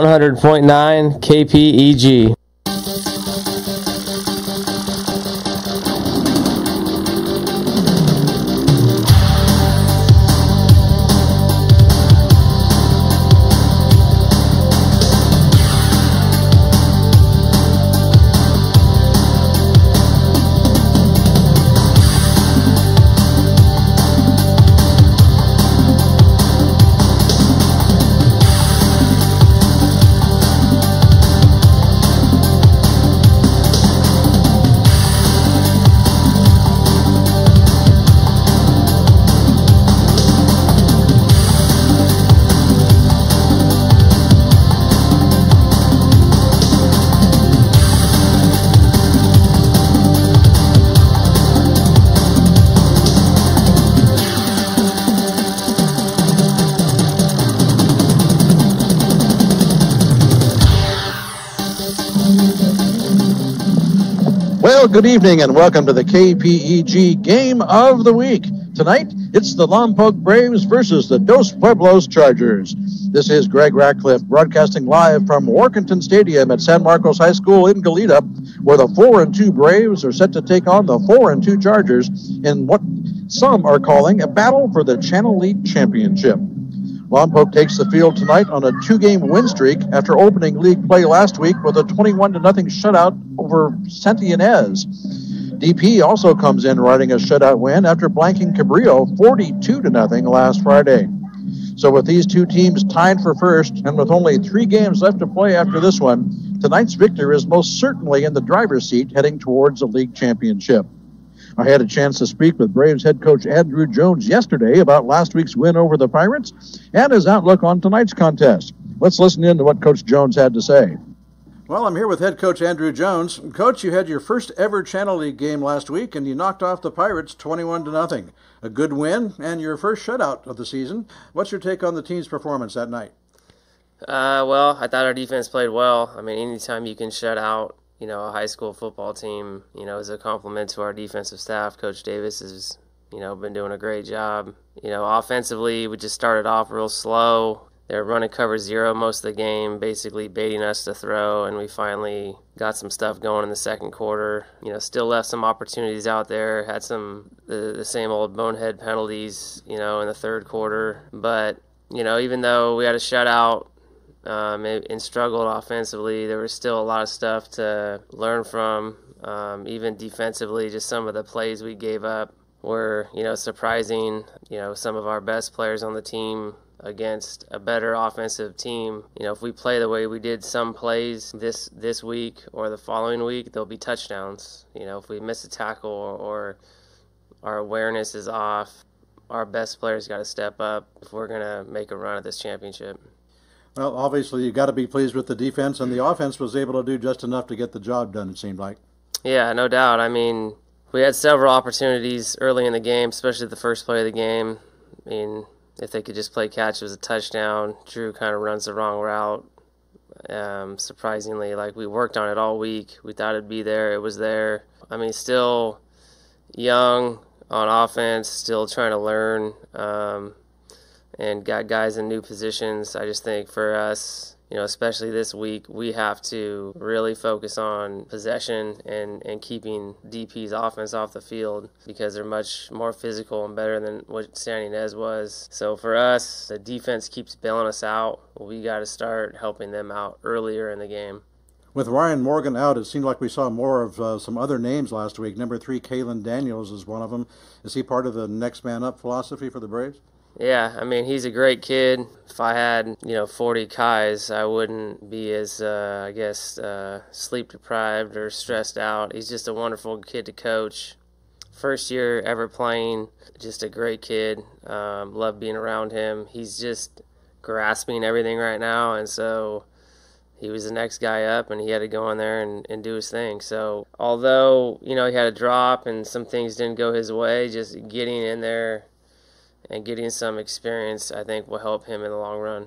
100.9 KPEG. Well, good evening and welcome to the KPEG Game of the Week. Tonight, it's the Lompoc Braves versus the Dos Pueblos Chargers. This is Greg Ratcliffe broadcasting live from Workington Stadium at San Marcos High School in Goleta, where the 4-2 Braves are set to take on the 4-2 Chargers in what some are calling a battle for the Channel League Championship. Lompoc takes the field tonight on a 2-game win streak after opening league play last week with a 21-0 shutout over Santa Ynez. DP also comes in riding a shutout win after blanking Cabrillo 42-0 last Friday. So with these two teams tied for first and with only 3 games left to play after this one, tonight's victor is most certainly in the driver's seat heading towards the league championship. I had a chance to speak with Braves head coach Andrew Jones yesterday about last week's win over the Pirates and his outlook on tonight's contest. Let's listen in to what Coach Jones had to say. Well, I'm here with head coach Andrew Jones. Coach, you had your first ever Channel League game last week, and you knocked off the Pirates 21-0. A good win and your first shutout of the season. What's your take on the team's performance that night? Well, I thought our defense played well. I mean, anytime you can shut out, a high school football team, is a compliment to our defensive staff. Coach Davis has, been doing a great job. Offensively, we just started off real slow. They were running cover 0 most of the game, basically baiting us to throw, and we finally got some stuff going in the second quarter. Still left some opportunities out there, had some the same old bonehead penalties, in the third quarter. But, even though we had a shutout, and struggled offensively, there was still a lot of stuff to learn from. Even defensively, just some of the plays we gave up were, surprising. Some of our best players on the team against a better offensive team. If we play the way we did some plays this week or the following week, there'll be touchdowns. If we miss a tackle or our awareness is off, our best players got to step up if we're going to make a run at this championship. Well, obviously, you got to be pleased with the defense, and the offense was able to do just enough to get the job done, it seemed like. Yeah, no doubt. I mean, we had several opportunities early in the game, especially the first play of the game. I mean, if they could just play catch, it was a touchdown. Drew kind of runs the wrong route. Surprisingly, we worked on it all week. We thought it'd be there. It was there. I mean, still young on offense, still trying to learn. And got guys in new positions. I just think for us, especially this week, we have to really focus on possession and keeping DP's offense off the field because they're much more physical and better than what Santa Ynez was. So for us, the defense keeps bailing us out. We got to start helping them out earlier in the game. With Ryan Morgan out, it seemed like we saw more of some other names last week. Number 3, Kalen Daniels is one of them. Is he part of the next man up philosophy for the Braves? Yeah, I mean, he's a great kid. If I had, 40 Kais, I wouldn't be as, sleep deprived or stressed out. He's just a wonderful kid to coach. First year ever playing, just a great kid. Love being around him. He's just grasping everything right now, and so he was the next guy up, and he had to go in there and do his thing. So although, he had a drop and some things didn't go his way, just getting in there and getting some experience, I think, will help him in the long run.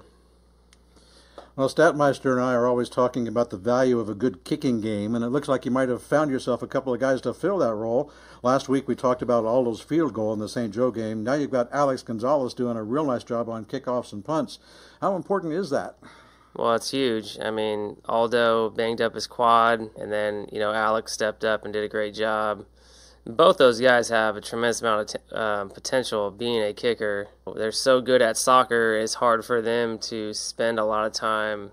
Well, Statmeister and I are always talking about the value of a good kicking game, and it looks like you might have found yourself a couple of guys to fill that role. Last week we talked about Aldo's field goal in the St. Joe game. Now you've got Alex Gonzalez doing a real nice job on kickoffs and punts. How important is that? Well, it's huge. I mean, Aldo banged up his quad, and then, Alex stepped up and did a great job. Both those guys have a tremendous amount of potential being a kicker. They're so good at soccer, it's hard for them to spend a lot of time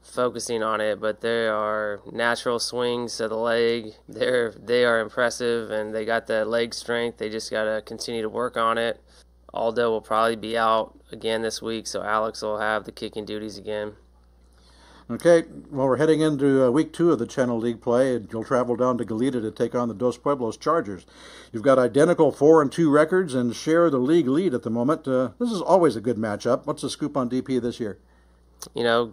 focusing on it, but they are natural swings to the leg. They are impressive, and they got the leg strength. They just got to continue to work on it. Aldo will probably be out again this week, so Alex will have the kicking duties again. Okay, well, we're heading into week 2 of the Channel League play, and you'll travel down to Goleta to take on the Dos Pueblos Chargers. You've got identical 4-2 records and share the league lead at the moment. This is always a good matchup. What's the scoop on DP this year?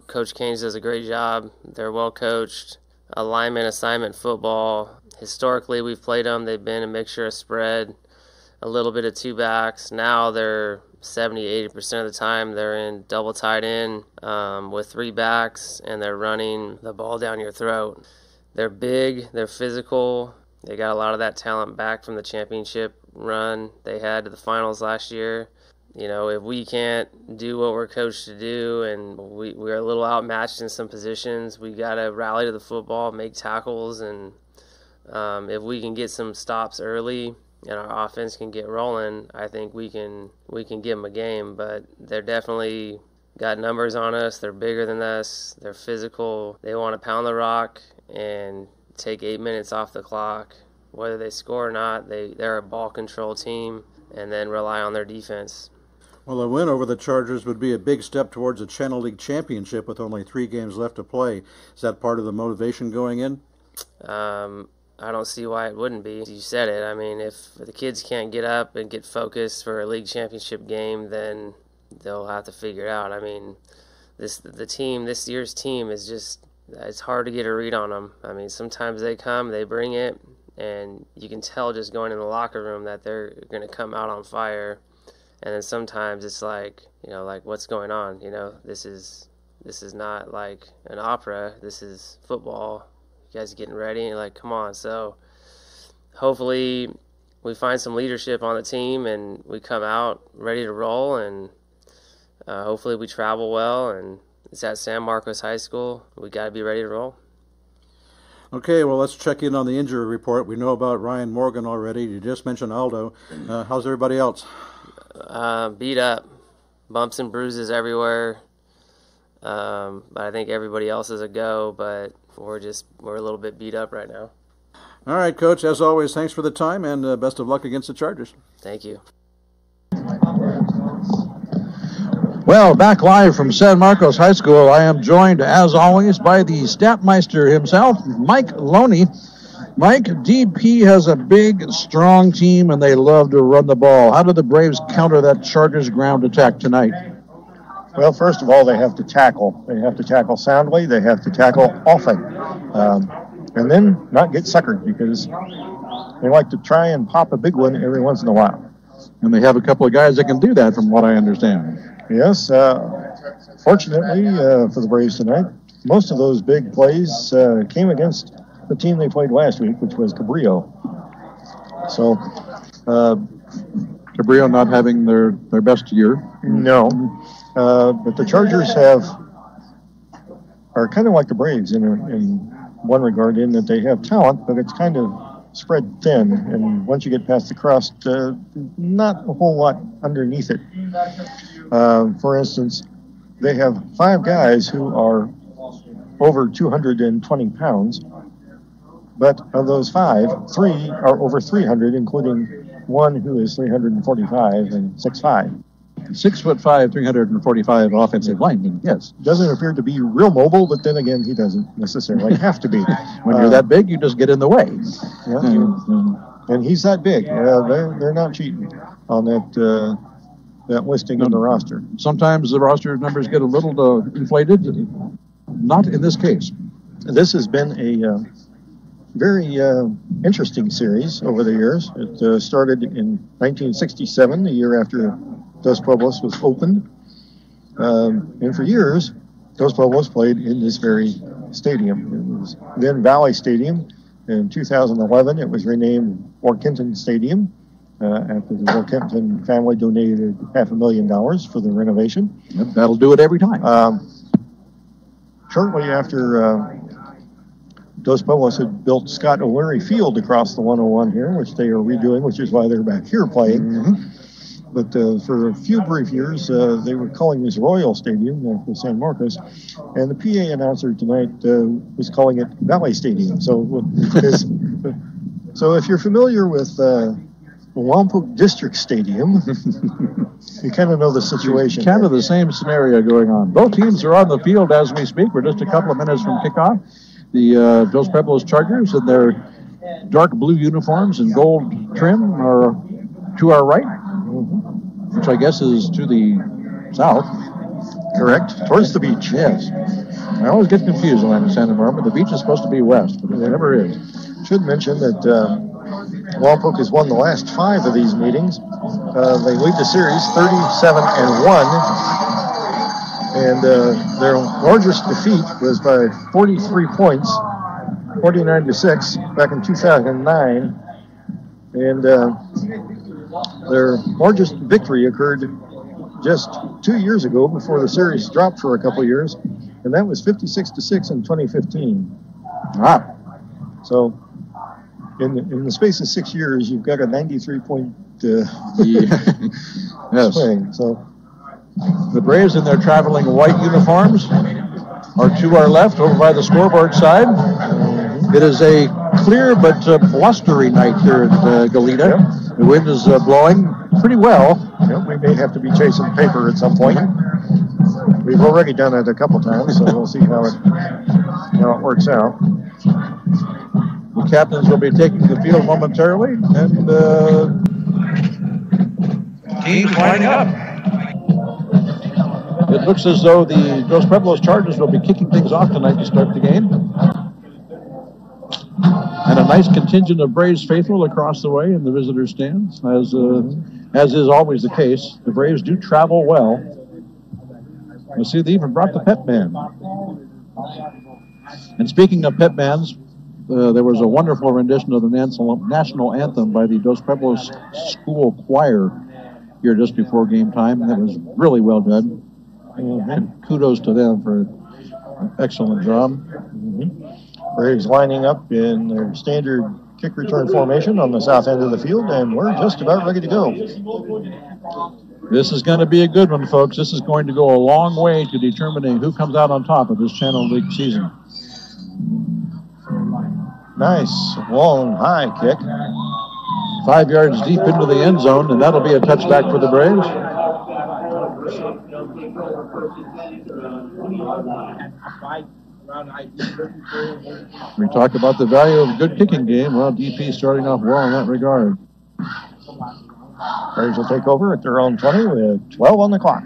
Coach Keynes does a great job. They're well coached. Alignment, assignment football. Historically, we've played them. They've been a mixture of spread, a little bit of two backs. Now they're 70-80% of the time they're in double tight end with 3 backs, and they're running the ball down your throat. They're big, they're physical. They got a lot of that talent back from the championship run they had to the finals last year. If we can't do what we're coached to do, and we're a little outmatched in some positions, we got to rally to the football, make tackles, and if we can get some stops early and our offense can get rolling, I think we can give them a game. But they're definitely got numbers on us. They're bigger than us. They're physical. They want to pound the rock and take 8 minutes off the clock. Whether they score or not, they're a ball control team, and then rely on their defense. Well, a win over the Chargers would be a big step towards a Channel League championship with only 3 games left to play. Is that part of the motivation going in? I don't see why it wouldn't be. You said it. I mean, if the kids can't get up and get focused for a league championship game, then they'll have to figure it out. I mean, this year's team is just, it's hard to get a read on them. I mean, sometimes they come, they bring it, and you can tell just going in the locker room that they're going to come out on fire. And then sometimes it's like, what's going on? This is not like an opera. This is football. You guys are getting ready, and you're like, come on. So hopefully we find some leadership on the team and we come out ready to roll, and hopefully we travel well, and it's at San Marcos High School. We got to be ready to roll. Okay, well, let's check in on the injury report. We know about Ryan Morgan already. You just mentioned Aldo. How's everybody else? Beat up. Bumps and bruises everywhere. But I think everybody else is a go, but we're a little bit beat up right now. All right, Coach, as always, thanks for the time, and best of luck against the Chargers. Thank you. Well, back live from San Marcos High School, I am joined, as always, by the Statmeister himself, Mike Loney. Mike, DP has a big, strong team, and they love to run the ball. How do the Braves counter that Chargers ground attack tonight? Well, first of all, they have to tackle. They have to tackle soundly. They have to tackle often. And then not get suckered, because they like to try and pop a big one every once in a while. And they have a couple of guys that can do that, from what I understand. Yes. Fortunately for the Braves tonight, most of those big plays came against the team they played last week, which was Cabrillo. So Cabrillo not having their best year. No. But the Chargers are kind of like the Braves in one regard, in that they have talent, but it's kind of spread thin. And once you get past the crust, not a whole lot underneath it. For instance, they have 5 guys who are over 220 pounds. But of those 5, 3 are over 300, including one who is 345 and 6'5". 6'5", 345 offensive lineman. Yes, doesn't appear to be real mobile, but then again, he doesn't necessarily have to be. When you're that big, you just get in the way. Yeah, and he's that big. They're not cheating on that listing on the roster. Sometimes the roster numbers get a little inflated. Not in this case. This has been a very interesting series over the years. It started in 1967, the year after Dos Pueblos was opened. And for years, Dos Pueblos played in this very stadium. It was then Valley Stadium. In 2011, it was renamed Warkentin Stadium after the Warkentin family donated $500,000 for the renovation. Yep, that'll do it every time. shortly after Dos Pueblos had built Scott O'Leary Field across the 101 here, which they are redoing, which is why they're back here playing. Mm-hmm. But for a few brief years, they were calling this Royal Stadium for San Marcos, and the PA announcer tonight was calling it Valley Stadium. So, so if you're familiar with Lompoc District Stadium, you kind of know the situation. Kind of the same scenario going on. Both teams are on the field as we speak. We're just a couple of minutes from kickoff. The Dos Pueblos Chargers in their dark blue uniforms and gold trim are to our right, which I guess is to the south. Correct. Towards the beach. Yes. I always get confused when I'm in Santa Barbara. The beach is supposed to be west, but it never is. Should mention that Lompoc has won the last 5 of these meetings. They lead the series 37-1, and their largest defeat was by 43 points, 49-6, back in 2009. And their largest victory occurred just 2 years ago before the series dropped for a couple of years, and that was 56-6 in 2015. Ah. So in the space of 6 years, you've got a 93-point yes. swing. So the Braves in their traveling white uniforms are to our left over by the scoreboard side. It is a clear but blustery night here at Goleta. Yep. The wind is blowing pretty well. Yep, we may have to be chasing paper at some point. We've already done it a couple times, so we'll see how it works out. The captains will be taking the field momentarily, and teams lining up. It looks as though the Dos Pueblos Chargers will be kicking things off tonight to start the game. And a nice contingent of Braves faithful across the way in the visitor stands, as is always the case. The Braves do travel well. You see, they even brought the pep band. And speaking of pep bands, there was a wonderful rendition of the national anthem by the Dos Pueblos School Choir here just before game time. That was really well done. And kudos to them for an excellent job. Braves lining up in their standard kick return formation on the south end of the field, and we're just about ready to go. This is going to be a good one, folks. This is going to go a long way to determining who comes out on top of this Channel League season. Nice, long, high kick. 5 yards deep into the end zone, and that'll be a touchback for the Braves. We talked about the value of a good kicking game. Well, DP starting off well in that regard. Braves will take over at their own 20 with 12 on the clock.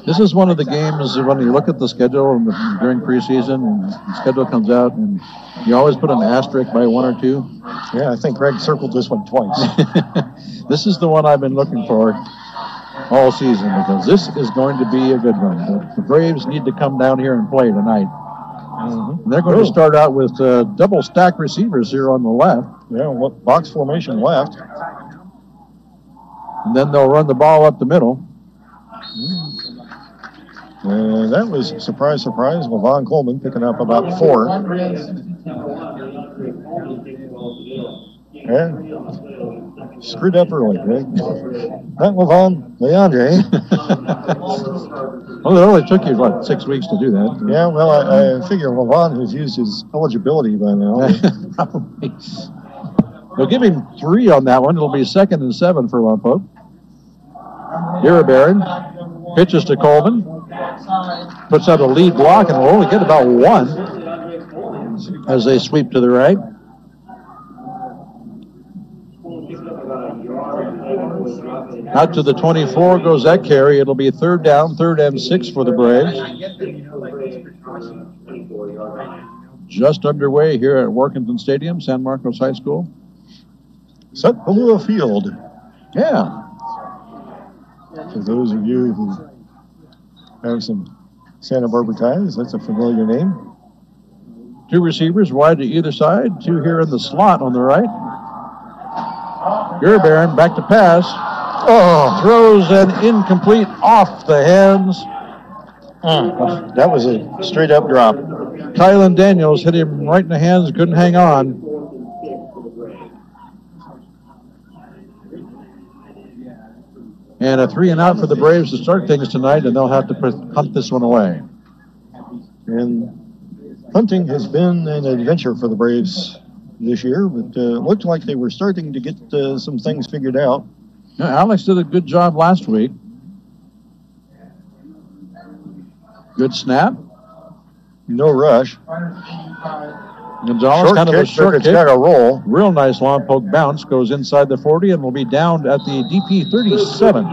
This is one of the games when you look at the schedule during preseason, and the schedule comes out, and you always put an asterisk by 1 or 2. Yeah, I think Greg circled this one twice. This is the one I've been looking for all season, because this is going to be a good one. The Braves need to come down here and play tonight. They're going to start out with double stack receivers here on the left. Yeah, box formation left. And then they'll run the ball up the middle. That was, surprise, surprise, Levon Coleman picking up about 4. And screwed up early, right? Not Levon, Leandre. Well, it only took you, 6 weeks to do that? Yeah, well, I figure Levon has used his eligibility by now. Probably. They'll give him 3 on that one. It'll be 2nd and 7 for Lompoc. Iribarren pitches to Coleman. Puts out a lead block, and will only get about 1 as they sweep to the right. Out to the 24 goes that carry. It'll be 3rd down, 3rd and 6 for the Braves. Just underway here at Workington Stadium, San Marcos High School. St. Palua Field. Yeah. For those of you who have some Santa Barbara ties, that's a familiar name. 2 receivers wide to either side, 2 here in the slot on the right. Iribarren back to pass. throws an incomplete off the hands. That was a straight-up drop. Kylan Daniels hit him right in the hands, couldn't hang on. And a 3-and-out for the Braves to start things tonight, and they'll have to punt this one away. And punting has been an adventure for the Braves this year, but it looked like they were starting to get some things figured out. Yeah, Alex did a good job last week. Good snap. No rush. Gonzalez, kind of a short kick. It's got a roll. Real nice Lompoc bounce. Goes inside the 40 and will be down at the DP 37.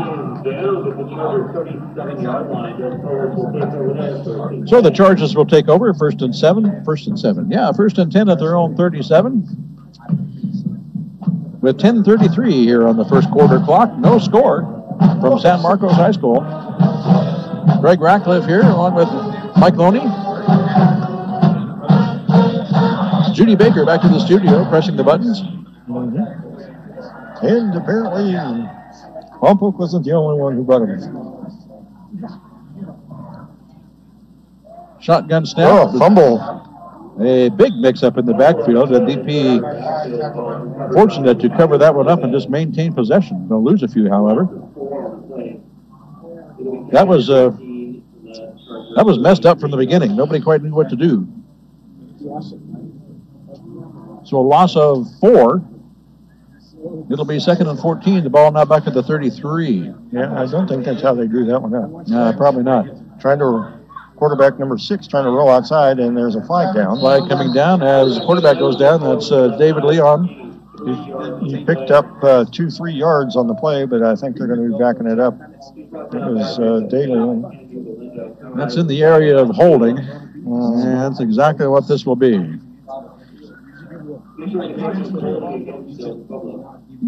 So the Chargers will take over. First and 7. Yeah, first and 10 at their own 37. With 10:33 here on the first quarter clock. No score from San Marcos High School. Greg Ratcliffe here along with Mike Loney. Judy Baker back to the studio, pressing the buttons. And apparently, Lompoc wasn't the only one who brought him. Shotgun snap. Fumble. A big mix-up in the backfield. The DP fortunate to cover that one up and just maintain possession. They'll lose a few, however. That was messed up from the beginning. Nobody quite knew what to do. So a loss of 4. It'll be 2nd and 14. The ball now back at the 33. Yeah, I don't think that's how they drew that one up. Probably not. Quarterback number 6 trying to roll outside, and there's a flag down. Flag coming down as the quarterback goes down. That's David Leon. He picked up 2-3 yards on the play, but I think they're going to be backing it up. It was Daly. That's in the area of holding. And that's exactly what this will be.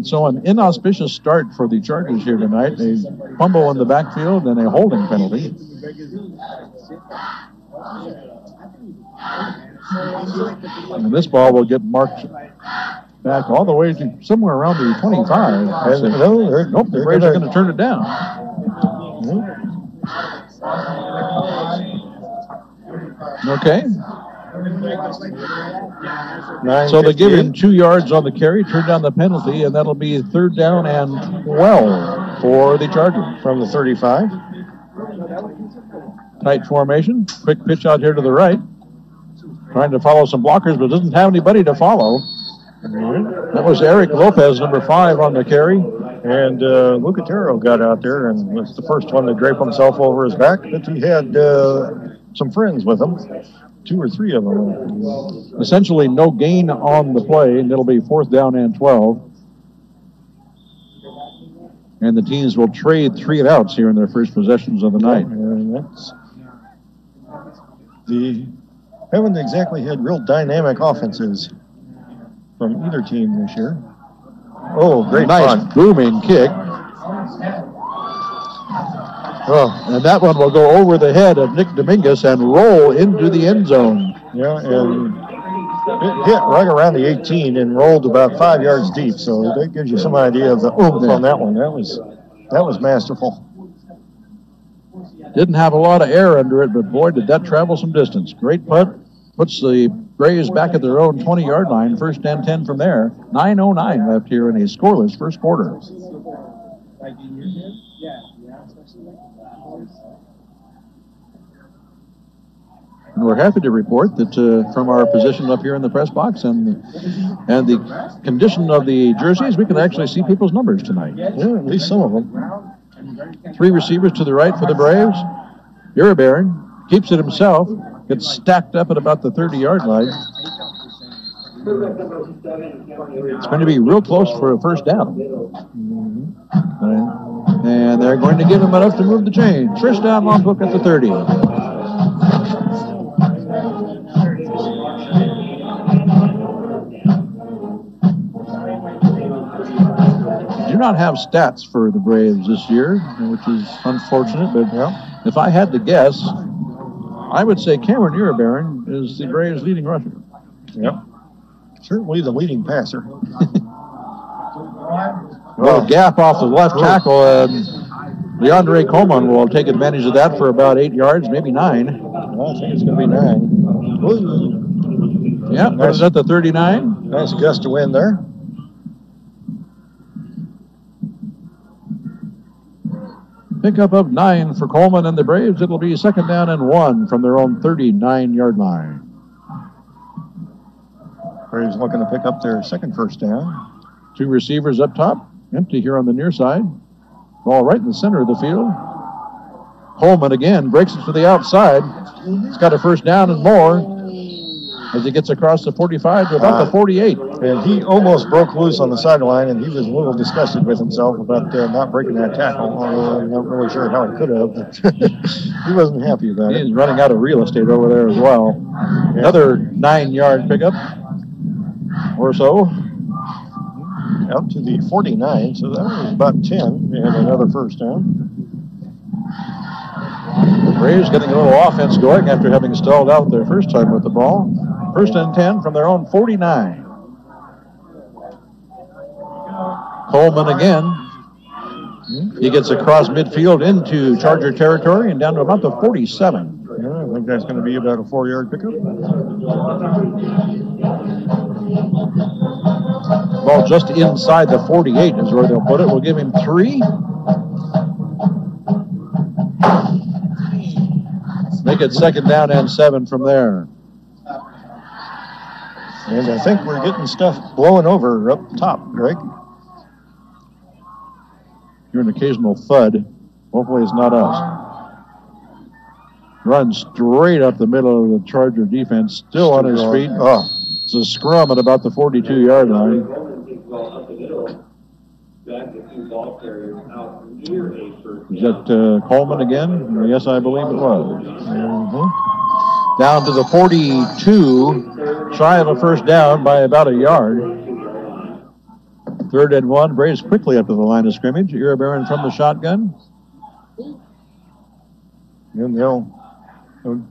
So an inauspicious start for the Chargers here tonight. A fumble in the backfield and a holding penalty. And this ball will get marked back all the way to somewhere around the 25. Nope, the Braves are going to turn it down. Okay. So they give him 2 yards on the carry, turn down the penalty, and that'll be 3rd down and 12 for the Chargers. From the 35. Tight formation. Quick pitch out here to the right. Trying to follow some blockers, but doesn't have anybody to follow. That was Eric Lopez, number 5 on the carry. And Lucatero got out there and was the first one to drape himself over his back, but he had some friends with him. 2 or 3 of them. Essentially no gain on the play, and it'll be 4th down and 12. And the teams will trade 3-and-outs here in their first possessions of the night. And haven't exactly had real dynamic offenses from either team this year. Oh, great nice punt. Booming kick. And that one will go over the head of Nick Dominguez and roll into the end zone. Yeah, and it hit right around the 18 and rolled about 5 yards deep. So that gives you some idea of the oomph on that one. That was masterful. Didn't have a lot of air under it, but boy, did that travel some distance. Great punt. Puts the Braves back at their own 20-yard line. 1st and 10 from there. 9:09 left here in a scoreless first quarter. And we're happy to report that from our position up here in the press box and the condition of the jerseys, we can actually see people's numbers tonight. Yeah, at least some of them. 3 receivers to the right for the Braves. Iribarren keeps it himself. Gets stacked up at about the 30-yard line. It's going to be real close for a 1st down. And they're going to give him enough to move the chain. 1st down, Lompoc at the 30. Do not have stats for the Braves this year, which is unfortunate, but if I had to guess, I would say Cameron Iribarren is the Braves' leading rusher. Yep. Certainly the leading passer. Well, a gap off the left tackle, and DeAndre Coleman will take advantage of that for about 8 yards, maybe 9. Well, I think it's going to be 9. Ooh. Yeah, nice. Is that the 39? Nice gust of wind there. Pickup of 9 for Coleman and the Braves. It'll be 2nd down and 1 from their own 39-yard line. Braves looking to pick up their second first down. 2 receivers up top. Empty here on the near side. Ball right in the center of the field. Coleman again breaks it to the outside. He's got a first down and more as he gets across the 45 to about the 48. And he almost broke loose on the sideline, and he was a little disgusted with himself about not breaking that tackle. Although I'm not really sure how he could have, but he wasn't happy about it. He's running out of real estate over there as well. Yeah. Another 9-yard pickup or so. Out to the 49, so that was about 10, and another first down. The Braves getting a little offense going after having stalled out their first time with the ball. 1st and 10 from their own 49. Coleman again. He gets across midfield into Charger territory and down to about the 47. Yeah, I think that's going to be about a 4-yard pickup. Ball just inside the 48 is where they'll put it. We'll give him 3. Make it 2nd down and 7 from there. And I think we're getting stuff blowing over up top, Greg. Hear an occasional thud. Hopefully it's not us. Runs straight up the middle of the Charger defense, still on his feet. Oh. It's a scrum at about the 42-yard line. Is that Coleman again? Yes, I believe it was. Mm-hmm. Down to the 42, shy of a first down by about a yard. 3rd and 1, Braves quickly up to the line of scrimmage. Iribarren from the shotgun. And they'll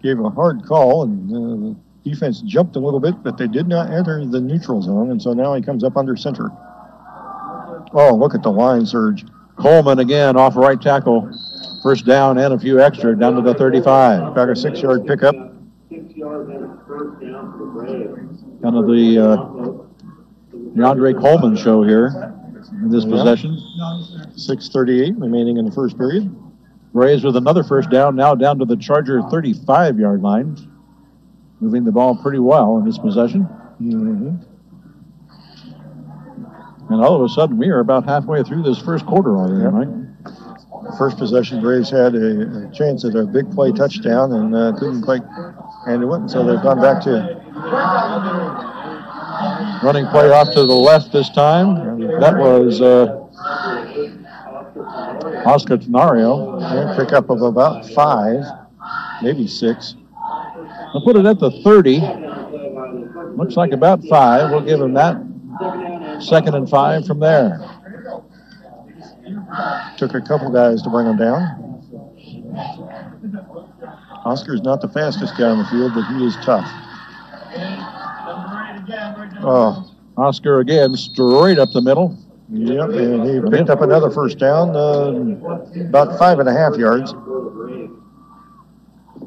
gave a hard call, and the defense jumped a little bit, but they did not enter the neutral zone, and so now he comes up under center. Oh, look at the line surge. Coleman again off right tackle. First down and a few extra down to the 35. About a 6-yard pickup. Kind of the DeAndre Coleman show here in this possession. 6:38 remaining in the first period. Braves with another first down, now down to the Charger 35-yard line. Moving the ball pretty well in this possession. Mm-hmm. And all of a sudden, we are about halfway through this first quarter already, Mike. First possession, Braves had a chance at a big play touchdown and couldn't quite handle it, and so they've gone back to running play off to the left this time. That was Oscar Tenario. Pickup of about 5, maybe 6. I'll put it at the 30. Looks like about 5. We'll give him that. 2nd and 5 from there. Took a couple guys to bring him down. Oscar's not the fastest guy on the field, but he is tough. Oh, Oscar again, straight up the middle. Yep, and he picked up another first down, about 5.5 yards.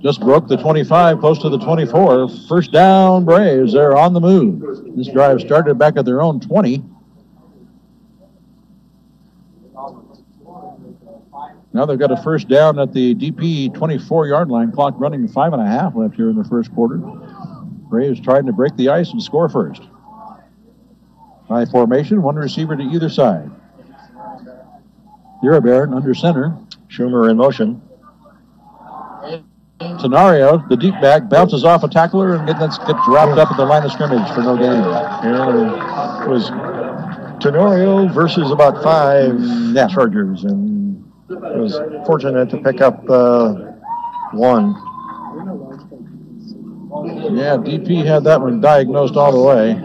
Just broke the 25, close to the 24. First down, Braves. They're on the move. This drive started back at their own 20. Now they've got a first down at the DP 24-yard line. Clock running 5.5 left here in the first quarter. Braves trying to break the ice and score first. High formation, 1 receiver to either side. Iribarren under center. Schumer in motion. Tenario, the deep back, bounces off a tackler and gets wrapped up at the line of scrimmage for no gain. And it was Tenario versus about 5 Chargers, and was fortunate to pick up 1. Yeah, DP had that one diagnosed all the way.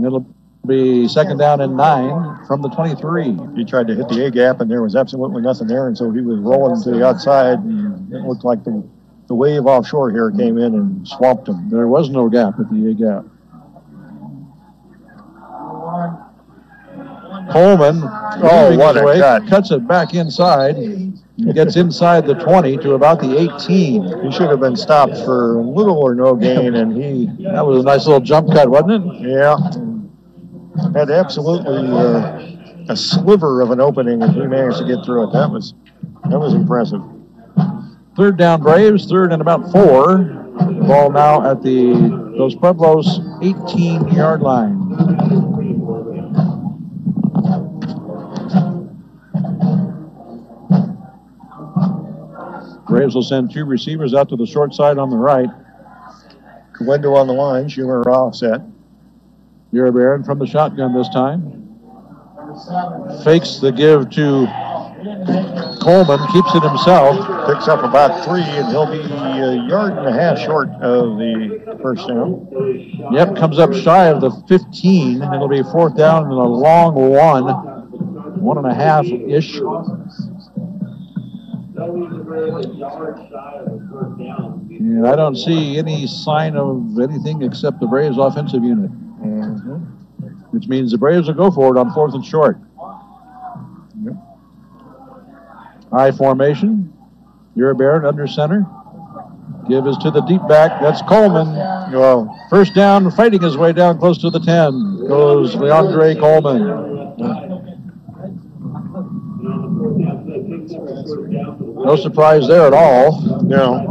It'll be 2nd down and 9 from the 23. He tried to hit the A gap, and there was absolutely nothing there, and so he was rolling to the outside, and it looked like the wave offshore here came in and swamped him. There was no gap at the A gap. Coleman, what a cut. Cuts it back inside. He gets inside the 20 to about the 18. He should have been stopped for little or no gain, and that was a nice little jump cut, wasn't it? Yeah. Had absolutely a sliver of an opening, and he managed to get through it. That was impressive. Third down Braves, third and about 4. The ball now at those Pueblos 18-yard line. Braves will send 2 receivers out to the short side on the right. Window on the line, Schumer offset. Uribarren from the shotgun this time. Fakes the give to Coleman, keeps it himself. Picks up about 3, and he'll be a yard and a half short of the first down. Yep, comes up shy of the 15. It'll be 4th down and a long 1.5-ish. And I don't see any sign of anything except the Braves offensive unit. Which means the Braves will go for it on 4th and short. Yep. I formation. Uribarren under center. Give is to the deep back. That's Coleman. Well, first down, fighting his way down close to the 10. Goes Leandre Coleman. No surprise there at all. No.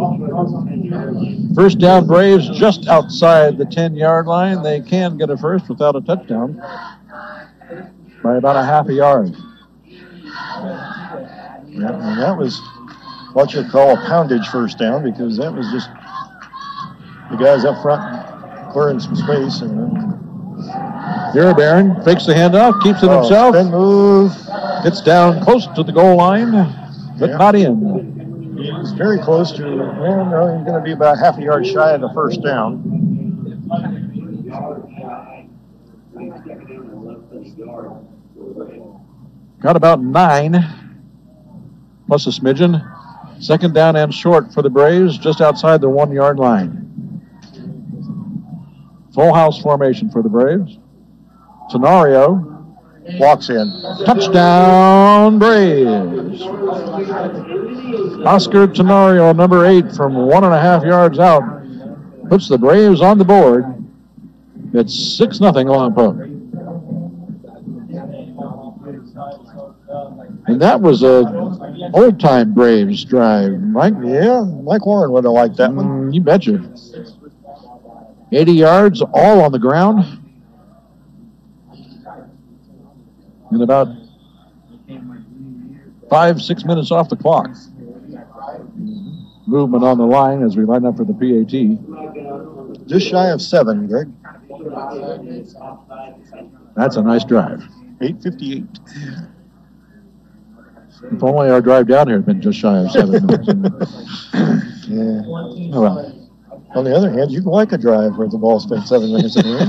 First down Braves just outside the 10-yard line. They can get a first without a touchdown by about a half a yard. Yeah, and that was what you call a poundage first down, because that was just the guys up front clearing some space. And then Uribarren fakes the handoff, keeps it himself. Spin move. Gets down close to the goal line, but not in. He's very close to, he's going to be about half a yard shy of the first down. Got about 9, plus a smidgen. Second down and short for the Braves, just outside the 1-yard line. Full house formation for the Braves. Tenorio walks in. Touchdown, Braves. Oscar Tenorio, number 8, from 1.5 yards out, puts the Braves on the board. It's 6-0 Lompoc. And that was a old-time Braves drive, Mike. Yeah, Mike Warren would have liked that one. You betcha. 80 yards, all on the ground. And about 5-6 minutes off the clock. Movement on the line as we line up for the PAT. Just shy of 7, Greg. That's a nice drive. 8:58. If only our drive down here had been just shy of 7 minutes. Yeah. Oh, well. On the other hand, you can like a drive where the ball spent 7 minutes in the air.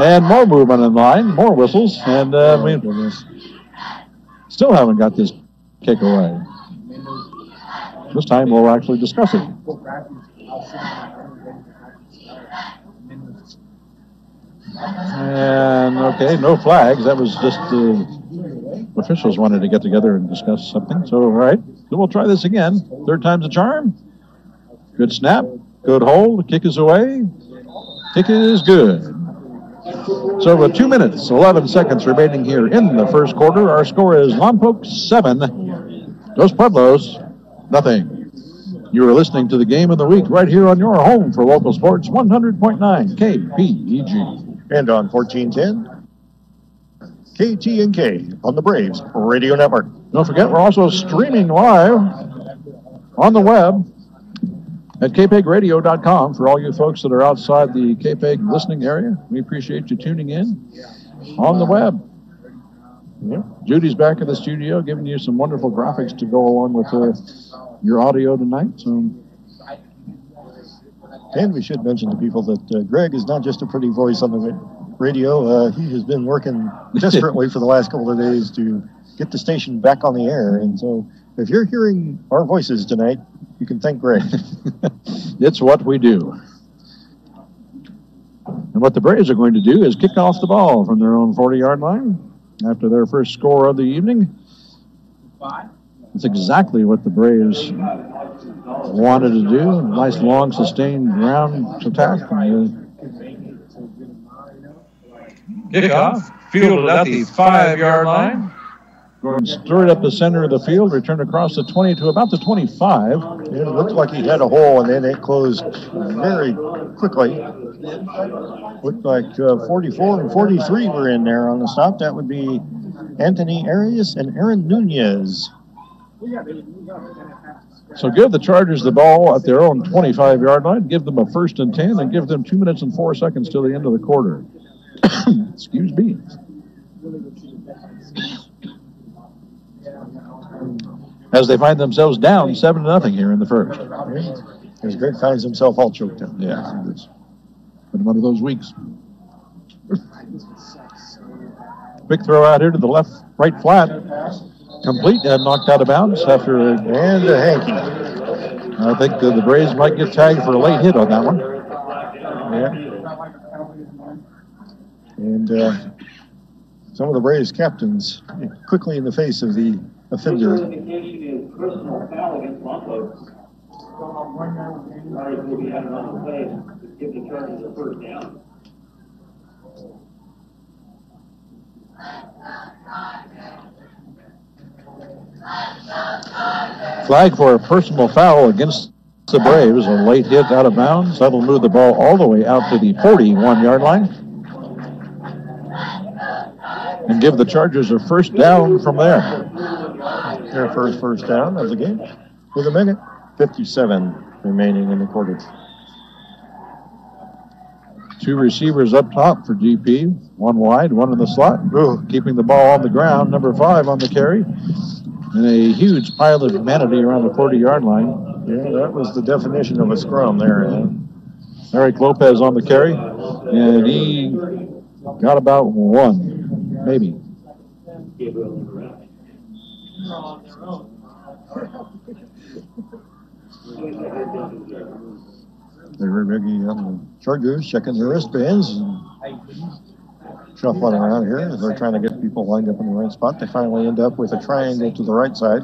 And more movement in line, more whistles, and we still haven't got this kick away. This time we'll actually discuss it. And okay, no flags. That was just the officials wanted to get together and discuss something. So, all right, so we'll try this again. 3rd time's a charm. Good snap, good hold. Kick is away. Kick is good. So with 2 minutes, 11 seconds remaining here in the first quarter, our score is Lompoc 7, Dos Pueblos 0. You are listening to the Game of the Week right here on your home for local sports, 100.9 KPEG. And on 1410, KT&K on the Braves Radio Network. Don't forget, we're also streaming live on the web at kpegradio.com for all you folks that are outside the KPEG listening area. We appreciate you tuning in on the web. Yep. Judy's back in the studio giving you some wonderful graphics to go along with your audio tonight. So, and we should mention to people that Greg is not just a pretty voice on the radio. He has been working desperately for the last couple of days to get the station back on the air. And so if you're hearing our voices tonight, you can thank Greg. It's what we do. And what the Braves are going to do is kick off the ball from their own 40-yard line. after their first score of the evening. It's exactly what the Braves wanted to do. A nice, long, sustained ground attack. Kickoff, fielded at the 5-yard line. Gordon stirred up the center of the field, returned across the 20 to about the 25. It looked like he had a hole, and then it closed very quickly. Looked like 44 and 43 were in there on the stop. That would be Anthony Arias and Aaron Nunez. So give the Chargers the ball at their own 25-yard line, give them a 1st and 10, and give them 2 minutes and 4 seconds till the end of the quarter. Excuse me. As they find themselves down 7-0 here in the first. As Greg finds himself all choked up. Yeah, it's been one of those weeks. Quick throw out here to the right flat. Complete and knocked out of bounds after and a hanky. I think the Braves might get tagged for a late hit on that one. Yeah. And some of the Braves captains quickly in the face of the offender. Flag for a personal foul against the Braves. A late hit out of bounds. That'll move the ball all the way out to the 41-yard line. And give the Chargers a 1st down from there. Their first down of the game. With a minute 57 remaining in the quarter. 2 receivers up top for GP. 1 wide, 1 in the slot. Ooh, keeping the ball on the ground. Number 5 on the carry. And a huge pile of humanity around the 40-yard line. Yeah, that was the definition of a scrum there. Eric Lopez on the carry. And he got about 1, maybe. The Chargers checking their wristbands and shuffling around here as they're trying to get people lined up in the right spot. They finally end up with a triangle to the right side.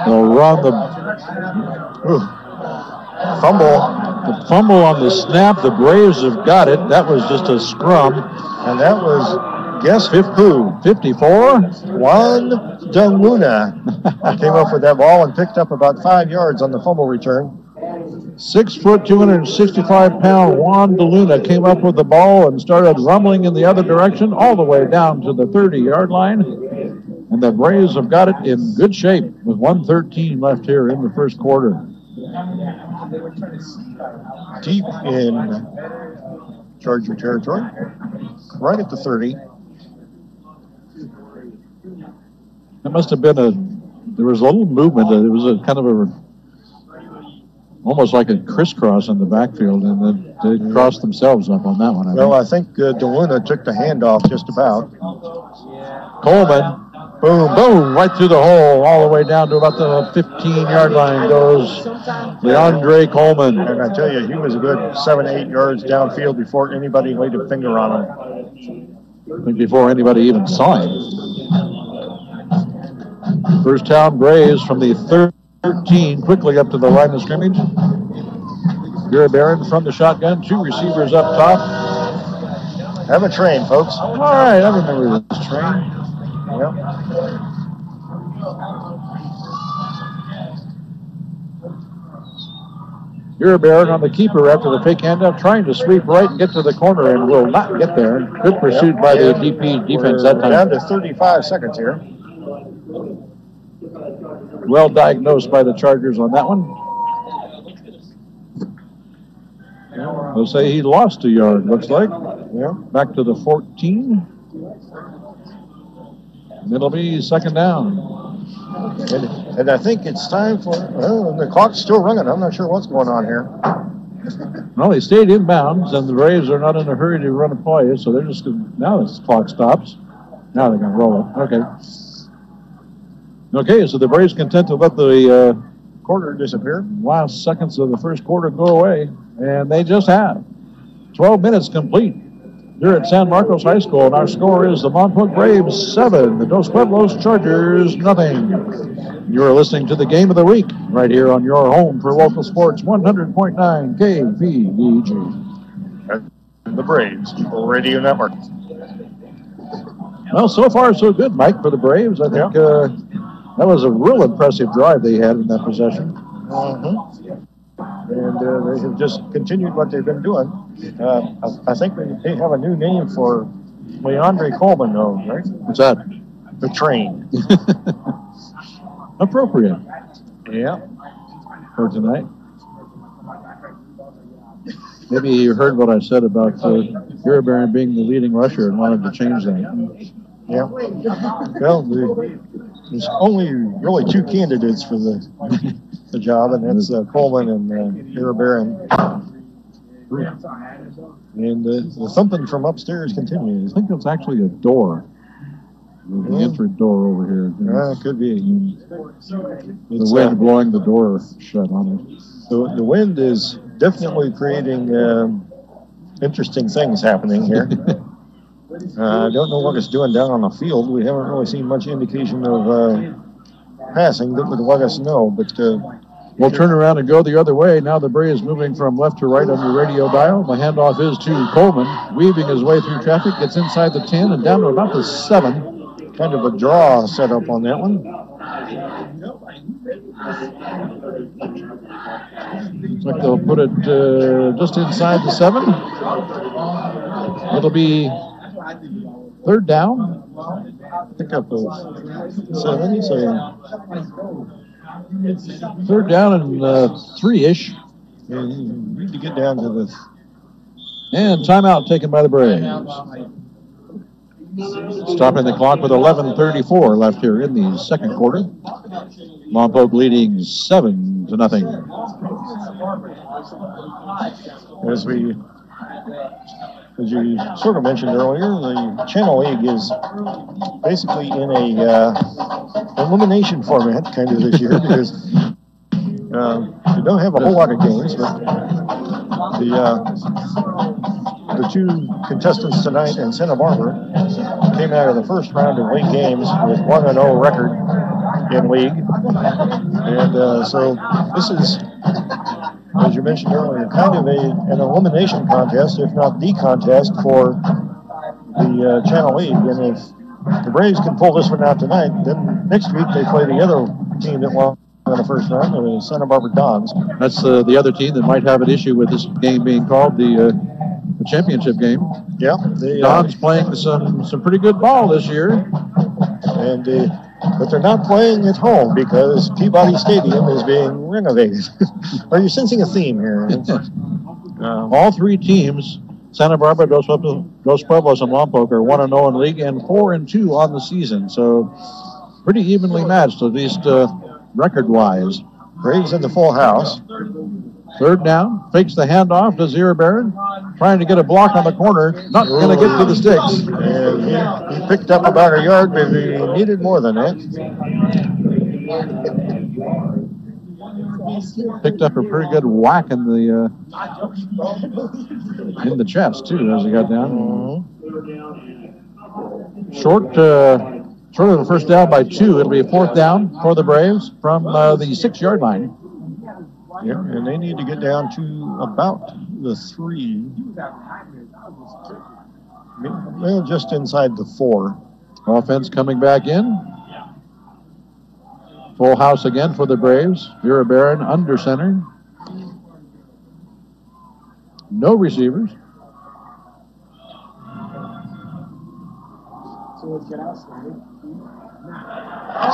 They'll run the fumble. The fumble on the snap. The Braves have got it. That was just a scrum. And that was, guess who? 54? Juan DeLuna came up with that ball and picked up about 5 yards on the fumble return. 6 foot, 265-pound Juan DeLuna came up with the ball and started rumbling in the other direction all the way down to the 30-yard line. And the Braves have got it in good shape with 1:13 left here in the first quarter. Deep in Charger territory, right at the 30. That must have been there was a little movement. It was a kind of almost like a crisscross in the backfield, and then they crossed themselves up on that one. I think DeLuna took the handoff just about. Coleman, boom, boom, right through the hole, all the way down to about the 15-yard line goes Leandre Coleman. And I tell you, he was a good 7-8 yards downfield before anybody laid a finger on him. I think before anybody even saw him. First down Braves from the 13, quickly up to the line of scrimmage. Gary Barron from the shotgun, 2 receivers up top. Have a train, folks. All right, I remember this train. Yep. Gary Barron on the keeper after the fake handoff, trying to sweep right and get to the corner and will not get there. Good pursuit by the DP defense that time. Down to 35 seconds here. Well diagnosed by the Chargers on that one. They'll say he lost a yard, looks like. Yeah. Back to the 14. It'll be second down. And I think it's time for, the clock's still running. I'm not sure what's going on here. Well, they stayed inbounds, and the Braves are not in a hurry to run a play, so they're just going to, now this clock stops. Now they're going to roll it. Okay. Okay, so the Braves content to let the quarter disappear. Last seconds of the first quarter go away, and they just have. 12 minutes complete. here at San Marcos High School, and our score is the Lompoc Braves 7, the Dos Pueblos Chargers nothing. You're listening to the Game of the Week right here on your home for local sports, 100.9 KPEG. The Braves Radio Network. Well, so far so good, Mike, for the Braves. I think that was a real impressive drive they had in that possession. And they have just continued what they've been doing. I think they have a new name for Leandre Coleman, though, right? What's that? The Train. Appropriate. Yeah. For tonight. Maybe you heard what I said about Iribarren being the leading rusher and wanted to change that. Yeah. Well, there's only really two candidates for the job, and that's Coleman and Iribarren. And the thumping from upstairs continues. I think it's actually a door. The entry door over here. It could be. The wind blowing the door shut on it. The wind is definitely creating interesting things happening here. I don't know what it's doing down on the field. We haven't really seen much indication of passing that would let us know. But we'll turn around and go the other way. Now the Braves moving from left to right on your radio dial. The handoff is to Coleman, weaving his way through traffic, gets inside the 10 and down to about the 7. Kind of a draw set up on that one. Looks like they'll put it just inside the 7. It'll be third down. Pick up of 7. So third down and 3-ish. And you need to get down to this. And timeout taken by the Braves. Stopping the clock with 11:34 left here in the second quarter. Lompoc leading 7-0. As you sort of mentioned earlier, the Channel League is basically in a elimination format kind of this year because they don't have a whole lot of games, but the two contestants tonight in Santa Barbara came out of the first round of league games with 1-0 record in league. And so this is, as you mentioned earlier, kind of an elimination contest, if not the contest for the Channel League. And if the Braves can pull this one out tonight, then next week they play the other team that won in the first round, the Santa Barbara Dons. That's the other team that might have an issue with this game being called the championship game. Yeah, Dons playing some pretty good ball this year, and but they're not playing at home because Peabody Stadium is being renovated. Are you sensing a theme here? All three teams, Santa Barbara, Dos Pueblos, and Lompoc, are 1-0 in league and 4-2 on the season. So pretty evenly matched, at least record-wise. Braves in the full house. Third down, fakes the handoff to Iribarren, trying to get a block on the corner, not going to get to the sticks. And he picked up about a yard, but he needed more than that. Picked up a pretty good whack in the chest too as he got down. Short of the first down by 2. It'll be a fourth down for the Braves from the 6-yard line. Yeah, and they need to get down to about the 3. Well, just inside the 4. Offense coming back in. Full house again for the Braves. Iribarren under center. No receivers.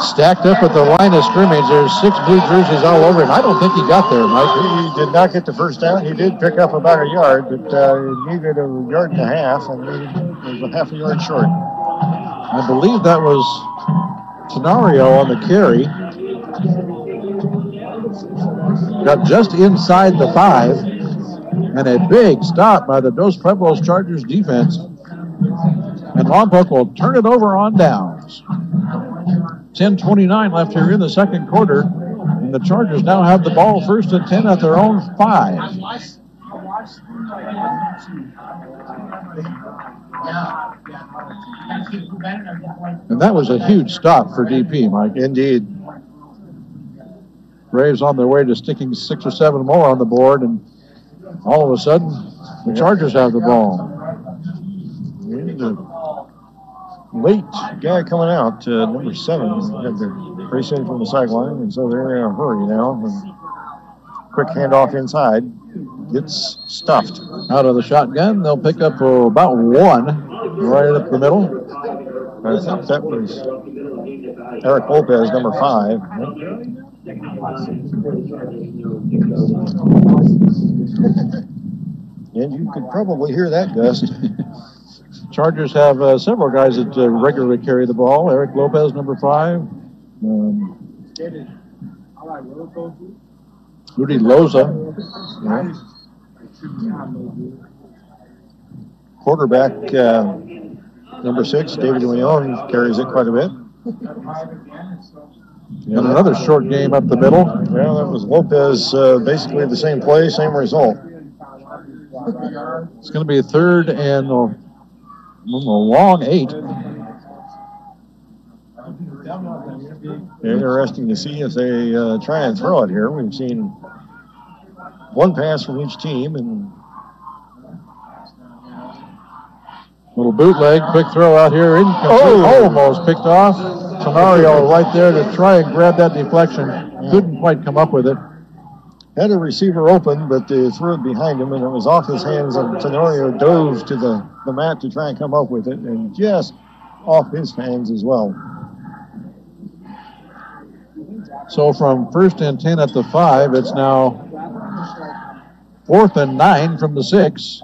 Stacked up at the line of scrimmage. There's 6 blue jerseys all over it. I don't think he got there, Mike. He did not get the first down. He did pick up about a yard, but he needed a yard and a half, and he was a half a yard short. I believe that was Tenario on the carry. Got just inside the 5, and a big stop by the Dos Pueblos Chargers defense. And Lompoc will turn it over on downs. 10:29 left here in the second quarter, and the Chargers now have the ball first and 10 at their own 5. And that was a huge stop for DP, Mike. Indeed. Braves on their way to sticking 6 or 7 more on the board, and all of a sudden, the Chargers have the ball. And the late guy coming out, number 7, had to race in from the sideline, and so they're in a hurry now. And quick handoff inside, gets stuffed. Out of the shotgun, they'll pick up about 1 right up the middle. I think that was Eric Lopez, number 5. And you could probably hear that gust. Chargers have several guys that regularly carry the ball. Eric Lopez, number 5. Rudy Loza. Yeah. Quarterback, number 6, David Leon, carries it quite a bit. And another short game up the middle. Yeah, that was Lopez, basically the same play, same result. It's going to be a 3rd and a long 8. Interesting to see if they try and throw it here. We've seen 1 pass from each team, and little bootleg, quick throw out here, incomplete, almost picked off. Tenorio right there to try and grab that deflection. Couldn't quite come up with it. Had a receiver open, but they threw it behind him, and it was off his hands, and Tenorio dove to the mat to try and come up with it, and just off his hands as well. So from 1st and 10 at the 5, it's now 4th and 9 from the 6.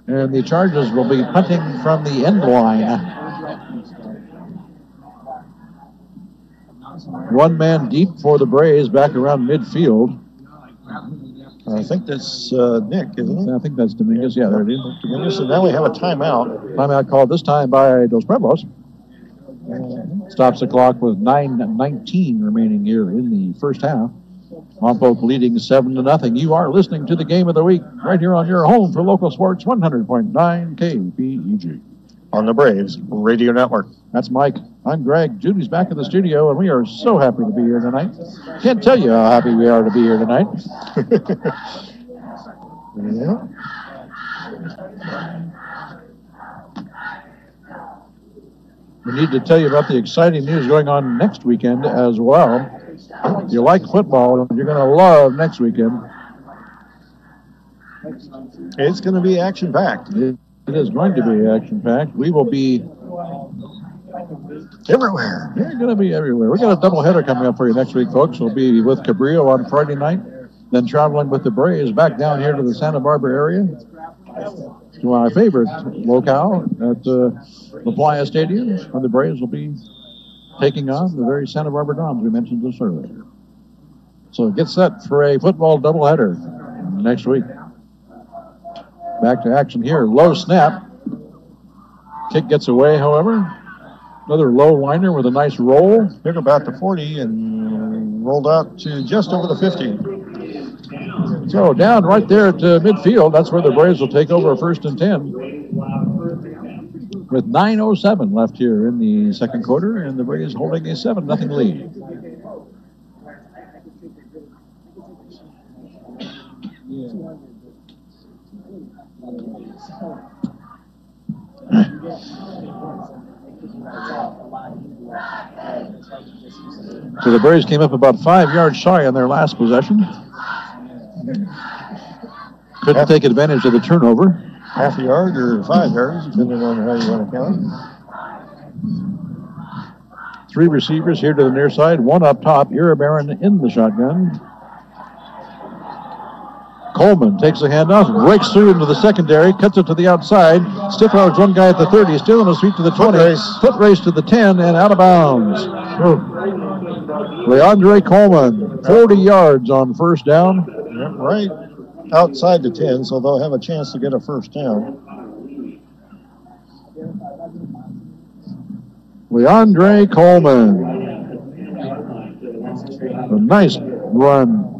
And the Chargers will be punting from the end line. 1 man deep for the Braves back around midfield. I think that's Nick, isn't it? I think that's Dominguez. Yeah, there it is. Dominguez, and now we have a timeout. Timeout called this time by Dos Pueblos. Stops the clock with 9:19 remaining here in the first half. Lompoc leading 7-0. You are listening to the Game of the Week right here on your home for local sports, 100.9 KPEG. On the Braves Radio Network. That's Mike. I'm Greg. Judy's back in the studio, and we are so happy to be here tonight. Can't tell you how happy we are to be here tonight. Yeah. We need to tell you about the exciting news going on next weekend as well. If you like football, you're going to love next weekend. It's going to be action-packed. It is going to be action-packed. We will be everywhere. We're going to be everywhere. We've got a doubleheader coming up for you next week, folks. We'll be with Cabrillo on Friday night, then traveling with the Braves back down here to the Santa Barbara area, to our favorite locale at La Playa Stadium, where the Braves will be taking on the very Santa Barbara Doms we mentioned this earlier. So get set for a football doubleheader next week. Back to action here. Low snap. Kick gets away, however. Another low liner with a nice roll. Took about the 40 and rolled out to just over the 50. So down right there at midfield, that's where the Braves will take over 1st and 10. With 9:07 left here in the second quarter, and the Braves holding a 7-0 lead. So the Braves came up about 5 yards shy on their last possession. Couldn't take advantage of the turnover. Half a yard or 5 yards, depending on how you want to count it. 3 receivers here to the near side. 1 up top. Iribarren in the shotgun. Coleman takes the handoff, breaks through into the secondary, cuts it to the outside. Stiff arms 1 guy at the 30, still on his feet to the 20. Foot race to the 10 and out of bounds. Leandre Coleman, 40 yards on first down. Yep, right outside the 10, so they'll have a chance to get a first down. Leandre Coleman. A nice run.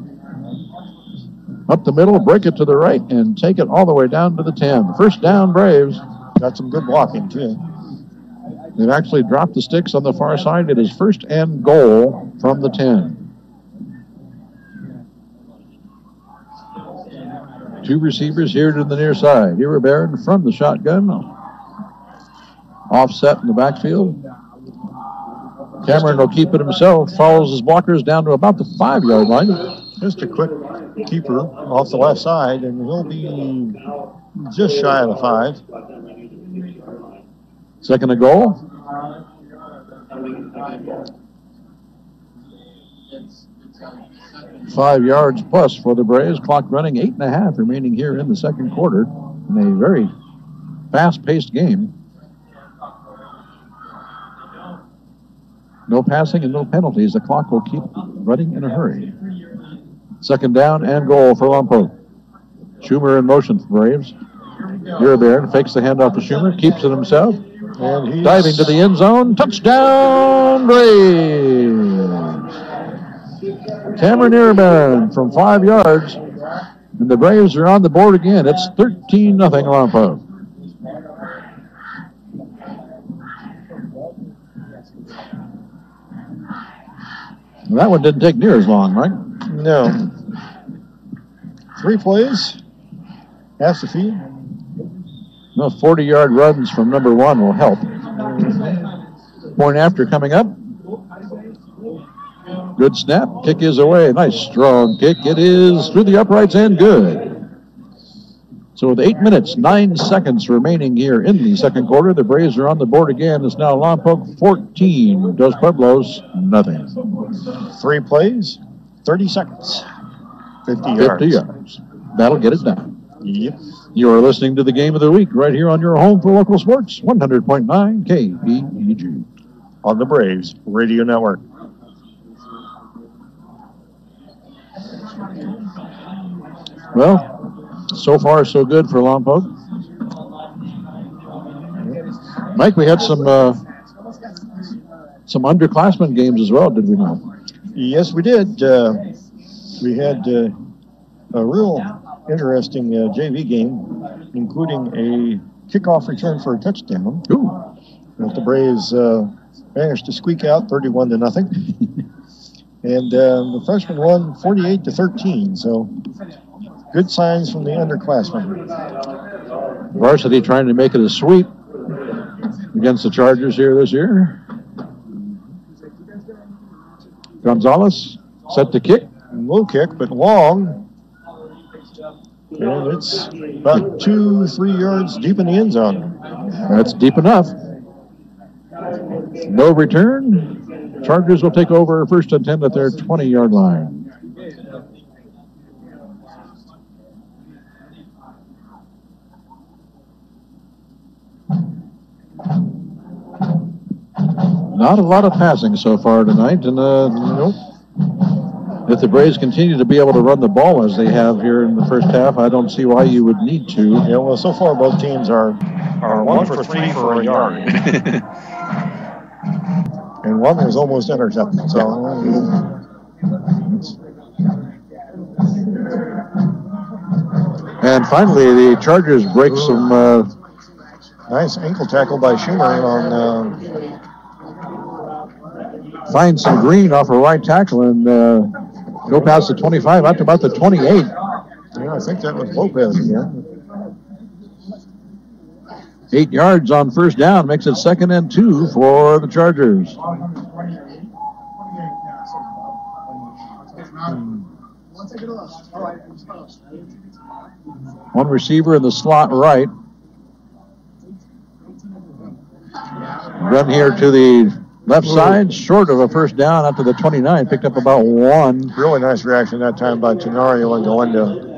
Up the middle, break it to the right, and take it all the way down to the 10. First down, Braves. Got some good blocking, too. They've actually dropped the sticks on the far side. It is 1st and goal from the 10. 2 receivers here to the near side. Iribarren from the shotgun. Offset in the backfield. Cameron will keep it himself. Follows his blockers down to about the 5-yard line. Just a quick keeper off the left side, and he'll be just shy of the 5. 2nd and goal. Five yards plus for the Braves. Clock running, 8.5 remaining here in the second quarter in a very fast-paced game. No passing and no penalties. The clock will keep running in a hurry. 2nd down and goal for Lompoc. Schumer in motion for Braves. Iribarren fakes the handoff to Schumer, keeps it himself, and he's diving to the end zone. Touchdown, Braves! Cameron Iribarren from 5 yards, and the Braves are on the board again. It's 13-0 Lompoc. That one didn't take near as long, right? No. 3 plays, half the field. No, 40-yard runs from number 1 will help. Point after coming up. Good snap. Kick is away. Nice strong kick. It is through the uprights and good. So with 8 minutes, 9 seconds remaining here in the second quarter, the Braves are on the board again. It's now Lompoc 14, Dos Pueblos nothing. 3 plays, 30 seconds, 50 yards. That'll get it done. Yep. You are listening to the Game of the Week right here on your home for local sports, 100.9 KPEG. On the Braves Radio Network. Well, so far so good for Lompoc. Mike, we had some underclassmen games as well, did we not? Yes, we did. We had a real interesting JV game, including a kickoff return for a touchdown. Ooh. That the Braves managed to squeak out 31-0. And the freshman won 48-13. So good signs from the underclassmen. Varsity trying to make it a sweep against the Chargers here this year. Gonzalez set to kick. Low kick, but long. And it's about 2-3 yards deep in the end zone. That's deep enough. No return. Chargers will take over 1st and 10 at their 20-yard line. Not a lot of passing so far tonight, and nope. If the Braves continue to be able to run the ball as they have here in the first half, I don't see why you would need to. Yeah, well, so far both teams are 1 for 3 for a yard. And one was almost intercepted. So, and finally, the Chargers break some. Nice ankle tackle by Schumer on. Find some green off a right tackle and go past the 25 out to about the 28. Yeah, I think that was Lopez again. 8 yards on 1st down makes it 2nd and 2 for the Chargers. One receiver in the slot right. Run here to the left side, short of a 1st down out to the 29. Picked up about 1. Really nice reaction that time by Tenario and Galindo.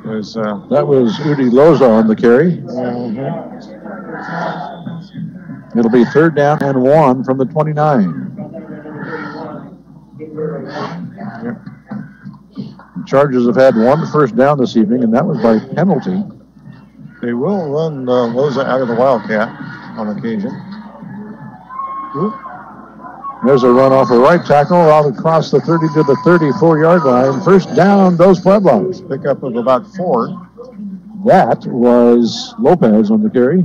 That was Udi Loza on the carry. It'll be 3rd down and 1 from the 29. The Chargers have had 1 1st down this evening, and that was by penalty. They will run Loza out of the Wildcat on occasion. There's a run off a right tackle out across the 30 to the 34-yard line. 1st down, Dos Pueblos. Pickup of about 4. That was Lopez on the carry.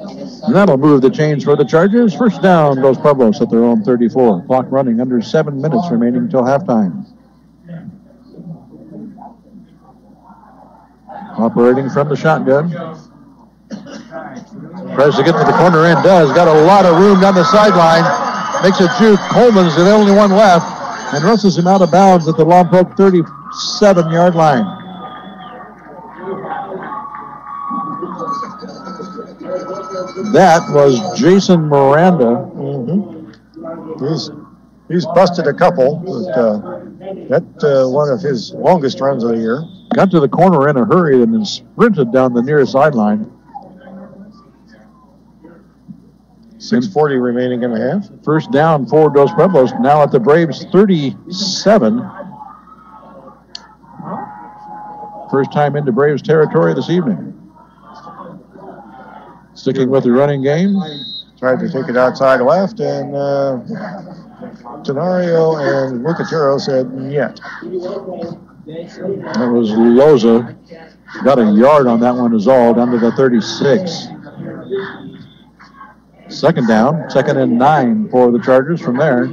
And that'll move the chains for the Chargers. First down, Los Pueblos at their own 34. Clock running under 7 minutes remaining until halftime. Operating from the shotgun. Tries to get to the corner and does. Got a lot of room down the sideline. Makes a juke. Coleman's the only one left and rushes him out of bounds at the Lompoc 37-yard line. That was Jason Miranda. He's busted a couple, but that's one of his longest runs of the year. Got to the corner in a hurry and then sprinted down the near sideline. 6:40 remaining in the half. First down for Dos Pueblos, now at the Braves 37. First time into Braves territory this evening. Sticking with the running game. Tried to take it outside left, and Tenario and Lucatero said, yet. That was Loza. Got a yard on that one is all, down to the 36. Second down, 2nd and 9 for the Chargers from there.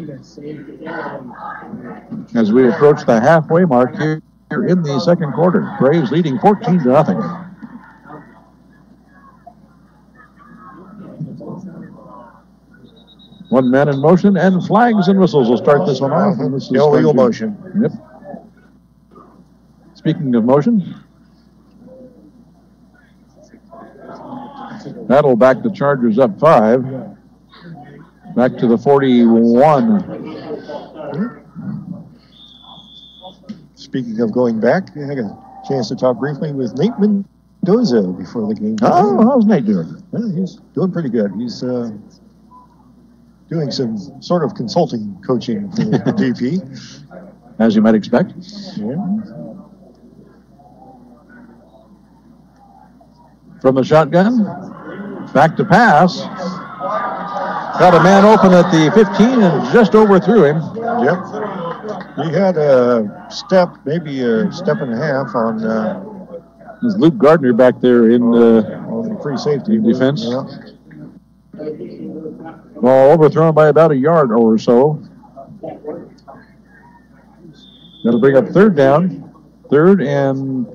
As we approach the halfway mark here in the second quarter. Braves leading 14-0. One man in motion, and flags and whistles will start this one off. And this is illegal motion. Yep. Speaking of motion, that'll back the Chargers up 5. Back to the 41. Speaking of going back, I had a chance to talk briefly with Nate Mendoza before the game. Oh, how's Nate doing? Well, he's doing pretty good. He's doing some sort of consulting coaching for the DP. As you might expect. Yeah. From the shotgun, back to pass. Got a man open at the 15 and just overthrew him. Yep. He had a step, maybe a step and a half on... There's Luke Gardner back there in on the free safety defense. Yeah. Ball overthrown by about a yard or so. That'll bring up third down. 3rd and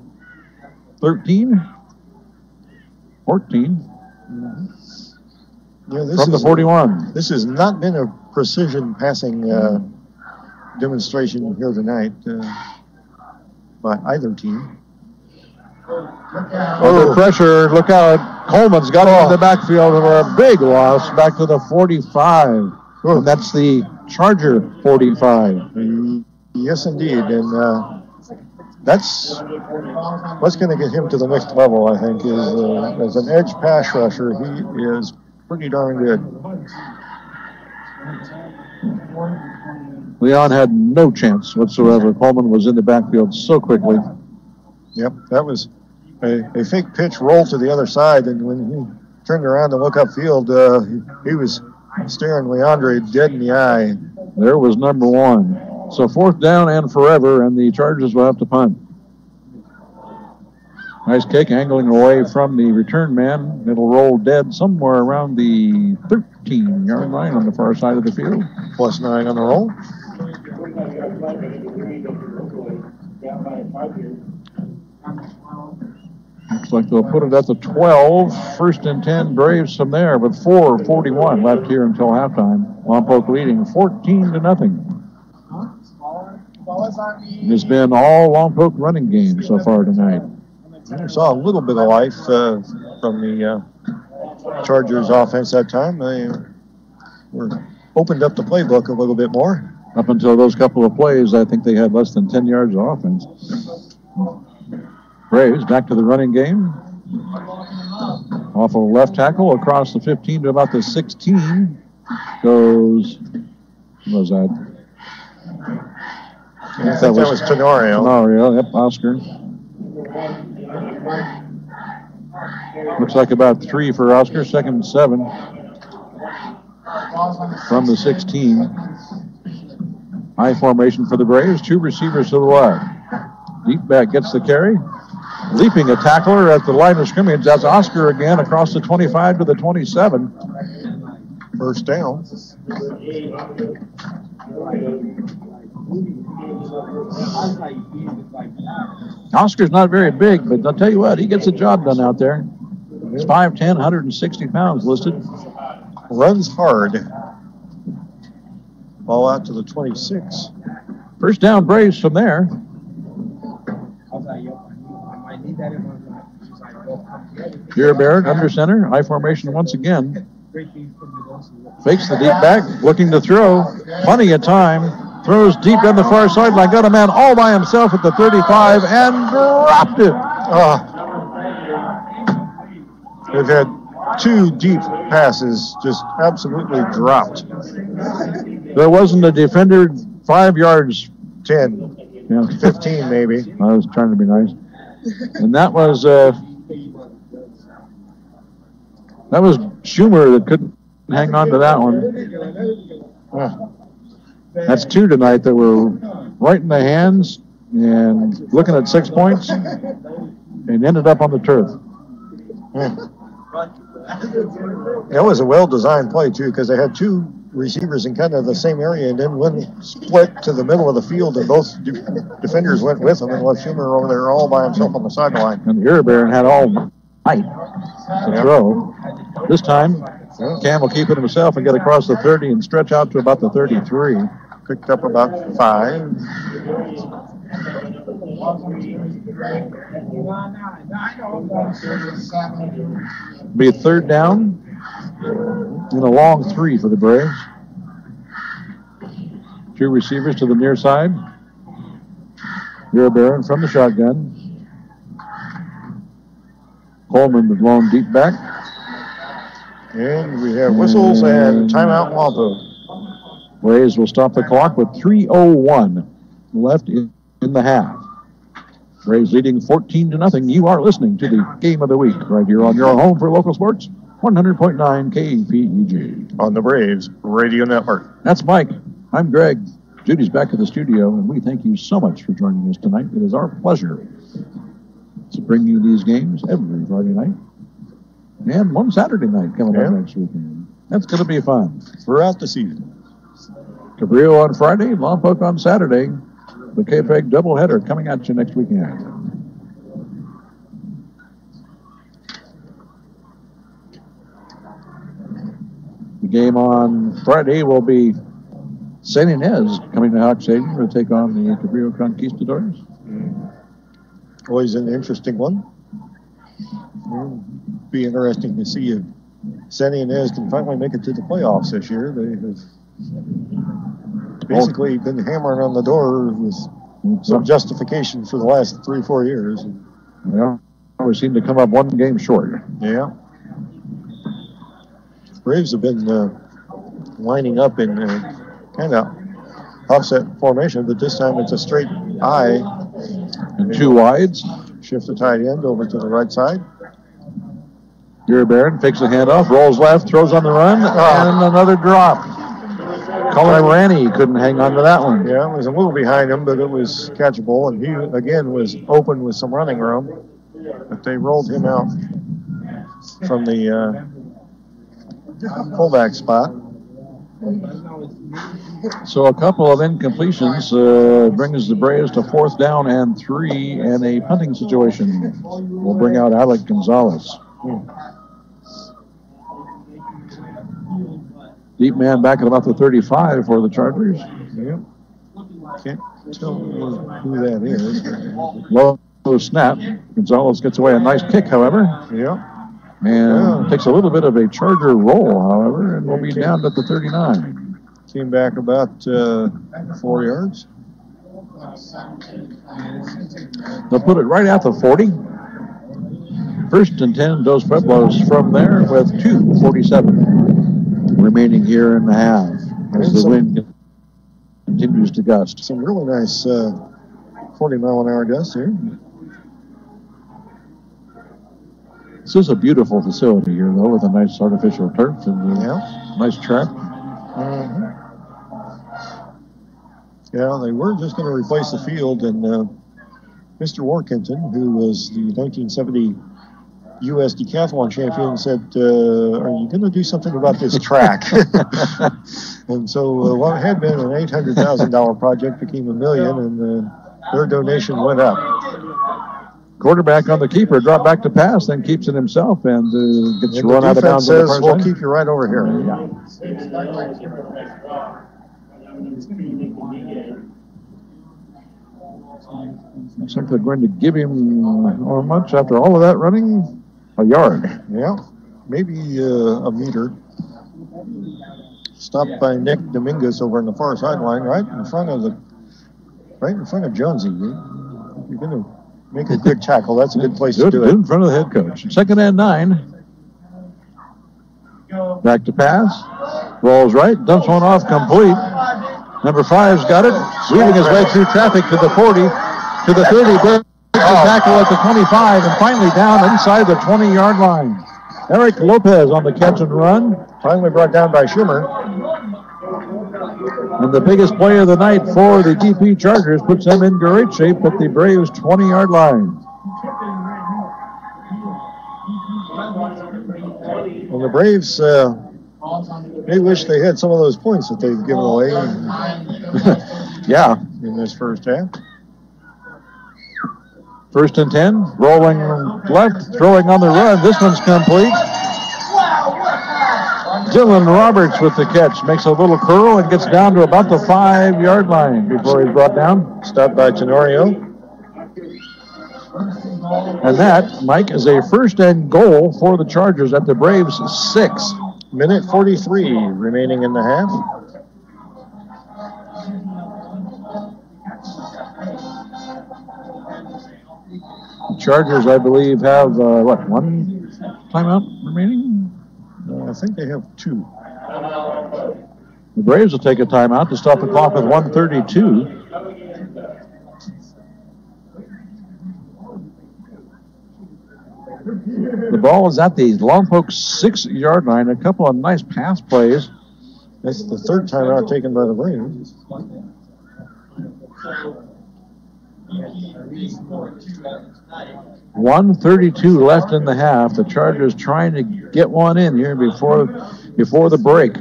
13. 14. Yeah, from the 41. This has not been a precision passing demonstration here tonight by either team. Under pressure, look out. Coleman's got him in the backfield for a big loss back to the 45. And that's the Charger 45. Yes, indeed. And that's what's going to get him to the next level, I think, is as an edge pass rusher, he is pretty darn good. Leon had no chance whatsoever. Coleman was in the backfield so quickly. Yep, that was a fake pitch roll to the other side, and when he turned around to look upfield, he was staring Leandre dead in the eye. There was number 1. So 4th down and forever, and the Chargers will have to punt. Nice kick, angling away from the return man. It'll roll dead somewhere around the 13-yard line on the far side of the field. +9 on the roll. Looks like they'll put it at the 12. 1st and 10, Braves from there with 4:41 left here until halftime. Lompoc leading 14-0. It's been all Lompoc running game so far tonight. I saw a little bit of life from the Chargers offense that time. They opened up the playbook a little bit more. Up until those couple of plays, I think they had less than 10 yards of offense. Braves back to the running game. Off of left tackle across the 15 to about the 16 goes, what was that? I think that was Tenorio. Tenorio, yep, Oscar. Looks like about 3 for Oscar, 2nd and 7 from the 16. High formation for the Braves, 2 receivers to the left. Deep back gets the carry. leaping a tackler at the line of scrimmage. That's Oscar again across the 25 to the 27. First down. Oscar's not very big, but I'll tell you what, he gets the job done out there. He's 5'10", 160 pounds listed. Runs hard. Ball out to the 26. First down Braves from there. Here Barrett under center. High formation once again. Fakes the deep back. Looking to throw. Plenty of time. Throws deep down the far sideline. Got a man all by himself at the 35 and dropped it. They've had two deep passes just absolutely dropped. There wasn't a defender 5 yards. 10, 15 maybe. I was trying to be nice. And that was Schumer that couldn't hang on to that one. That's two tonight that were right in the hands and looking at 6 points and ended up on the turf. That was a well-designed play, too, because they had two receivers in kind of the same area, and then one split to the middle of the field, and both defenders went with him and left Schumer over there all by himself on the sideline. And the Erebaron had all night to throw. This time, Cam will keep it himself and get across the 30 and stretch out to about the 33. Picked up about 5. Be a third down and a long 3 for the Braves. Two receivers to the near side. Erebaron from the shotgun. Coleman the blown deep back. And we have whistles and timeout Lompoc. Braves will stop the clock with 3:01 left in the half. Braves leading 14-0. You are listening to the Game of the Week right here on your home for local sports, 100.9 KPEG. On the Braves Radio Network. That's Mike. I'm Greg. Judy's back at the studio, and we thank you so much for joining us tonight. It is our pleasure to bring you these games every Friday night and one Saturday night coming up next weekend. That's going to be fun. Throughout the season. Cabrillo on Friday, Lompoc on Saturday. The KPEG doubleheader coming at you next weekend. The game on Friday will be San Ynez coming to Hawk Stadium to take on the Cabrillo Conquistadors. Always an interesting one. It'll be interesting to see if San Ynez can finally make it to the playoffs this year. They have basically been hammering on the door with some justification for the last 3-4 years. Yeah, we seem to come up one game short. Yeah. Braves have been lining up in kind of offset formation, but this time it's a straight I. And two wides. Shift the tight end over to the right side. Erebaron takes the handoff, rolls left, throws on the run, and another drop. Colin Ranney couldn't hang on to that one. Yeah, it was a little behind him, but it was catchable, and he, again, was open with some running room. But they rolled him out from the fullback spot. So a couple of incompletions brings the Braves to 4th down and 3, and a punting situation will bring out Alec Gonzalez. Deep man back at about the 35 for the Chargers. Yep. Can't tell who that is. Low snap. Gonzalez gets away a nice kick, however. Yep. And takes a little bit of a Charger roll, however, and will be down at the 39. Came back about 4 yards. They'll put it right at the 40. 1st and 10, Dos Pueblos from there with 2:47 remaining here in the half as the wind continues to gust. Some really nice 40-mile-an-hour gusts here. This is a beautiful facility here, though, with a nice artificial turf and a nice track. Yeah, they were just going to replace the field, and Mr. Warkenton, who was the 1970 U.S. decathlon champion, said, are you going to do something about this track? And so what had been an $800,000 project became $1 million, and their donation went up. Quarterback on the keeper, drop back to pass, then keeps it himself and gets And run the out of bounds. defense says, we'll keep you right over here. Yeah. Looks like they're going to give him how much after all of that running? A yard. Yeah, maybe a meter. Stopped by Nick Dominguez over on the far sideline, right in front of Jonesy. You're going to make a good tackle. That's a good place to do it. In front of the head coach. 2nd and 9. Back to pass. Rolls right. Dumps one off complete. Number 5's got it. Weaving his way through traffic to the 40, to the 30. Breaks the tackle at the 25, and finally down inside the 20-yard line. Eric Lopez on the catch and run. Finally brought down by Schumer. And the biggest play of the night for the DP Chargers puts them in great shape at the Braves' 20-yard line. Well, the Braves, they wish they had some of those points that they've given away. Yeah. In this first half. 1st and 10. Rolling left, throwing on the run. This one's complete. Dylan Roberts with the catch. Makes a little curl and gets down to about the 5-yard line before he's brought down. Stopped by Tenorio. And that, Mike, is a 1st and goal for the Chargers at the Braves' 6. Minute 43 remaining in the half. The Chargers, I believe, have, one timeout remaining? I think they have 2. The Braves will take a timeout to stop the clock with 1:32. The ball is at the Lompoc 6-yard line. A couple of nice pass plays. That's the 3rd timeout taken by the Braves. 1:32 left in the half. The Chargers trying to get one in here before the break.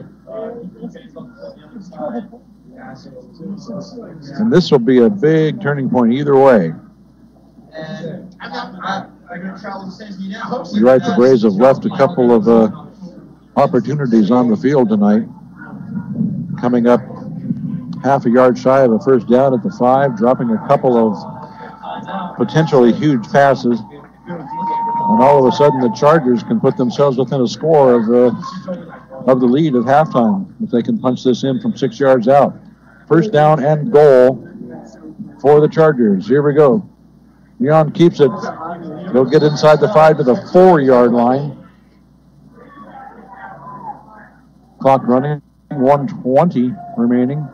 And this will be a big turning point either way. You're right, the Braves have left a couple of opportunities on the field tonight. Coming up half a yard shy of a 1st down at the 5, dropping a couple of potentially huge passes. And all of a sudden the Chargers can put themselves within a score of the lead at halftime if they can punch this in from 6 yards out. 1st down and goal for the Chargers. Here we go. Leon keeps it. He'll get inside the 5 to the 4-yard line. Clock running. 1:20 remaining.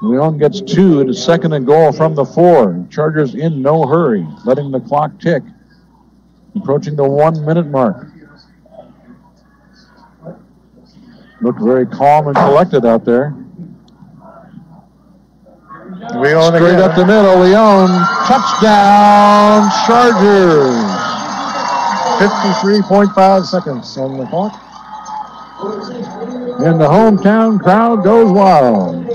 Leon gets 2 and a 2nd and goal from the 4. Chargers in no hurry, letting the clock tick. Approaching the 1-minute mark. Look very calm and collected out there. Leon straight again. Up the middle. Leon, touchdown, Chargers. 53.5 seconds on the clock. And the hometown crowd goes wild.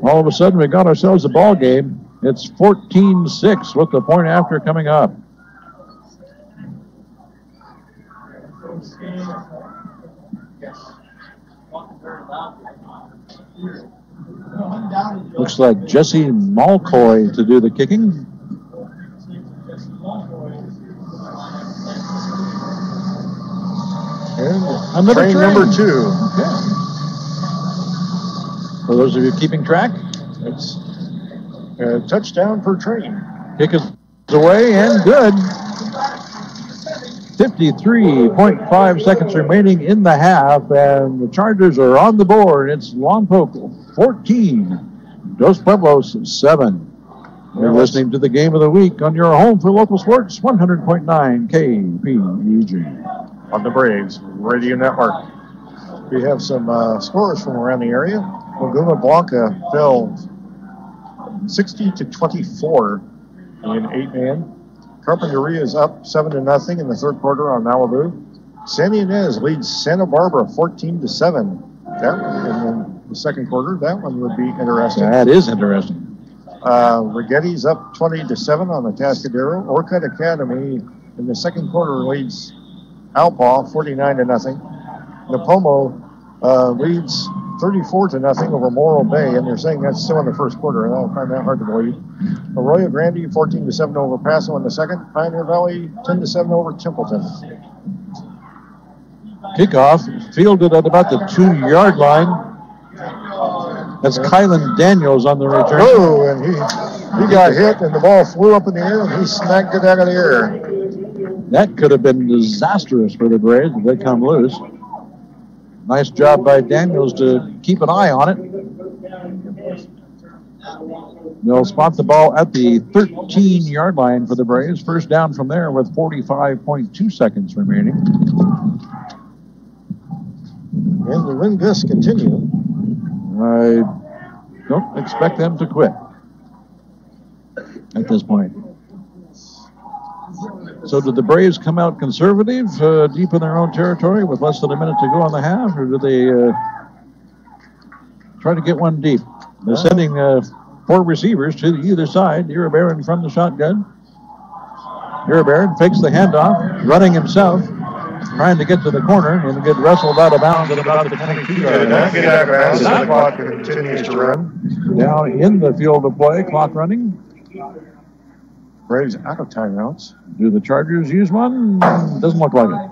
All of a sudden, we got ourselves a ball game. It's 14-6 with the point after coming up. Looks like Jesse Malcoy to do the kicking. And another train number 2. Okay. For those of you keeping track, it's a touchdown per train. Kick is away and good. 53.5 seconds remaining in the half, and the Chargers are on the board. It's Lompoc 14, Dos Pueblos 7. You're listening to the Game of the Week on your home for local sports, 100.9 KPEG. On the Braves Radio Network. We have some scores from around the area. Laguna Blanca fell 60-24 in 8-man. Carpinteria is up 7-0 in the third quarter on Malibu. San Ynez leads Santa Barbara 14-7. In the second quarter, that one would be interesting. That is interesting. Righetti's up 20-7 on the Atascadero. Orcutt Academy in the second quarter leads Alpaugh 49-0. Napomo leads 34-0 over Morro Bay, and they're saying that's still in the first quarter, and I find that hard to believe. Arroyo Grande 14-7 over Paso in the second. Pioneer Valley 10-7 over Templeton. Kickoff fielded at about the 2-yard line. That's Kylan Daniels on the return. Oh, and he got hit, and the ball flew up in the air, and he smacked it out of the air. That could have been disastrous for the Braves if they come loose. Nice job by Daniels to keep an eye on it. They'll spot the ball at the 13-yard line for the Braves. First down from there with 45.2 seconds remaining. And the wind gusts continue. I don't expect them to quit at this point. So did the Braves come out conservative, deep in their own territory with less than a minute to go on the half, or did they try to get one deep? They're sending 4 receivers to either side. Iribarren from the shotgun. Iribarren fakes the handoff, running himself, trying to get to the corner and get wrestled out of bounds at about the 22-yard line. The clock continues to run. Down in the field of play, clock running. Braves out of timeouts. Do the Chargers use one? Doesn't look like it.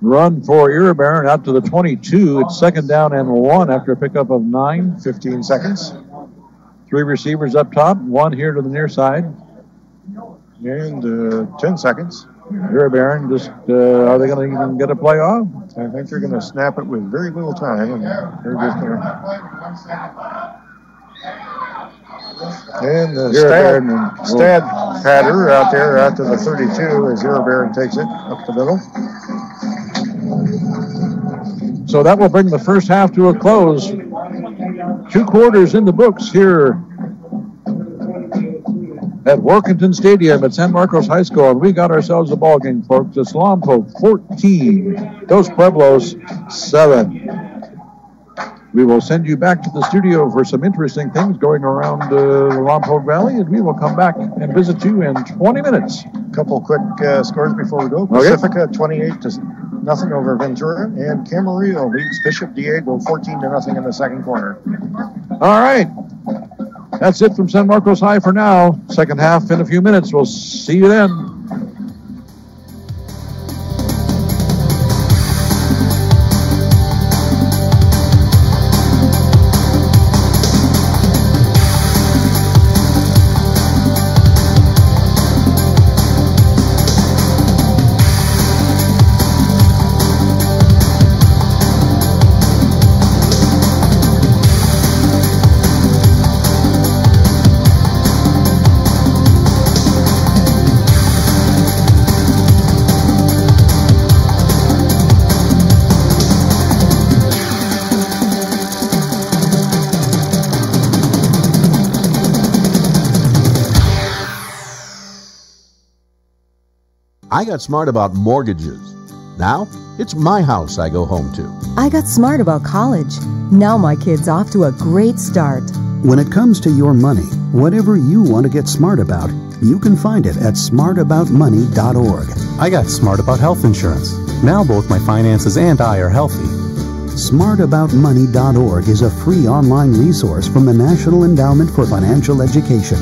Run for Iribarren out to the 22. It's second down and 1 after a pickup of 9. 15 seconds. 3 receivers up top, 1 here to the near side. And 10 seconds. Iribarren just, are they going to even get a play off? I think they're going to snap it with very little time. And they're just going to... And the Stad Patter out there out to the 32 as Iribarren takes it up the middle. So that will bring the first half to a close. 2 quarters in the books here at Workington Stadium at San Marcos High School, and we got ourselves a ball game, folks. It's Lompoc 14, Dos Pueblos 7. We will send you back to the studio for some interesting things going around Lompoc Valley, and we will come back and visit you in 20 minutes. A couple quick scores before we go. Okay. Pacifica 28-0 over Ventura, and Camarillo leads Bishop Diego 14-0 in the second quarter. All right. That's it from San Marcos High for now. Second half in a few minutes. We'll see you then. I got smart about mortgages. Now, it's my house I go home to. I got smart about college. Now my kid's off to a great start. When it comes to your money, whatever you want to get smart about, you can find it at smartaboutmoney.org. I got smart about health insurance. Now both my finances and I are healthy. Smartaboutmoney.org is a free online resource from the National Endowment for Financial Education.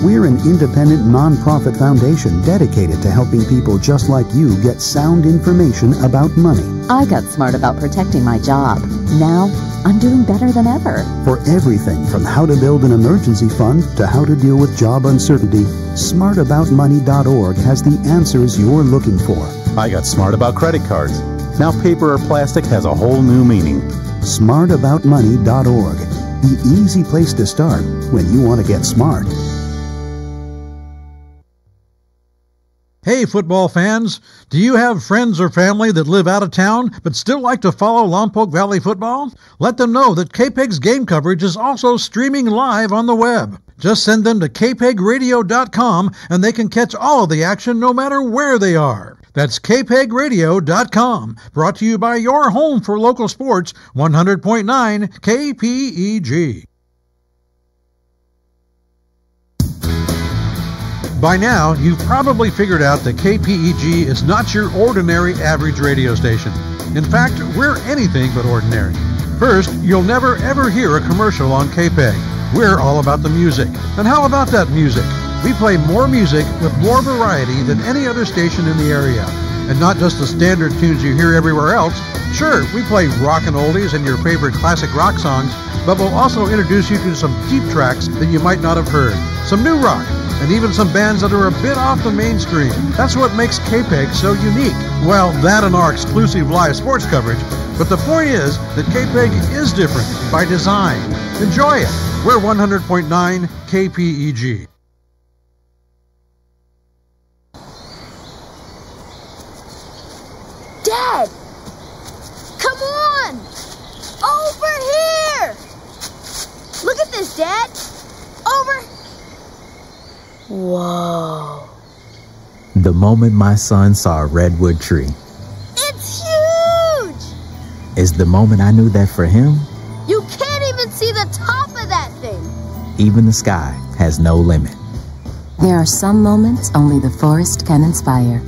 We're an independent nonprofit foundation dedicated to helping people just like you get sound information about money. I got smart about protecting my job. Now, I'm doing better than ever. For everything from how to build an emergency fund to how to deal with job uncertainty, smartaboutmoney.org has the answers you're looking for. I got smart about credit cards. Now paper or plastic has a whole new meaning. Smartaboutmoney.org. The easy place to start when you want to get smart. Hey, football fans, do you have friends or family that live out of town but still like to follow Lompoc Valley football? Let them know that KPEG's game coverage is also streaming live on the web. Just send them to kpegradio.com and they can catch all of the action no matter where they are. That's kpegradio.com, brought to you by your home for local sports, 100.9 KPEG. By now, you've probably figured out that KPEG is not your ordinary average radio station. In fact, we're anything but ordinary. First, you'll never ever hear a commercial on KPEG. We're all about the music. And how about that music? We play more music with more variety than any other station in the area. And not just the standard tunes you hear everywhere else. Sure, we play rock and oldies and your favorite classic rock songs, but we'll also introduce you to some deep tracks that you might not have heard. Some new rock, and even some bands that are a bit off the mainstream. That's what makes KPEG so unique. Well, that and our exclusive live sports coverage, but the point is that KPEG is different by design. Enjoy it. We're 100.9 KPEG. Dad! Come on! Over here! Look at this, Dad! Over... Whoa. The moment my son saw a redwood tree. It's huge! Is the moment I knew that for him, you can't even see the top of that thing. even the sky has no limit. There are some moments only the forest can inspire.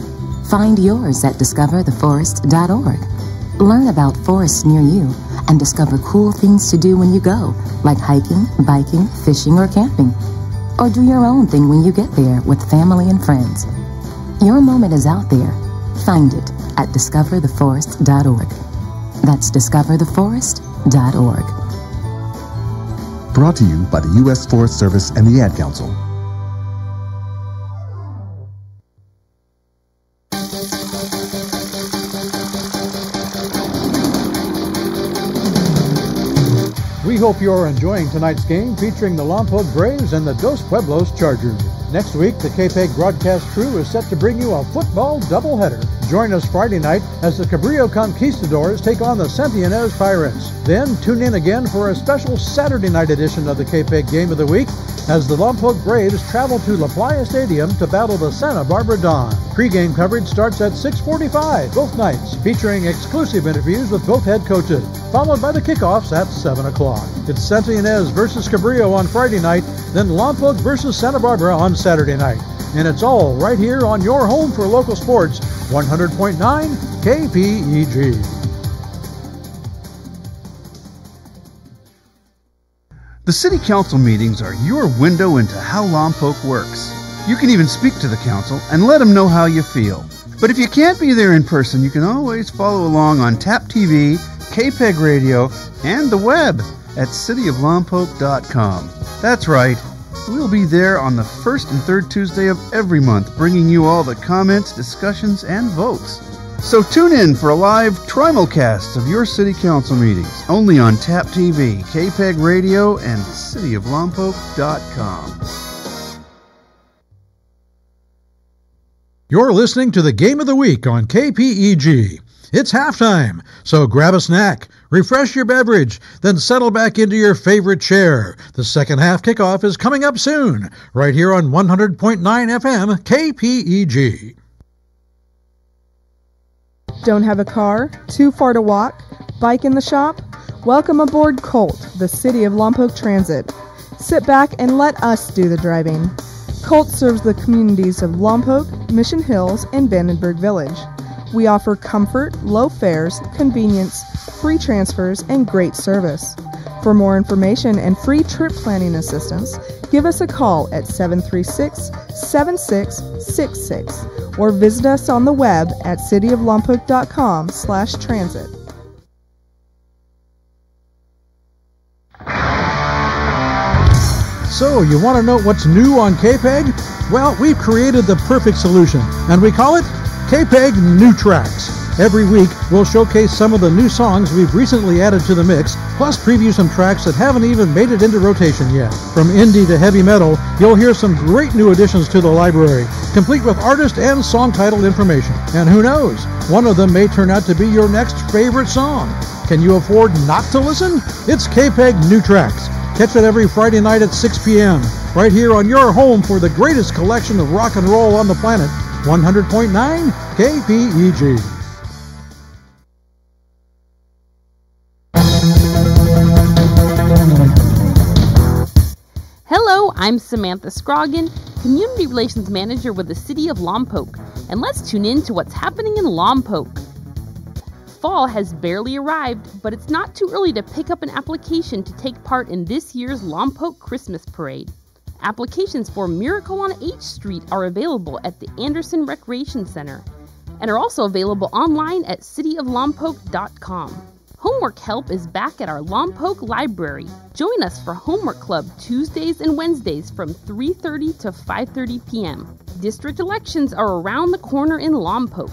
Find yours at discovertheforest.org. Learn about forests near you and discover cool things to do when you go, like hiking, biking, fishing, or camping. Or do your own thing when you get there with family and friends. Your moment is out there. Find it at discovertheforest.org. That's discovertheforest.org. Brought to you by the U.S. Forest Service and the Ad Council. We hope you're enjoying tonight's game featuring the Lompoc Braves and the Dos Pueblos Chargers. Next week, the KPEG broadcast crew is set to bring you a football doubleheader. Join us Friday night as the Cabrillo Conquistadors take on the Santianes Pirates. Then tune in again for a special Saturday night edition of the KPEG Game of the Week as the Lompoc Braves travel to La Playa Stadium to battle the Santa Barbara Dawn. Pre-game coverage starts at 6:45 both nights, featuring exclusive interviews with both head coaches, followed by the kickoffs at 7 o'clock. It's Santianes versus Cabrillo on Friday night, then Lompoc versus Santa Barbara on Saturday night. And it's all right here on your home for local sports, 100.9 KPEG. The City Council meetings are your window into how Lompoc works. You can even speak to the council and let them know how you feel. But if you can't be there in person, you can always follow along on TAP TV, KPEG Radio, and the web at cityoflompoc.com. That's right. We'll be there on the first and third Tuesday of every month, bringing you all the comments, discussions, and votes. So tune in for a live trimulcast of your City Council meetings, only on TAP TV, KPEG Radio, and cityoflompoc.com. You're listening to the Game of the Week on KPEG. It's halftime, so grab a snack, refresh your beverage, then settle back into your favorite chair. The second half kickoff is coming up soon, right here on 100.9 FM KPEG. Don't have a car? Too far to walk? Bike in the shop? Welcome aboard Colt, the City of Lompoc Transit. Sit back and let us do the driving. Colt serves the communities of Lompoc, Mission Hills, and Vandenberg Village. We offer comfort, low fares, convenience, free transfers, and great service. For more information and free trip planning assistance, give us a call at 736-7666 or visit us on the web at cityoflompoc.com/transit. So, you want to know what's new on KPEG? Well, we've created the perfect solution, and we call it KPEG New Tracks. Every week, we'll showcase some of the new songs we've recently added to the mix, plus preview some tracks that haven't even made it into rotation yet. From indie to heavy metal, you'll hear some great new additions to the library, complete with artist and song title information. And who knows, one of them may turn out to be your next favorite song. Can you afford not to listen? It's KPEG New Tracks. Catch it every Friday night at 6 p.m. right here on your home for the greatest collection of rock and roll on the planet, 100.9 KPEG. Hello, I'm Samantha Scroggin, Community Relations Manager with the City of Lompoc, and let's tune in to what's happening in Lompoc. Fall has barely arrived, but it's not too early to pick up an application to take part in this year's Lompoc Christmas Parade. Applications for Miracle on H Street are available at the Anderson Recreation Center and are also available online at cityoflompoc.com. Homework help is back at our Lompoc Library. Join us for Homework Club Tuesdays and Wednesdays from 3:30 to 5:30 p.m. District elections are around the corner in Lompoc.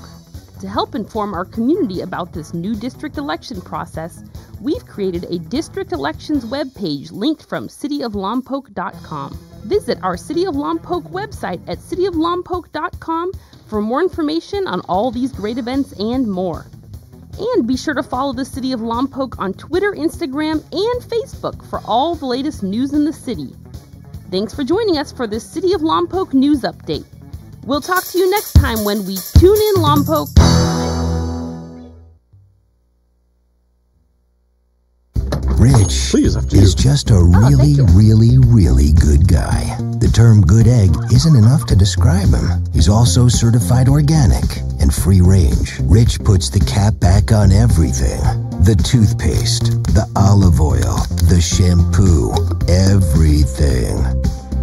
To help inform our community about this new district election process, we've created a district elections webpage linked from cityoflompoc.com. Visit our City of Lompoc website at cityoflompoc.com for more information on all these great events and more. And be sure to follow the City of Lompoc on Twitter, Instagram, and Facebook for all the latest news in the city. Thanks for joining us for this City of Lompoc news update. We'll talk to you next time when we tune in Lompoc. Rich is just a really good guy. The term good egg isn't enough to describe him. He's also certified organic and free range. Rich puts the cap back on everything. The toothpaste, the olive oil, the shampoo, everything.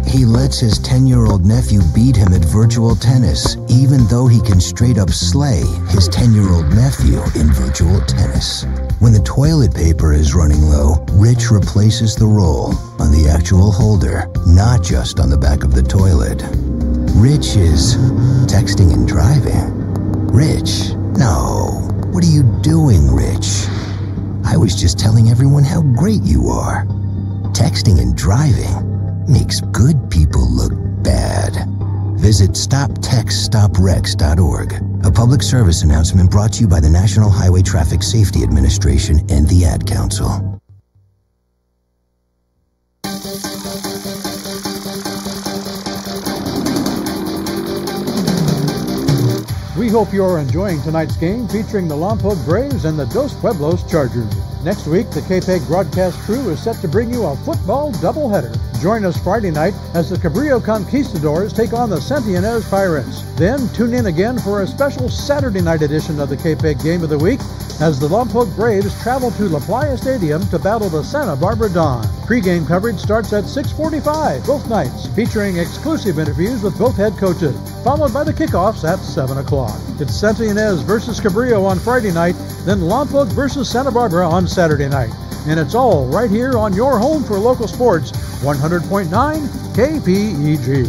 He lets his 10-year-old nephew beat him at virtual tennis, even though he can straight up slay his 10-year-old nephew in virtual tennis. When the toilet paper is running low, Rich replaces the roll on the actual holder, not just on the back of the toilet. Rich is texting and driving. Rich, no. What are you doing, Rich? I was just telling everyone how great you are. Texting and driving makes good people look bad. Visit StopTextStopWrecks.org. A public service announcement brought to you by the National Highway Traffic Safety Administration and the Ad Council. We hope you're enjoying tonight's game featuring the Lompoc Braves and the Dos Pueblos Chargers. Next week, the KPEG broadcast crew is set to bring you a football doubleheader. Join us Friday night as the Cabrillo Conquistadors take on the Santa Ynez Pirates. Then tune in again for a special Saturday night edition of the KPEG Game of the Week as the Lompoc Braves travel to La Playa Stadium to battle the Santa Barbara Dawn. Pre-game coverage starts at 6:45 both nights, featuring exclusive interviews with both head coaches, followed by the kickoffs at 7 o'clock. It's Santa Ynez versus Cabrillo on Friday night, then Lompoc versus Santa Barbara on Saturday night. And it's all right here on your home for local sports, 100.9 KPEG.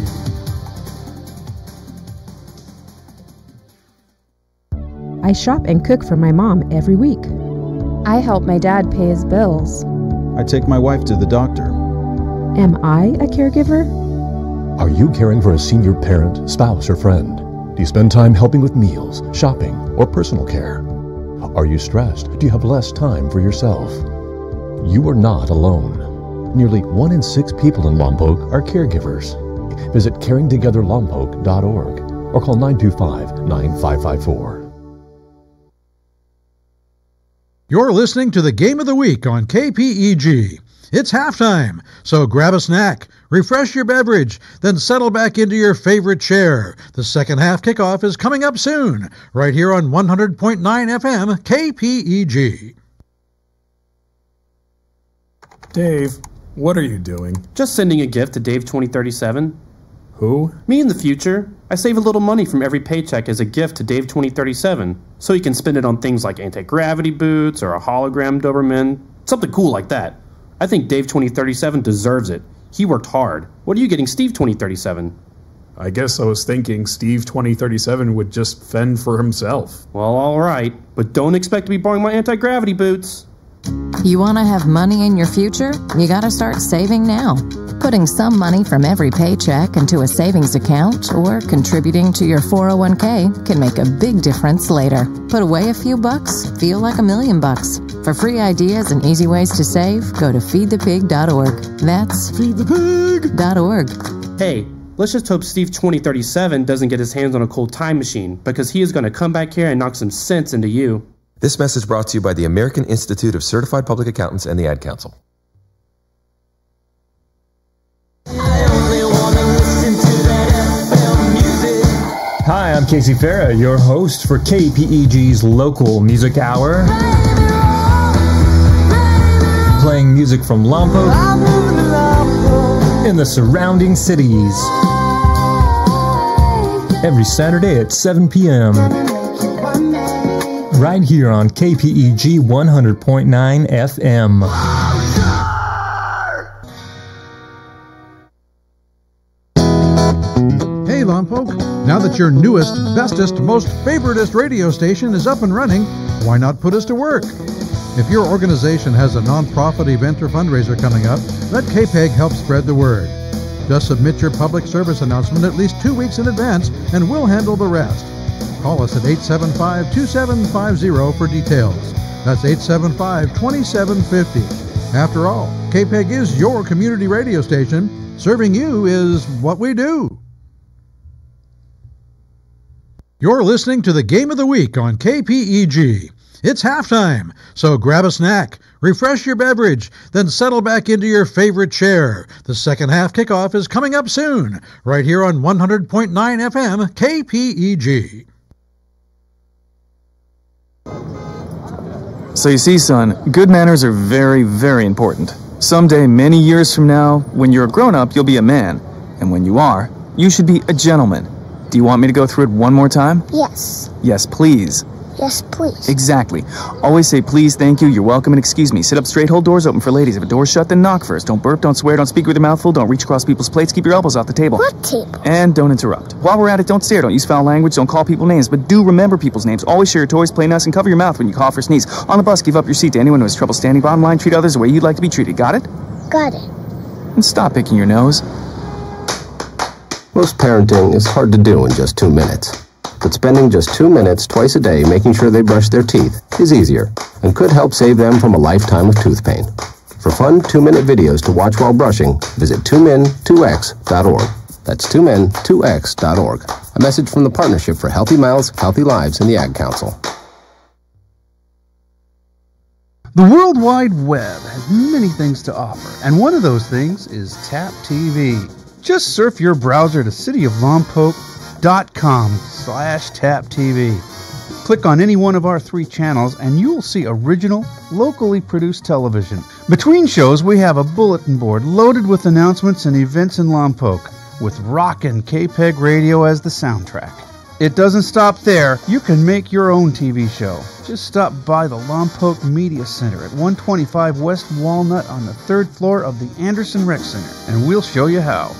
I shop and cook for my mom every week. I help my dad pay his bills. I take my wife to the doctor. Am I a caregiver? Are you caring for a senior parent, spouse, or friend? Do you spend time helping with meals, shopping, or personal care? Are you stressed? Do you have less time for yourself? You are not alone. Nearly 1 in 6 people in Lompoc are caregivers. Visit caringtogetherlompoc.org or call 925-9554. You're listening to the Game of the Week on KPEG. It's halftime, so grab a snack, refresh your beverage, then settle back into your favorite chair. The second half kickoff is coming up soon, right here on 100.9 FM KPEG. Dave, what are you doing? Just sending a gift to Dave 2037. Who? Me in the future. I save a little money from every paycheck as a gift to Dave 2037, so he can spend it on things like anti-gravity boots or a hologram Doberman, something cool like that. I think Dave 2037 deserves it. He worked hard. What are you getting Steve 2037? I guess I was thinking Steve 2037 would just fend for himself. Well, alright, but don't expect to be borrowing my anti-gravity boots. You want to have money in your future? You gotta start saving now. Putting some money from every paycheck into a savings account or contributing to your 401k can make a big difference later. Put away a few bucks, feel like $1 million. For free ideas and easy ways to save, go to feedthepig.org. That's feedthepig.org. Hey, let's just hope Steve 2037 doesn't get his hands on a cold time machine, because he is going to come back here and knock some sense into you. This message brought to you by the American Institute of Certified Public Accountants and the Ad Council. Hi, I'm Casey Farah, your host for KPEG's Local Music Hour. Playing music from Lompoc and the surrounding cities. Every Saturday at 7 p.m. Right here on KPEG 100.9 FM. Hey Lompoc, now that your newest, bestest, most favoritist radio station is up and running, why not put us to work? If your organization has a nonprofit event or fundraiser coming up, let KPEG help spread the word. Just submit your public service announcement at least 2 weeks in advance and we'll handle the rest. Call us at 875-2750 for details. That's 875-2750. After all, KPEG is your community radio station. Serving you is what we do. You're listening to the Game of the Week on KPEG. It's halftime, so grab a snack, refresh your beverage, then settle back into your favorite chair. The second half kickoff is coming up soon, right here on 100.9 FM KPEG. So you see, son, good manners are very, very important. Someday, many years from now, when you're a grown-up, you'll be a man. And when you are, you should be a gentleman. Do you want me to go through it one more time? Yes. Yes, please. Yes, please. Exactly. Always say please, thank you, you're welcome, and excuse me. Sit up straight, hold doors open for ladies. If a door's shut, then knock first. Don't burp, don't swear, don't speak with your mouth full, don't reach across people's plates, keep your elbows off the table. What table? And don't interrupt. While we're at it, don't stare, don't use foul language, don't call people names, but do remember people's names. Always share your toys, play nice, and cover your mouth when you cough or sneeze. On the bus, give up your seat to anyone who has trouble standing. Bottom line, treat others the way you'd like to be treated. Got it? Got it. And stop picking your nose. Most parenting is hard to do in just 2 minutes. But spending just 2 minutes twice a day making sure they brush their teeth is easier and could help save them from a lifetime of tooth pain. For fun 2-minute videos to watch while brushing, visit 2min2x.org. That's 2min2x.org. A message from the Partnership for Healthy Mouths, Healthy Lives, and the Ad Council. The World Wide Web has many things to offer, and one of those things is Tap TV. Just surf your browser to cityoflompoc.com/taptv. Click on any one of our 3 channels and you'll see original, locally produced television. Between shows, we have a bulletin board loaded with announcements and events in Lompoc, with rockin' KPEG radio as the soundtrack. It doesn't stop there. You can make your own TV show. Just stop by the Lompoc Media Center at 125 West Walnut on the 3rd floor of the Anderson Rec Center, and we'll show you how.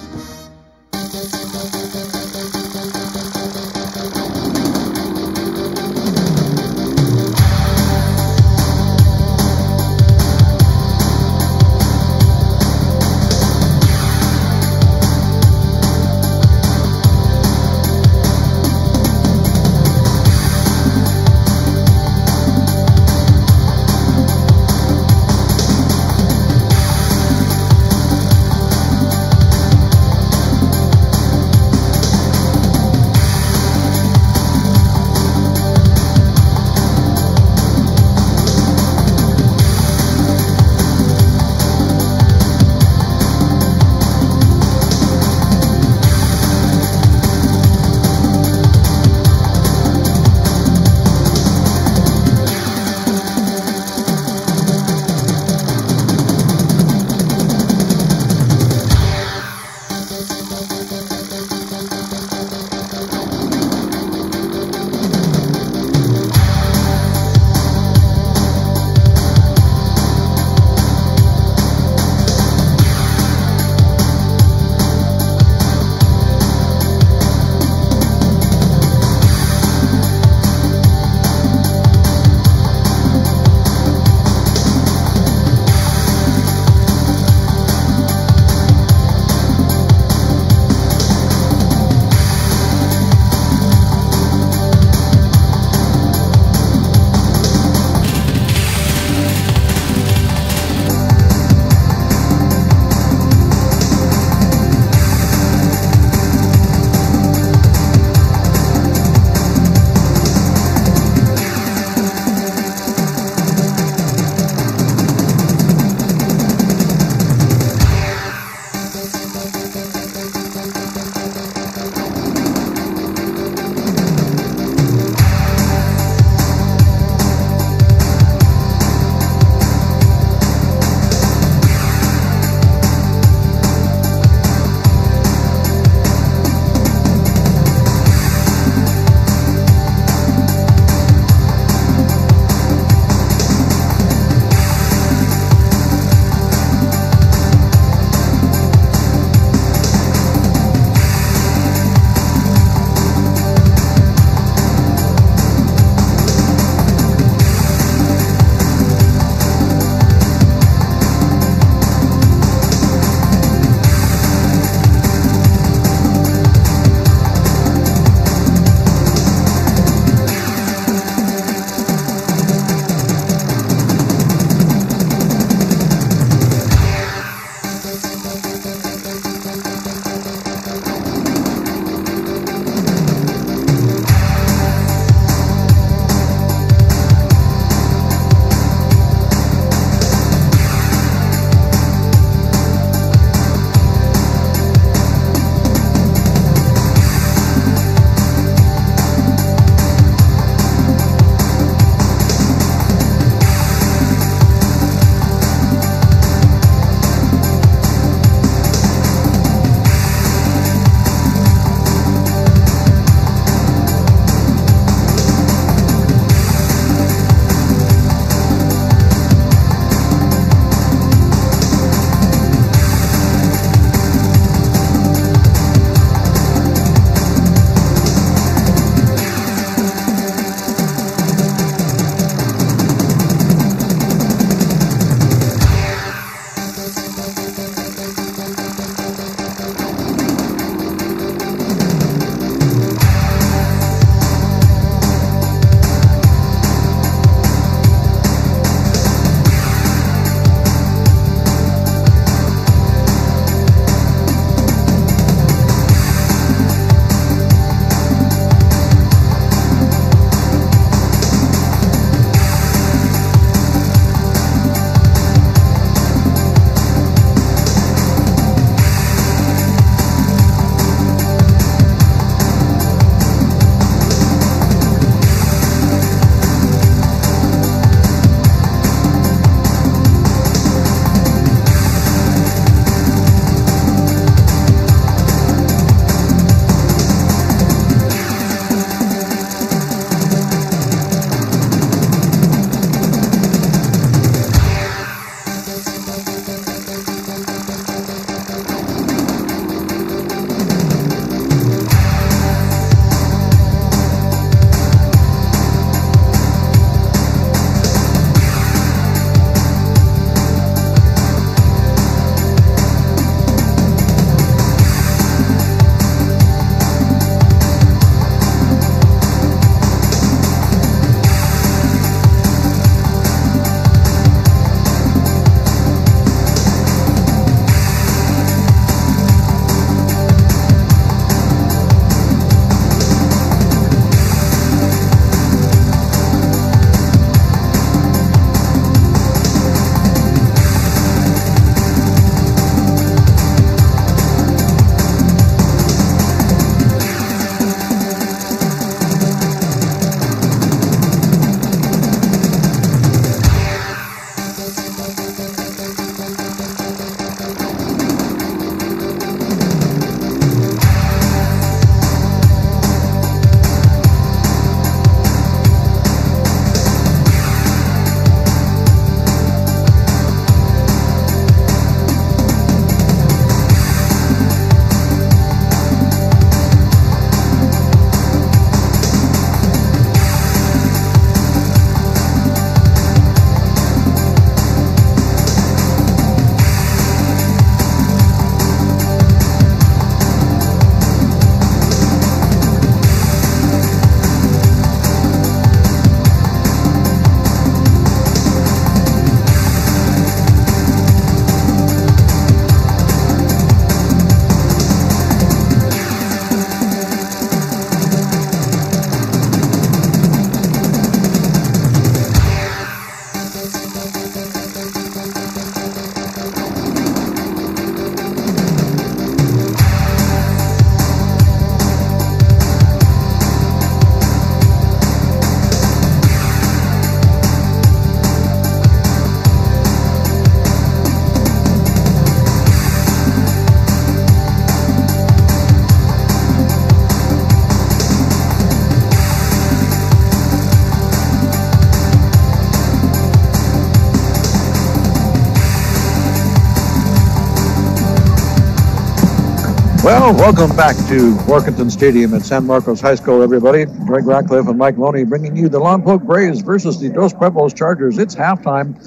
Well, welcome back to Workington Stadium at San Marcos High School, everybody. Greg Ratcliffe and Mike Loney bringing you the Lompoc Braves versus the Dos Pueblos Chargers. It's halftime.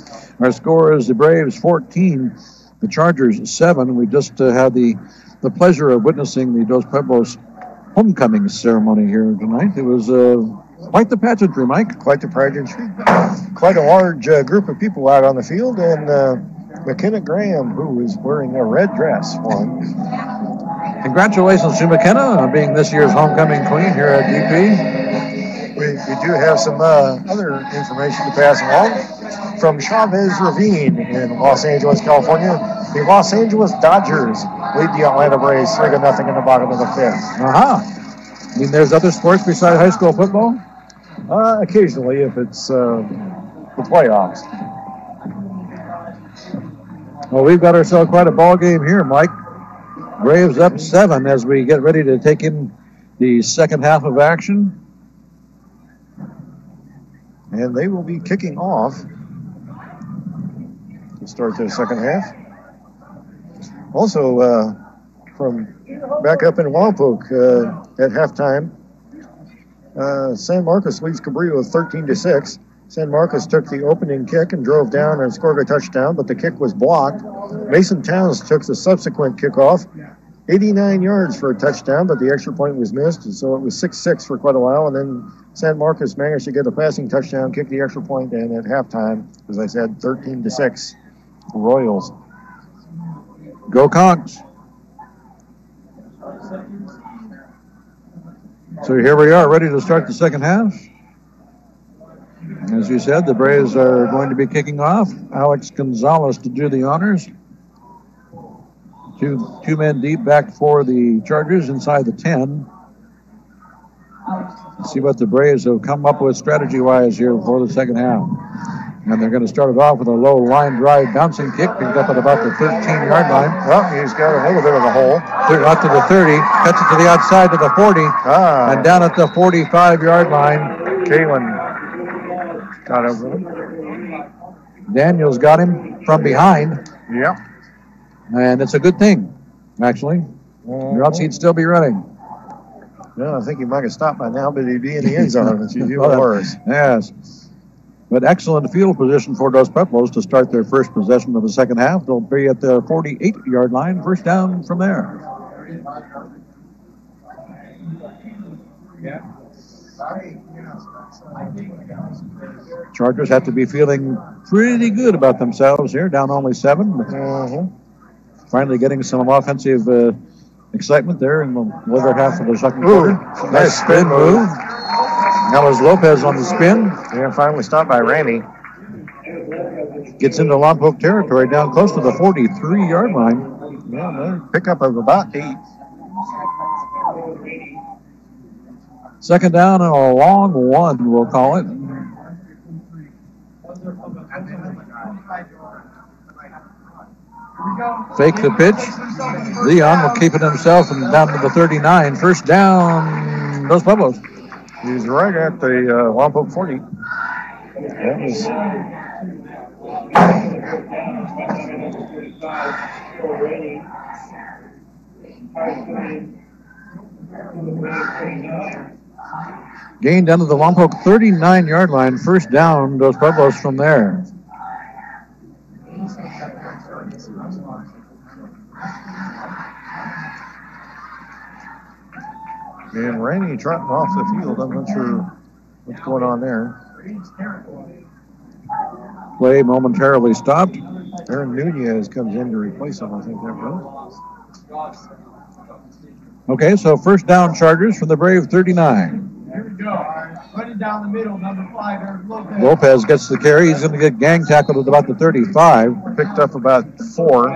Our score is the Braves 14, the Chargers 7. We just had the pleasure of witnessing the Dos Pueblos homecoming ceremony here tonight. It was quite the pageantry, Mike. Quite the pageantry. Quite a large group of people out on the field, and McKenna Graham, who is wearing a red dress, won. Congratulations to McKenna on being this year's homecoming queen here at DP. We do have some other information to pass along from Chavez Ravine in Los Angeles, California. The Los Angeles Dodgers lead the Atlanta Braves 3-0 in the bottom of the fifth. I mean, there's other sports besides high school football? Occasionally, if it's the playoffs. Well, we've got ourselves quite a ball game here, Mike. Braves up 7 as we get ready to take in the second half of action. And they will be kicking off to start the second half. Also, from back up in Lompoc at halftime, San Marcos leads Cabrillo 13-6. San Marcos took the opening kick and drove down and scored a touchdown, but the kick was blocked. Mason Towns took the subsequent kickoff, 89 yards for a touchdown, but the extra point was missed, and so it was 6-6 for quite a while. And then San Marcos managed to get a passing touchdown, kick the extra point, and at halftime, as I said, 13-6 Royals. Go Conks. So here we are, ready to start the second half. As you said, the Braves are going to be kicking off. Alex Gonzalez to do the honors. Two men deep back for the Chargers inside the 10. Let's see what the Braves have come up with strategy-wise here for the second half. And they're going to start it off with a low line drive bouncing kick, picked up at about the 13-yard line. Well, he's got a little bit of a hole. Out to the 30, cuts it to the outside to the 40, and down at the 45-yard line. Kalen got over him. Daniels got him from behind. Yep. And it's a good thing, actually. Or else he'd still be running. Well, I think he might have stopped by now, but he'd be in the end zone. It's even worse. Yes. But excellent field position for Dos Pueblos to start their first possession of the second half. They'll be at the 48-yard line, first down from there. Chargers have to be feeling pretty good about themselves here, down only 7. Finally getting some offensive excitement there in the later half of the second quarter. Nice spin move. That was Lopez on the spin. Yeah, finally stopped by Ramey. Gets into Lompoc territory down close to the 43-yard line. Yeah, pickup of about 8. Second down and a long one, we'll call it. Fake the pitch. Leon will keep it himself and down to the 39. First down, Dos Pueblos. He's right at the Lompoc 40. That was... Gain down to the Lompoc 39-yard line. First down, Dos Pueblos from there. And Randy trotting off the field. I'm not sure what's going on there. Play momentarily stopped. Aaron Nunez comes in to replace him, I think that was. Okay, so first down Chargers from the Brave 39. There we go. Put it down the middle, number 5, Eric Lopez. Lopez gets the carry. He's going to get gang tackled at about the 35. Picked up about 4.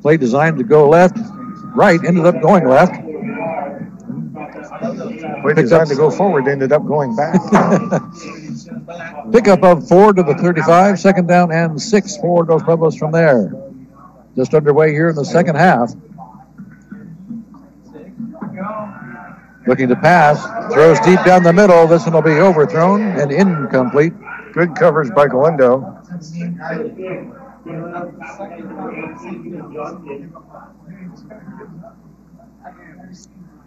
Play designed to go left, right, ended up going left. Play designed to go forward, ended up going back. Pickup of 4 to the 35. Second down and 6 for Dos Pueblos from there. Just underway here in the second half. Looking to pass. Throws deep down the middle. This one will be overthrown and incomplete. Good coverage by Galindo.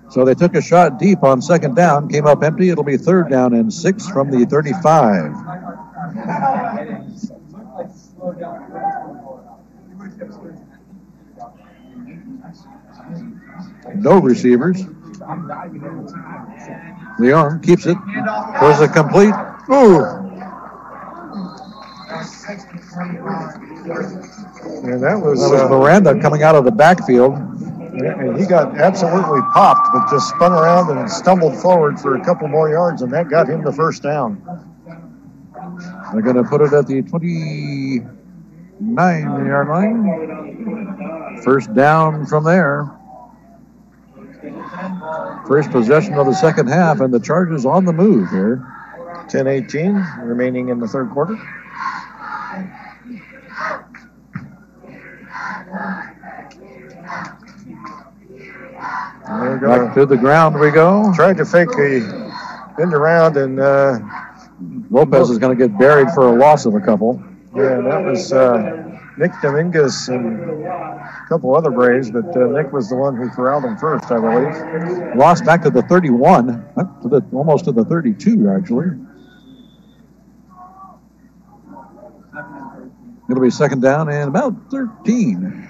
So they took a shot deep on second down, came up empty. It'll be 3rd down and 6 from the 35. No receivers. Leon keeps it. Was it complete? Ooh. And that was Miranda coming out of the backfield. And he got absolutely popped, but just spun around and stumbled forward for a couple more yards, and that got him the 1st down. They're going to put it at the 29-yard line. 1st down from there. First possession of the second half, and the Chargers on the move here. 10-18 remaining in the 3rd quarter. Back to the ground we go. Tried to fake a bend around, and Lopez is going to get buried for a loss of a couple. Yeah, that was Nick Dominguez and a couple other Braves, but Nick was the one who corralled him first, I believe. Lost back to the 31, almost to the 32, actually. It'll be 2nd down and about 13.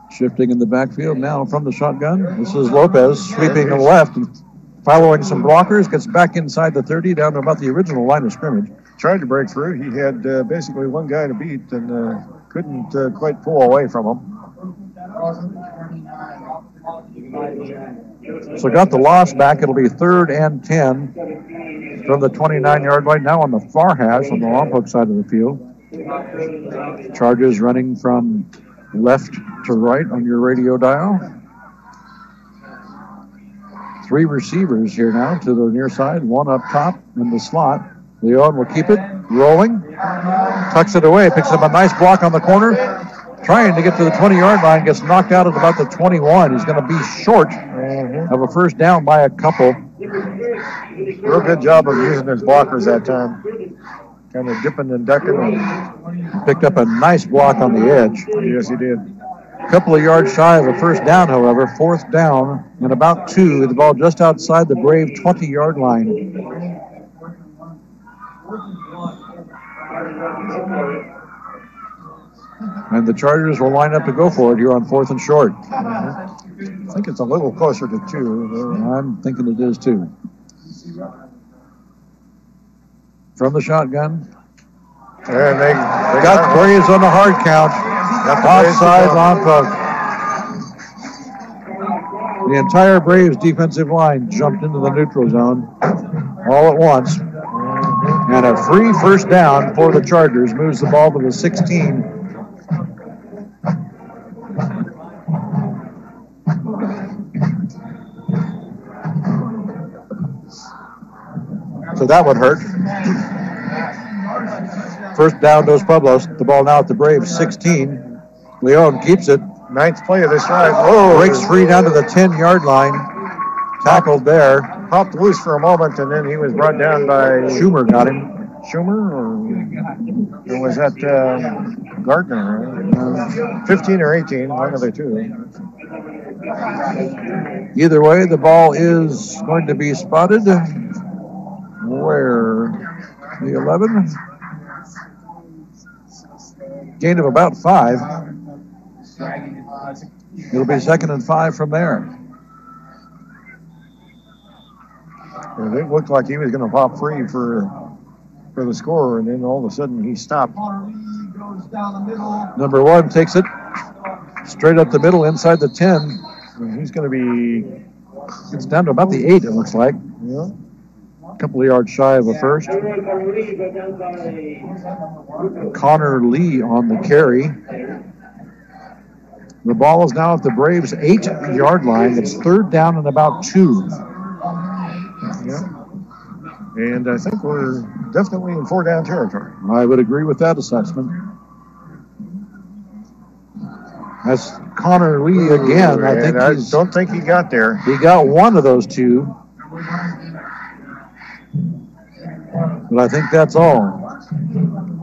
Shifting in the backfield now from the shotgun. This is Lopez sweeping to the left and following some blockers. Gets back inside the 30 down to about the original line of scrimmage. Tried to break through. He had basically one guy to beat and couldn't quite pull away from him. So got the loss back. It'll be 3rd and 10 from the 29-yard line. Now on the far hash on the Lompoc side of the field. Chargers running from left to right on your radio dial. 3 receivers here now to the near side, 1 up top in the slot. Leon will keep it rolling, tucks it away, picks up a nice block on the corner, trying to get to the 20-yard line, gets knocked out at about the 21. He's going to be short of a 1st down by a couple. Real good job of using his blockers that time. Kind of dipping and ducking. Picked up a nice block on the edge. Yes, he did. A couple of yards shy of a 1st down, however. 4th down and about 2. The ball just outside the Brave 20-yard line. And the Chargers will line up to go for it here on 4th and short. I think it's a little closer to 2. I'm thinking it is too. From the shotgun. And they got Braves on the hard count. Offside Lompoc. The entire Braves defensive line jumped into the neutral zone all at once. And a free 1st down for the Chargers moves the ball to the 16. So that would hurt. 1st down goes Pueblos. The ball now at the Braves 16. Leon keeps it. 9th play of this drive. Oh, breaks free down to the 10-yard line. Tackled there. Popped loose for a moment, and then he was brought down by Schumer. Got him. Schumer, or was that Gardner? 15 or 18, one of the two. Either way, the ball is going to be spotted. Where? The 11. Gain of about 5. It'll be 2nd and 5 from there. It looked like he was going to pop free for the scorer, and then all of a sudden he stopped. Number 1 takes it straight up the middle inside the 10. And he's going to be... It's down to about the 8, it looks like. Yeah. A couple of yards shy of a 1st. Connor Lee on the carry. The ball is now at the Braves' 8-yard line. It's 3rd down and about 2. Yeah. And I think we're definitely in 4-down territory. I would agree with that assessment. That's Connor Lee again. I don't think he got there. He got one of those 2. But I think that's all.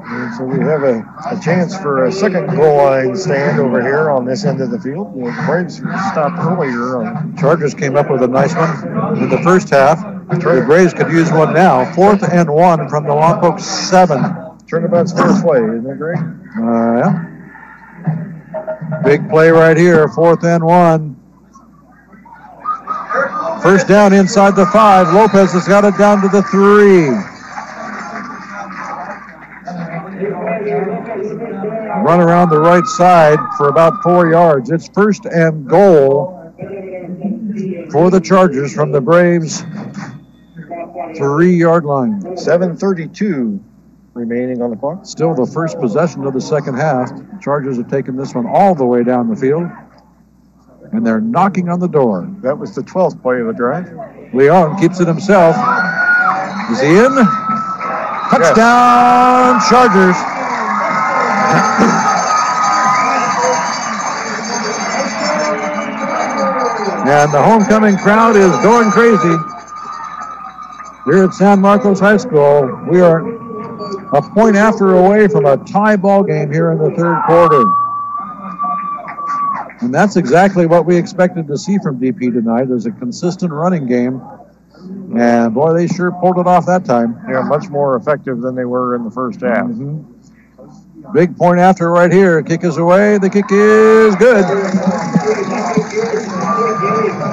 And so we have a chance for a second goal line stand over here on this end of the field. The Braves stopped earlier. Chargers came up with a nice one in the first half. The Braves could use one now. 4th and 1 from the Lompoc 7. Turnabout's first play, isn't it, Greg? Yeah. Big play right here, 4th and 1. First down inside the 5. Lopez has got it down to the 3. Run around the right side for about 4 yards. It's 1st and goal for the Chargers from the Braves 3-yard line. 7:32 remaining on the clock. Still the first possession of the second half. The Chargers have taken this one all the way down the field, and they're knocking on the door. That was the 12th play of the drive. Leon keeps it himself. Is he in? Touchdown, yes. Chargers. And the homecoming crowd is going crazy here at San Marcos High School. We are a point after away from a tie ball game here in the third quarter. And that's exactly what we expected to see from DP tonight. There's a consistent running game. And boy, they sure pulled it off that time. Yeah, much more effective than they were in the first half. Big point after right here. Kick is away. The kick is good.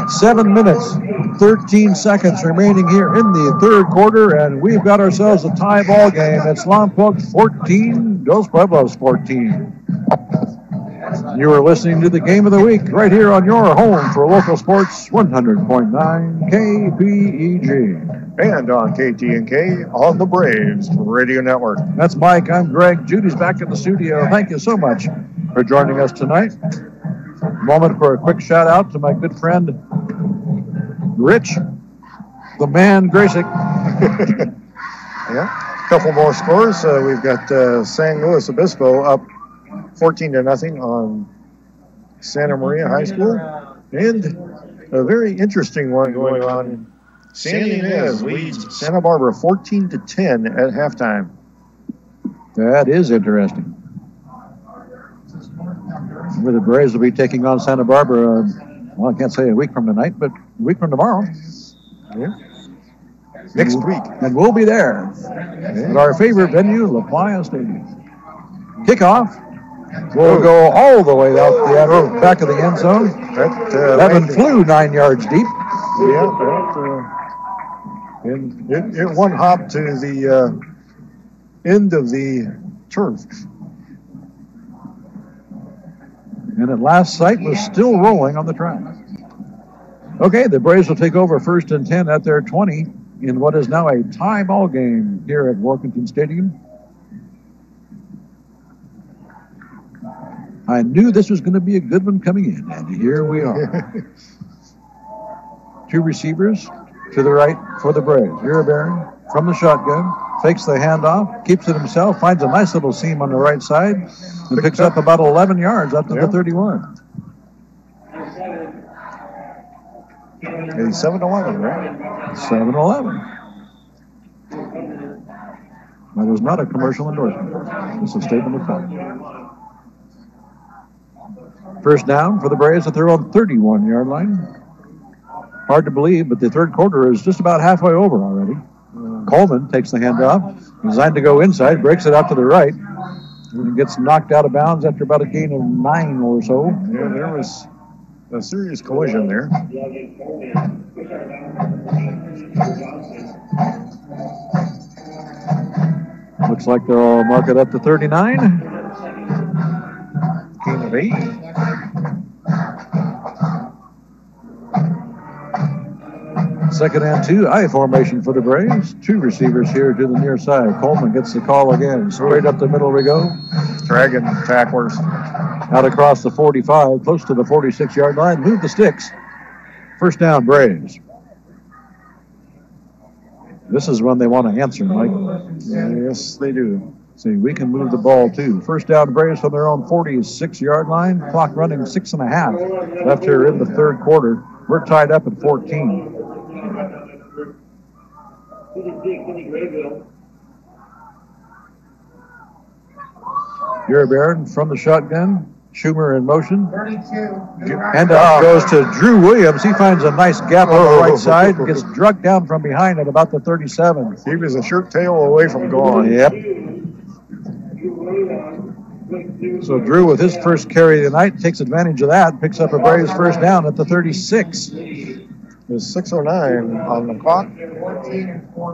7 minutes, 13 seconds remaining here in the third quarter, and we've got ourselves a tie ball game. It's Lompoc 14, Dos Pueblos 14. You are listening to the Game of the Week right here on your home for local sports, 100.9 KPEG. And on KT&K on the Braves Radio Network. That's Mike. I'm Greg. Judy's back in the studio. Thank you so much for joining us tonight. Moment for a quick shout out to my good friend Rich, the man Graysick. Yeah, a couple more scores. We've got San Luis Obispo up 14-0 on Santa Maria High School, and a very interesting one going on. San Ynez leads Santa Barbara 14-10 at halftime. That is interesting. Where the Braves will be taking on Santa Barbara, well, I can't say a week from tonight, but a week from tomorrow. Yeah. Next week. And we'll be there at our favorite venue, La Playa Stadium. Kickoff will go all the way out the back of the end zone. That one flew 9 yards deep. Yeah, and it one hop to the end of the turf. And at last sight was still rolling on the track. Okay, the Braves will take over 1st and 10 at their 20 in what is now a tie ball game here at Workington Stadium. I knew this was going to be a good one coming in, and here we are. 2 receivers to the right for the Braves. Iraberry from the shotgun, fakes the handoff, keeps it himself, finds a nice little seam on the right side, and picks up about 11 yards up to the 31. It's 7-11, right? 7-11. That was not a commercial endorsement. It's a statement of fact. First down for the Braves at their own 31-yard line. Hard to believe, but the third quarter is just about halfway over already. Coleman takes the handoff, designed to go inside, breaks it out to the right, and gets knocked out of bounds after about a gain of 9 or so. Yeah, there was a serious collision there. Looks like they'll mark it up to 39. Gain of 8. Second and 2, I formation for the Braves. 2 receivers here to the near side. Coleman gets the call again. Straight up the middle we go. Dragging tacklers. Out across the 45, close to the 46-yard line. Move the sticks. First down, Braves. This is when they want to answer, Mike. Yes, they do. See, we can move the ball, too. First down, Braves from their own 46-yard line. Clock running 6.5 left here in the third quarter. We're tied up at 14. Here Baron from the shotgun. Schumer in motion. 32. Handoff goes to Drew Williams. He finds a nice gap on the right side and gets drugged down from behind at about the 37. He was a shirt tail away from gone. Yep. So Drew, with his first carry of the night, takes advantage of that, picks up a Braves first down at the 36. There's 6:09 on the clock.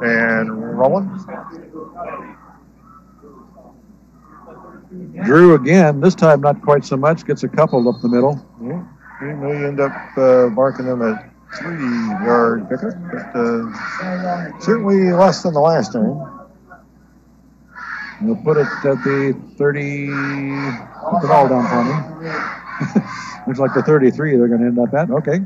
And rolling. Drew again, this time not quite so much, gets a couple up the middle. Yeah. He may end up marking them at 3-yard pickup, but certainly less than the last time. We'll put it at the 30. Put it all down for me. Looks like the 33 they're going to end up at. Okay.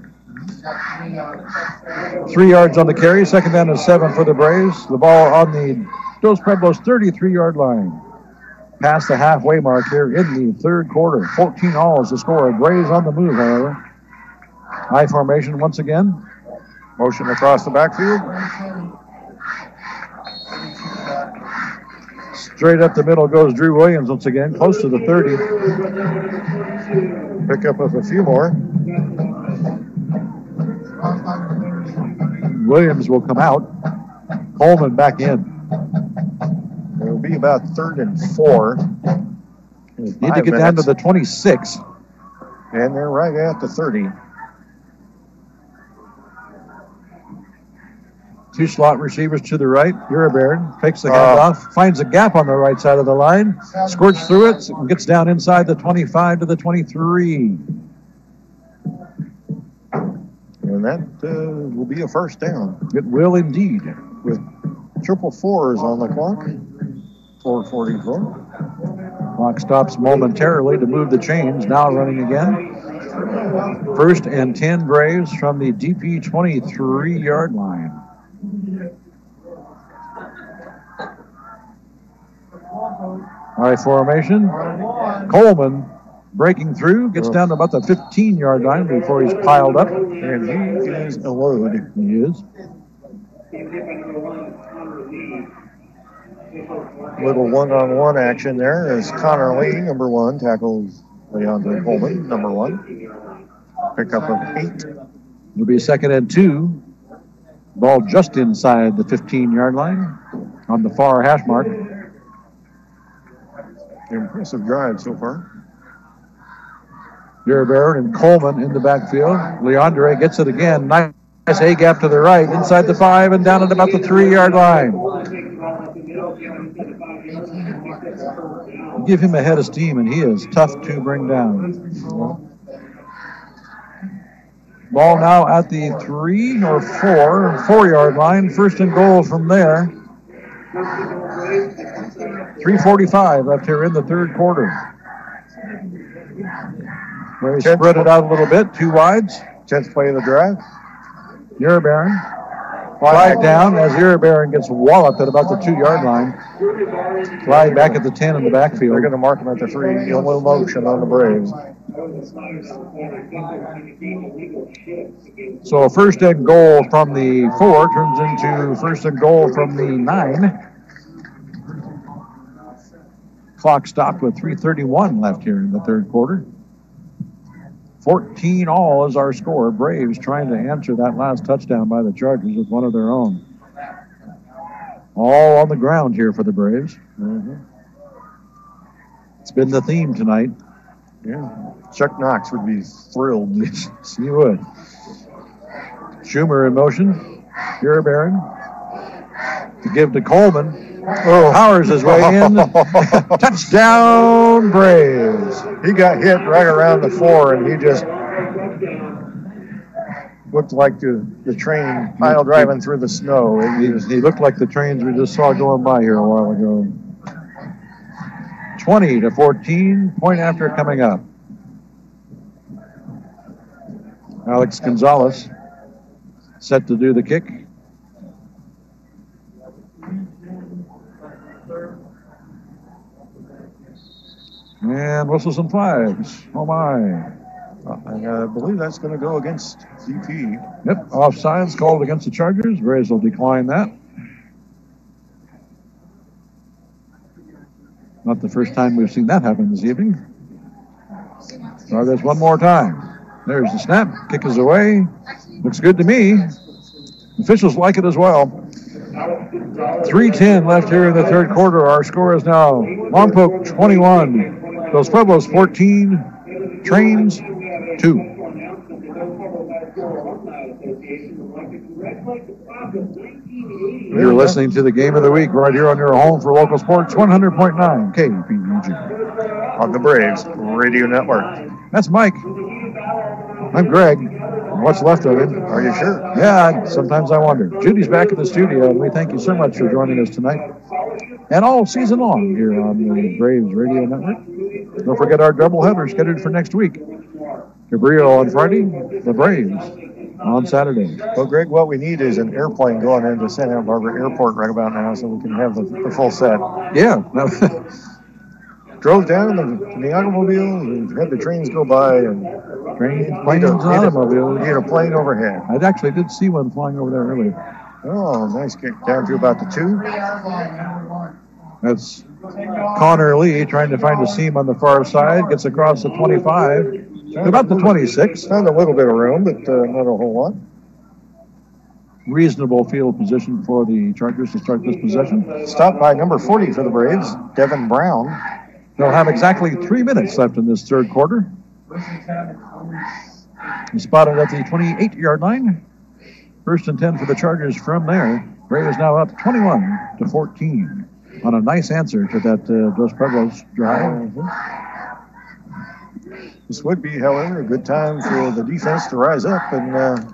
3 yards on the carry. Second down and 7 for the Braves. The ball on the Dos Pueblos 33-yard line. Past the halfway mark here in the third quarter. 14-all is the score. Braves on the move, however. High formation once again. Motion across the backfield. Straight up the middle goes Drew Williams once again, close to the 30. Pick up of a few more. Williams will come out. Coleman back in. It'll be about 3rd and 4. Need to get down to the 26. And they're right at the 30. 2 slot receivers to the right. Uribarren takes the handoff, finds a gap on the right side of the line, squirts through it, and gets down inside the 25 to the 23. And that will be a first down. It will indeed. With triple fours on the clock. 4:44. Clock stops momentarily to move the chains. Now running again. 1st and 10 Braves from the DP 23-yard line. High formation. Coleman breaking through, gets down to about the 15-yard line before he's piled up. And he is a load. He is. Little one-on-one action there as Connor Lee, number 1, tackles Leandro Coleman, number 1. Pickup of 8. It'll be 2nd and 2. Ball just inside the 15-yard line on the far hash mark. Impressive drive so far. Uribarren and Coleman in the backfield. Leandre gets it again. Nice A gap to the right, inside the 5 and down at about the 3-yard line. Give him a head of steam, and he is tough to bring down. Ball now at the 3 or 4-yard line. 1st and goal from there. 3:45 left here in the third quarter. Where he spread it out a little bit, 2 wides. 10th play of the drive. Uribarren. Flag down as Uribarren gets walloped at about the 2-yard line. Flag back at the 10 in the backfield. They're going to mark him at the 3. A little motion on the Braves. So 1st and goal from the 4 turns into 1st and goal from the 9. Clock stopped with 3:31 left here in the third quarter. 14-all is our score. Braves trying to answer that last touchdown by the Chargers with one of their own. All on the ground here for the Braves. It's been the theme tonight. Yeah. Chuck Knox would be thrilled. He would. Schumer in motion. Uribarren to give to Coleman. Powers his way in. Touchdown, Braves. He got hit right around the 4, and he just looked like the train pile driving through the snow. He looked like the trains we just saw going by here a while ago. 20-14, point after coming up. Alex Gonzalez set to do the kick. And whistles and flags. Oh, my. I believe that's going to go against DP. Yep, offsides called against the Chargers. Braves will decline that. Not the first time we've seen that happen this evening. Try this one more time. There's the snap. Kick is away. Looks good to me. Officials like it as well. 3:10 left here in the third quarter. Our score is now Lompoc 21, Los Pueblos 14, Trains 2. You're listening to the Game of the Week right here on your home for local sports, 100.9 KPEG. On the Braves Radio Network. That's Mike. I'm Greg. What's left of him? Are you sure? Yeah, sometimes I wonder. Judy's back at the studio, and we thank you so much for joining us tonight and all season long here on the Braves Radio Network. Don't forget our doubleheader scheduled for next week. Cabrillo on Friday, the Braves on Saturday. Well, Greg, what we need is an airplane going into Santa Barbara Airport right about now so we can have the full set. Yeah. Drove down in the automobile and had the trains go by and planes, automobiles. Need a plane overhead. I actually did see one flying over there earlier. Oh, nice kick down to about the 2. That's Connor Lee trying to find a seam on the far side. Gets across the 25. About the 26. Found a little bit of room, but not a whole lot. Reasonable field position for the Chargers to start this possession. Stopped by number 40 for the Braves, Devin Brown. They'll have exactly 3 minutes left in this third quarter. He's spotted at the 28-yard line. 1st and 10 for the Chargers from there. Braves now up 21-14 on a nice answer to that Dos Pueblos drive. This would be, however, a good time for the defense to rise up and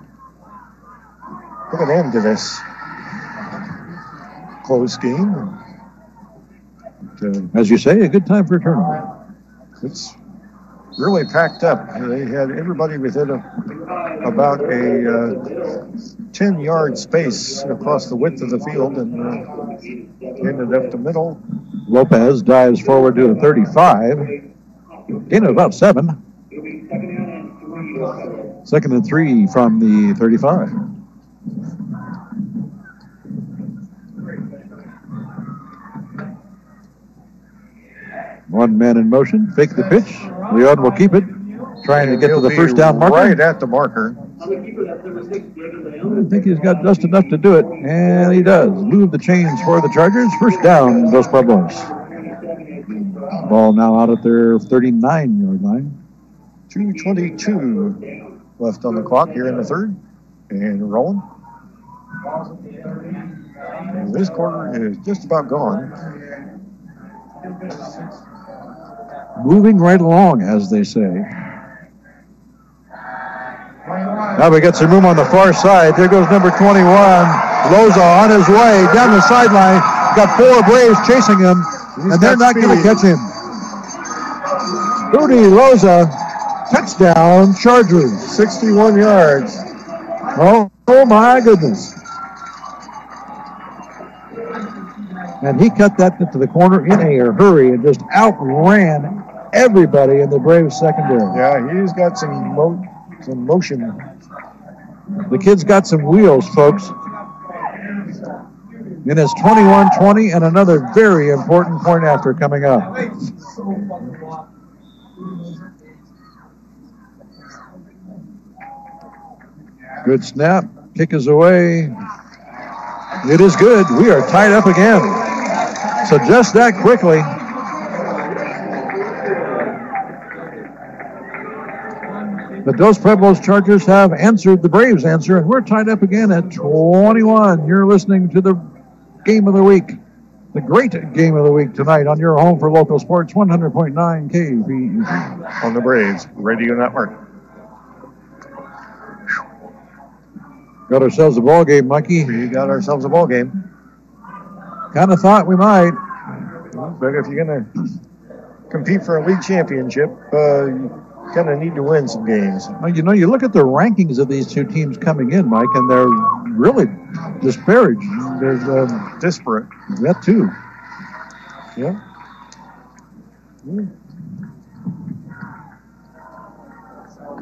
put an end to this close game. As you say, a good time for a tournament. It's really packed up. They had everybody within about a 10-yard space across the width of the field and ended up the middle. Lopez dives forward to the 35. Gain of about 7. 2nd and 3 from the 35. One man in motion. Fake the pitch. Leon will keep it. Trying to get to the first down marker. Right at the marker. I think he's got just enough to do it. And he does. Move the chains for the Chargers. First down, Dos Pueblos. Ball now out at their 39-yard line. 2:22 left on the clock here in the third. And rolling. And this quarter is just about gone. Moving right along, as they say. Now we got some room on the far side. There goes number 21, Loza, on his way down the sideline. Got 4 Braves chasing him, and they're not going to catch him. Rudy Loza, touchdown, Chargers. 61 yards. Oh my goodness. And he cut that into the corner in a hurry and just outran everybody in the Braves secondary. Yeah, he's got some motion. The kid's got some wheels, folks. And it's 21-20 and another very important point after coming up. Good snap. Kick is away. It is good. We are tied up again. So just that quickly. The Dos Pueblos Chargers have answered the Braves answer, and we're tied up again at 21. You're listening to the Game of the Week, the great Game of the Week tonight on your home for local sports, 100.9 KPEG. On the Braves Radio Network. Got ourselves a ball game, Mikey. We got ourselves a ball game. Kind of thought we might. But if you're going to compete for a league championship, you kind of need to win some games. Well, you know, you look at the rankings of these two teams coming in, Mike, and they're really disparaged. There's disparate. That too. Yeah.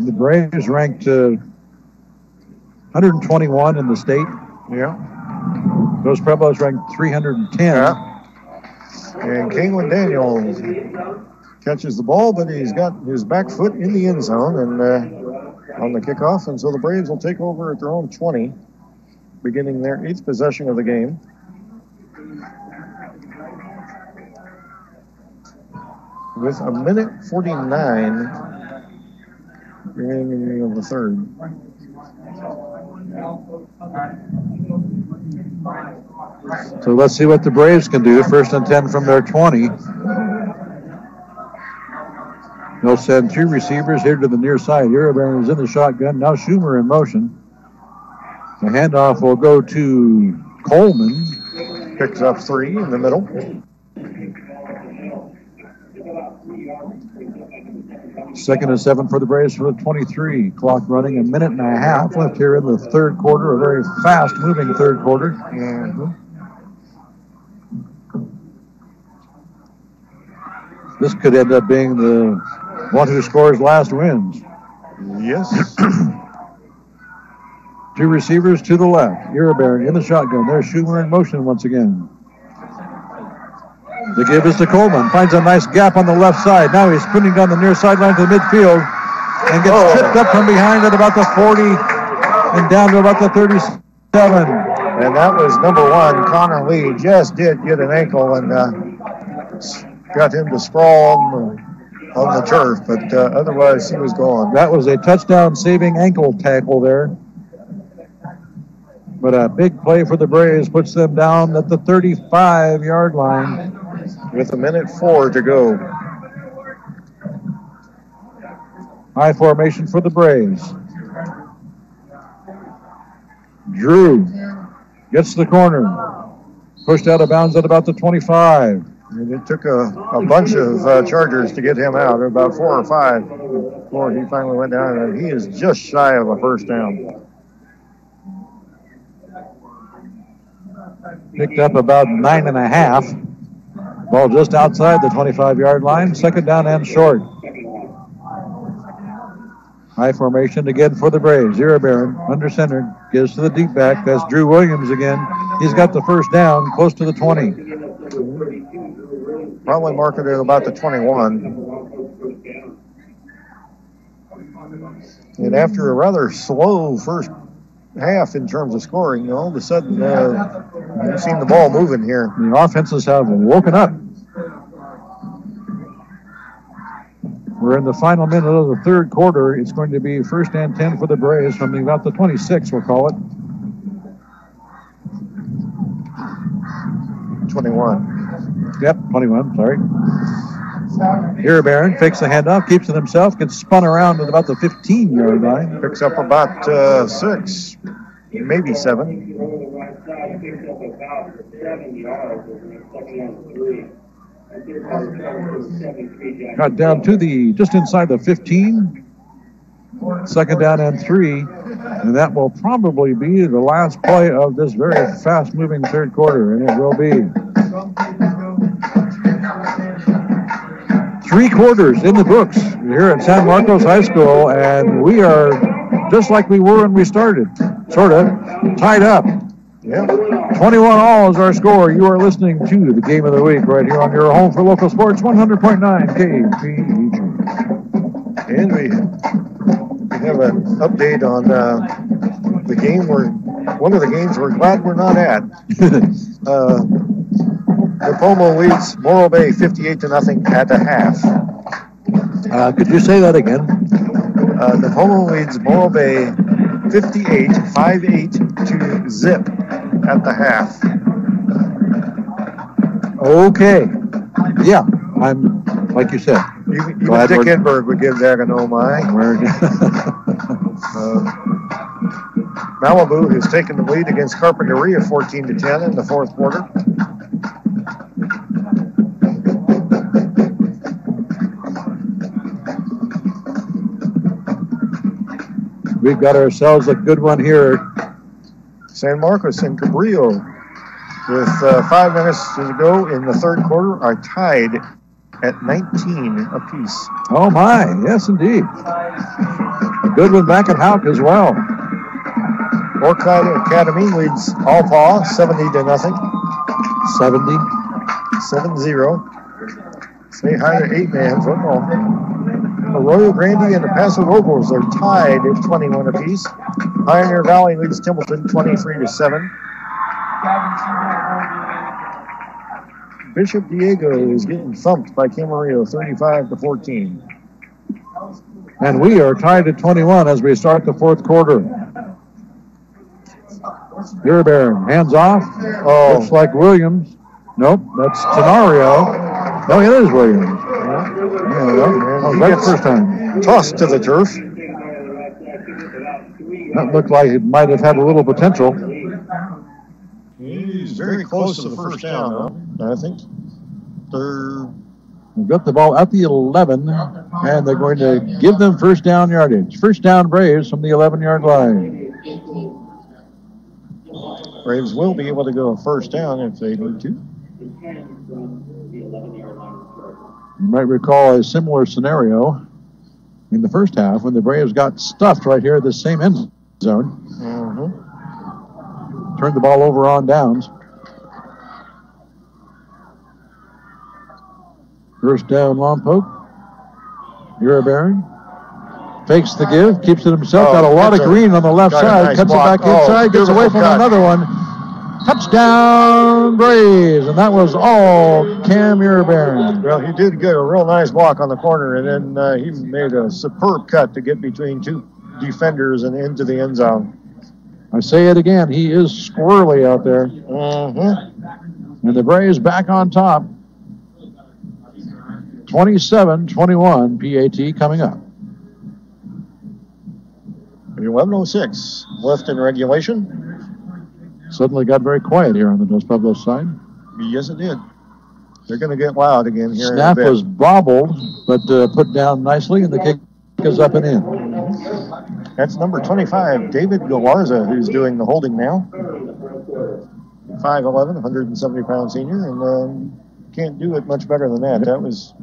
The Braves ranked 121 in the state. Yeah. Dos Pueblos ranked 310. Yeah. And Kalen Daniels catches the ball, but he's got his back foot in the end zone and on the kickoff. And so the Braves will take over at their own 20, beginning their 8th possession of the game. With a minute 49 remaining of the third. So let's see what the Braves can do. 1st and 10 from their 20. They'll send 2 receivers here to the near side. Iribarren is in the shotgun. Now Schumer in motion. The handoff will go to Coleman. Picks up 3 in the middle. 2nd and 7 for the Braves for the 23. Clock running, a minute and a half left here in the third quarter. A very fast-moving third quarter. Mm-hmm. This could end up being the one who scores last wins. Yes. 2 receivers to the left. Iribarren in the shotgun. There's Schumer in motion once again. The give is to Coleman. Finds a nice gap on the left side. Now he's sprinting down the near sideline to the midfield and gets tripped up from behind at about the 40 and down to about the 37. And that was number 1, Connor Lee. Just did get an ankle and got him to sprawl on the turf, but otherwise he was gone. That was a touchdown-saving ankle tackle there. But a big play for the Braves puts them down at the 35-yard line. With a minute 4 to go. High formation for the Braves. Drew gets the corner. Pushed out of bounds at about the 25. And it took a bunch of Chargers to get him out, about 4 or 5 before he finally went down, and he is just shy of a first down. Picked up about 9.5. Ball just outside the 25-yard line. 2nd down and short. High formation again for the Braves. Iribarren under center. Gives to the deep back. That's Drew Williams again. He's got the first down close to the 20. Probably marked at about the 21. And after a rather slow first half in terms of scoring, all of a sudden you've seen the ball moving here. The offenses have woken up. We're in the final minute of the third quarter. It's going to be 1st and 10 for the Braves from about the 26, we'll call it. 21. Yep, 21, sorry. Iribarren fakes the handoff, keeps it himself, gets spun around at about the 15-yard line. Picks up about 6, maybe 7. Got down to just inside the 15. 2nd down and 3. And that will probably be the last play of this very fast-moving third quarter, and it will be. 3 quarters in the books here at San Marcos High School, and we are just like we were when we started, sort of, tied up. Yeah. 21-all is our score. You are listening to the Game of the Week right here on your home for local sports, 100.9 KPEG. And we have an update on the game. One of the games we're glad we're not at. Napomo leads Morro Bay 58-0 at the half. Could you say that again? Napomo leads Morro Bay 58-5-8 to zip at the half. Okay. Yeah, I'm like you said. Even Dick Enberg would give that an oh my. Malibu has taken the lead against Carpinteria 14-10 in the fourth quarter. We've got ourselves a good one here. San Marcos and Cabrillo, with 5 minutes to go in the third quarter, are tied at 19 apiece. Oh my, yes indeed. A good one back at Houck as well. Orchid Academy leads Alpaw 70-0. 70. 7-0. Stay high to 8-man football. Arroyo Grande and the Paso Robles are tied at 21 apiece. Pioneer Valley leads Templeton 23-7. Bishop Diego is getting thumped by Camarillo 35-14. And we are tied at 21 as we start the fourth quarter. Beerbear, hands off. Oh, looks like Williams. Nope, that's Tenario. No, it is Williams. That's the first time. Tossed to the turf. That looked like it might have had a little potential. He's very close to the first down, I think. They've got the ball at the 11, and they're going to give them first down yardage. First down Braves from the 11-yard line. Braves will be able to go first down if they need to. You might recall a similar scenario in the first half when the Braves got stuffed right here at the same end zone. Turned the ball over on downs. First down, Lompoc. Iribarren fakes the give, keeps it himself. Got a lot of green on the left side. Cuts it back inside, gets away from another one. Touchdown, Braves, and that was all Cam Iribarren. Well, he did get a real nice block on the corner, and then he made a superb cut to get between two defenders and into the end zone. I say it again, he is squirrely out there. And the Braves back on top. 27-21 PAT coming up. 11:06 left in regulation. Suddenly got very quiet here on the Dos Pueblos side. Yes, it did. They're going to get loud again here. Snap was bobbled, but put down nicely, and the kick is up and in. That's number 25, David Galarza, who's doing the holding now. 5'11", 170-pound senior, and can't do it much better than that. That was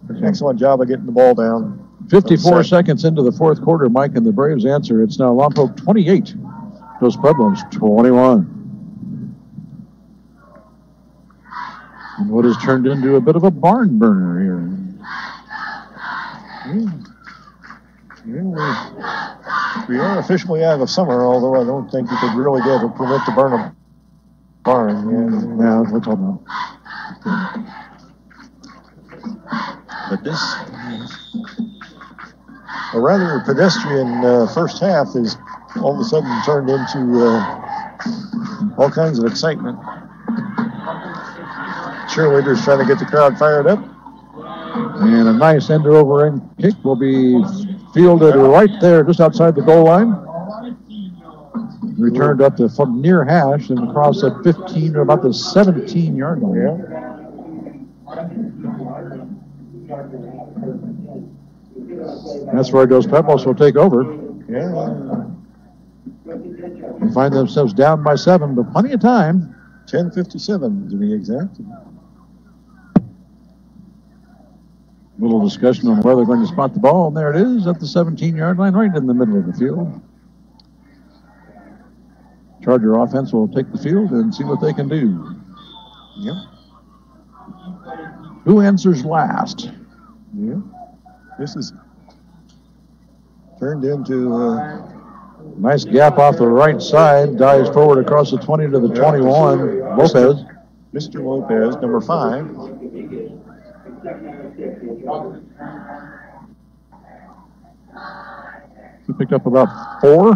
an excellent job of getting the ball down. 54 seconds into the fourth quarter, Mike, and the Braves answer. It's now Lompoc 28, Dos Pueblos 21. And what has turned into a bit of a barn burner here. We are officially out of summer, although I don't think you could really get a permit to burn a barn. Yeah, we're talking about. But this, a rather pedestrian first half is all of a sudden turned into all kinds of excitement. Cheerleaders trying to get the crowd fired up. And a nice end-over-end kick will be fielded right there just outside the goal line. Returned up from near hash and across the 15 to about the 17-yard line. Yeah. That's where Dos Pueblos will take over. Yeah. And find themselves down by 7, but plenty of time. 10:57 to be exact. Little discussion on where they're going to spot the ball, and there it is at the 17-yard line, right in the middle of the field. Charger offense will take the field and see what they can do. Yep. Who answers last? Yeah. This is turned into nice gap off the right side. Dives forward across the 20 to the 21. Lopez. Mr. Lopez, number 5. He picked up about 4.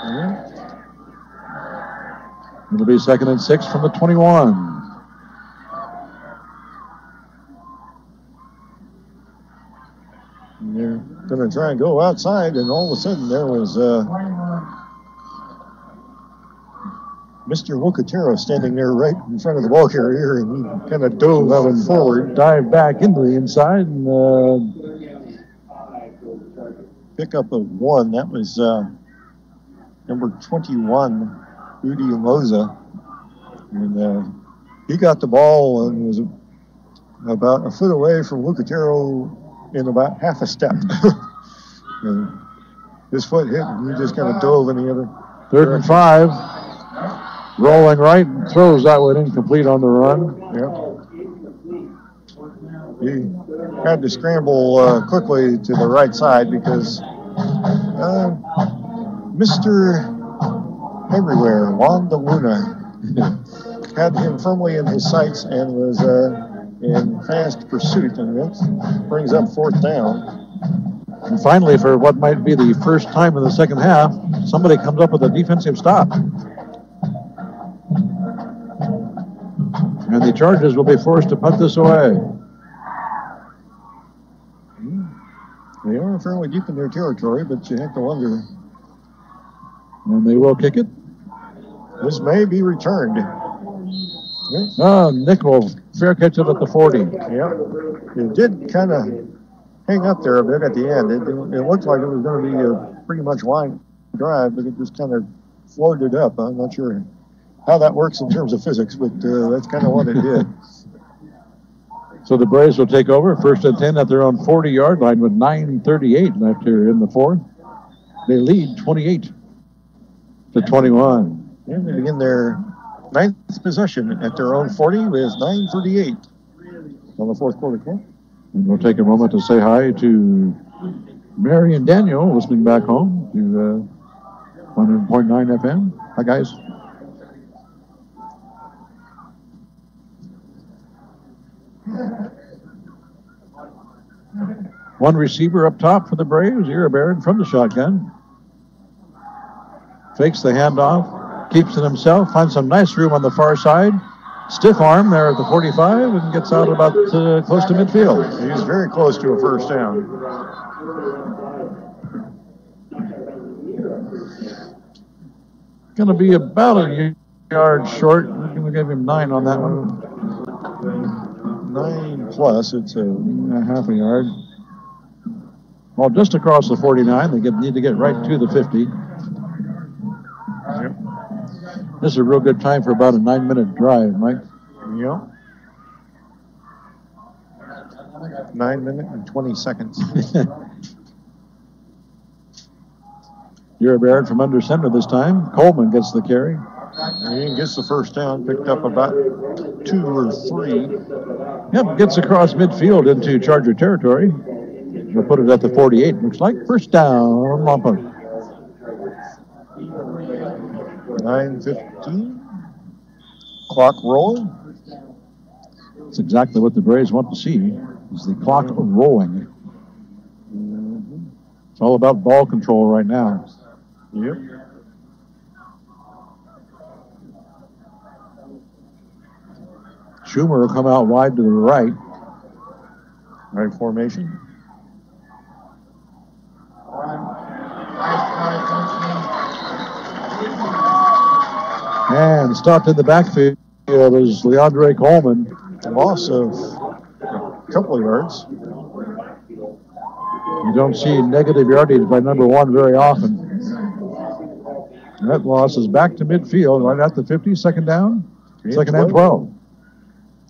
Yeah. It'll be 2nd and 6 from the 21. And they're going to try and go outside, and all of a sudden there was Mr. Lucatero standing there right in front of the ball carrier, and he kind of dove forward. Dived back into the inside, and pick up of 1. That was number 21. Rudy Loza, and he got the ball and was about a foot away from Lucatero in about half a step. His foot hit, and he just kind of dove in the other. 3rd and 5. rolling right, and throws that one incomplete on the run. Yep. He had to scramble quickly to the right side because Mr. Everywhere, Juan de Luna, had him firmly in his sights and was in fast pursuit, and that brings up 4th down. And finally, for what might be the first time in the second half, somebody comes up with a defensive stop. And the Chargers will be forced to punt this away. They are fairly deep in their territory, but you have to wonder. And they will kick it. This may be returned. Nick will fair catch it at the 40. Yep. It did kind of hang up there a bit at the end. It looked like it was going to be a pretty much line drive, but it just kind of floated up. I'm not sure how that works in terms of physics, but that's kind of what it did. So the Braves will take over, 1st and 10 at their own 40-yard line with 9:38 left here in the 4th. They lead 28-21. And they begin their 9th possession at their own 40 with 9:38 on the 4th quarter clock. And we'll take a moment to say hi to Mary and Daniel listening back home to 100.9 FM. Hi, guys. One receiver up top for the Braves, Iribarren from the shotgun. Fakes the handoff, keeps it himself, finds some nice room on the far side. Stiff arm there at the 45 and gets out about close to midfield. He's very close to a 1st down. Going to be about a yard short. We're going to give him 9 on that one. 9 plus. It's a half a yard. Well, just across the 49. They need to get right to the 50. Yep. This is a real good time for about a 9-minute drive, Mike. Yep. 9 minutes and 20 seconds. Iribarren from under center this time. Coleman gets the carry. He gets the 1st down, picked up about 2 or 3. Yep, gets across midfield into Charger territory. We'll put it at the 48, looks like. 1st down, Lompoc. 9:15. Clock rolling. That's exactly what the Braves want to see, is the clock rolling. It's all about ball control right now. Yep. Schumer will come out wide to the right. Right formation. And stopped in the backfield is Leandre Coleman. Loss of a couple of yards. You don't see negative yardage by number 1 very often. That loss is back to midfield, right at the 50, 2nd down, 2nd and 12.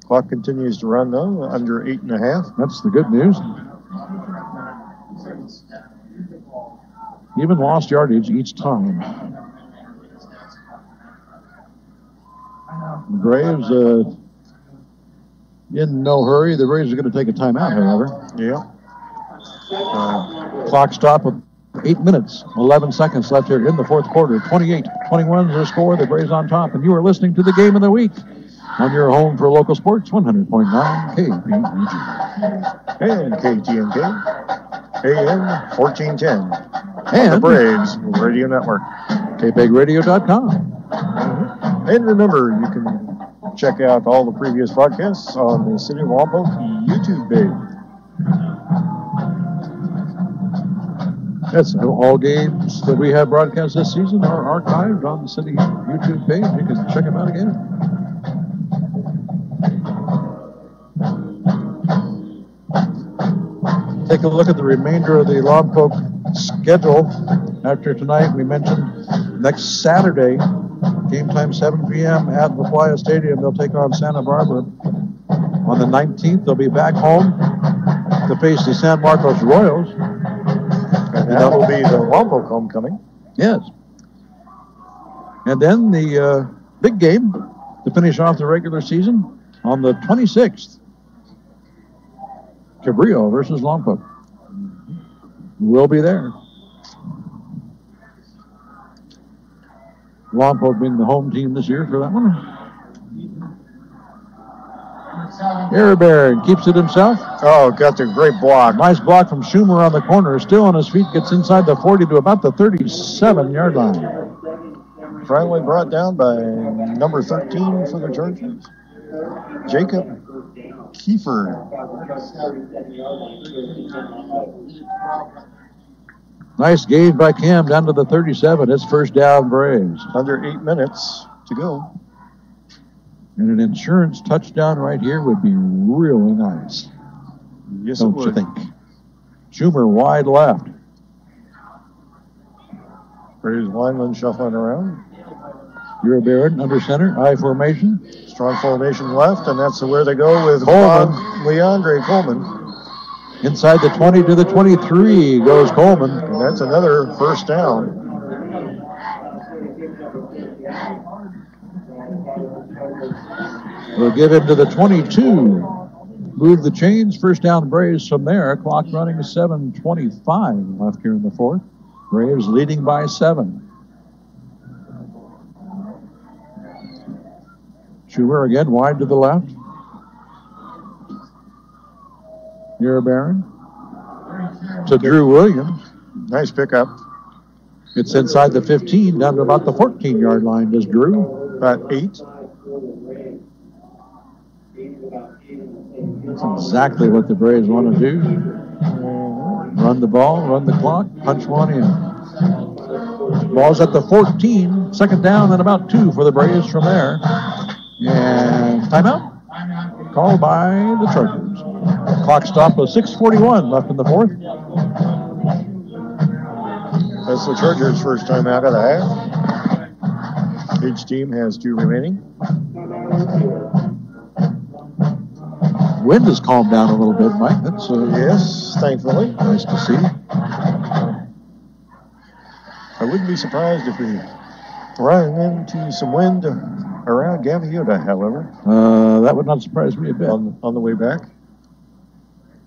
Clock continues to run, though, under 8.5. That's the good news. Even lost yardage each time. The Braves, in no hurry. The Braves are going to take a timeout, however. Yeah. Clock stop with 8 minutes, 11 seconds left here in the 4th quarter. 28-21 is the score. The Braves on top. And you are listening to the Game of the Week on your home for local sports, 100.9 KPEG. And KTNK, AM 1410. And the Braves Radio Network. KPEGradio.com. And remember, you can check out all the previous broadcasts on the City of Lompoc YouTube page. Yes, all games that we have broadcast this season are archived on the City YouTube page. You can check them out again. Take a look at the remainder of the Lompoc schedule. After tonight, we mentioned next Saturday, game time 7 p.m. at LaPlaya Stadium. They'll take on Santa Barbara. On the 19th, they'll be back home to face the San Marcos Royals. And that will be the Lompoc homecoming. Yes. And then the big game to finish off the regular season on the 26th. Cabrillo versus Lompoc. We'll be there. Lompoc being the home team this year for that one. Baron keeps it himself. Oh, got the great block. Nice block from Schumer on the corner. Still on his feet. Gets inside the 40 to about the 37-yard line. Finally brought down by number 13 for the Chargers, Jacob Kiefer. Nice gain by Cam down to the 37. It's first down, Braves. Under 8 minutes to go. And an insurance touchdown right here would be really nice. Yes, don't you think? Schumer wide left. Braves lineman shuffling around. Baron under center, I formation. Strong formation left, and that's where they go with Coleman. Leandre Coleman. Inside the 20 to the 23 goes Coleman. And that's another first down. We'll give him to the 22. Move the chains. First down Braves from there. Clock running 7:25 left here in the fourth. Braves leading by 7. Schumer again wide to the left. Baron to Drew Williams. Nice pickup. It's inside the 15 down to about the 14-yard line. Does Drew? About 8. That's exactly what the Braves want to do. Run the ball, run the clock, punch one in. Ball's at the 14. Second down and about 2 for the Braves from there. And timeout called by the Chargers. Clock stop with 6:41 left in the fourth. That's the Chargers' first time out of the half. Each team has 2 remaining. Wind has calmed down a little bit, Mike. That's yes, thankfully. Nice to see. I wouldn't be surprised if we run into some wind around Gaviota, however. That would not surprise me a bit. On the way back.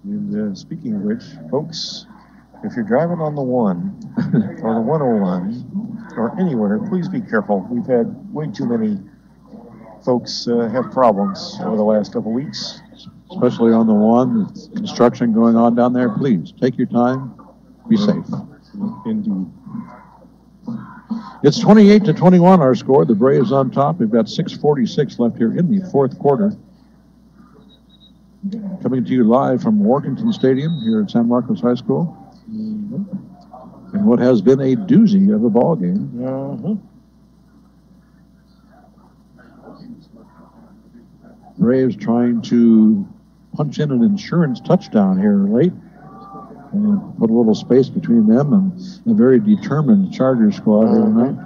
And speaking of which, folks, if you're driving on the 1 or the 101 or anywhere, please be careful. We've had way too many folks have problems over the last couple weeks. Especially on the 1, construction going on down there. Please take your time. Be safe. Indeed. It's 28-21 our score. The Braves on top. We've got 6:46 left here in the fourth quarter. Coming to you live from Workington Stadium here at San Marcos High School. And what has been a doozy of a ball game. Braves trying to punch in an insurance touchdown here late and put a little space between them and a very determined Charger squad here tonight.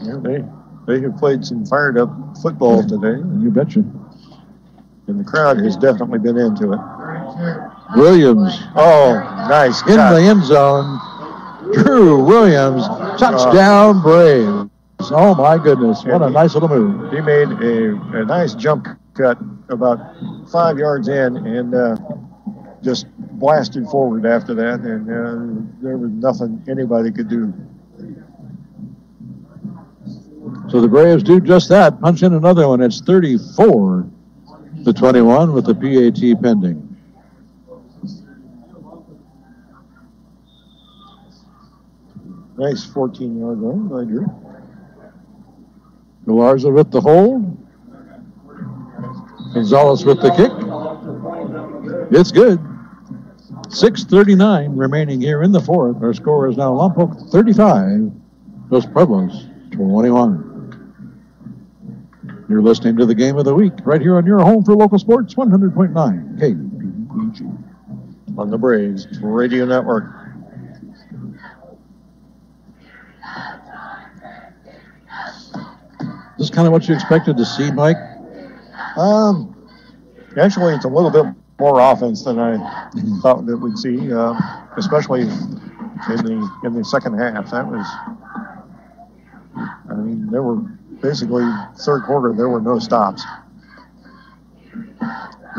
Yeah, they have played some fired up football today. You betcha. And the crowd has definitely been into it. Williams. Oh, nice in the end zone. Drew Williams. Touchdown Braves. Oh, my goodness. What a nice little move. He made a nice jump cut about 5 yards in and just blasted forward after that. And there was nothing anybody could do. So the Braves do just that. Punch in another one. It's 34-21 with the PAT pending. Nice 14-yard run by Drew. Galarza with the hold. Gonzalez with the kick. It's good. 6:39 remaining here in the fourth. Our score is now Lompoc 35, Los Pueblos 21. You're listening to the Game of the Week right here on your home for local sports, 100.9 KPEG. On the Braves Radio Network. This is kind of what you expected to see, Mike? Actually, it's a little bit more offense than I thought that we'd see, especially in the second half. That was, I mean, there were basically third quarter, there were no stops.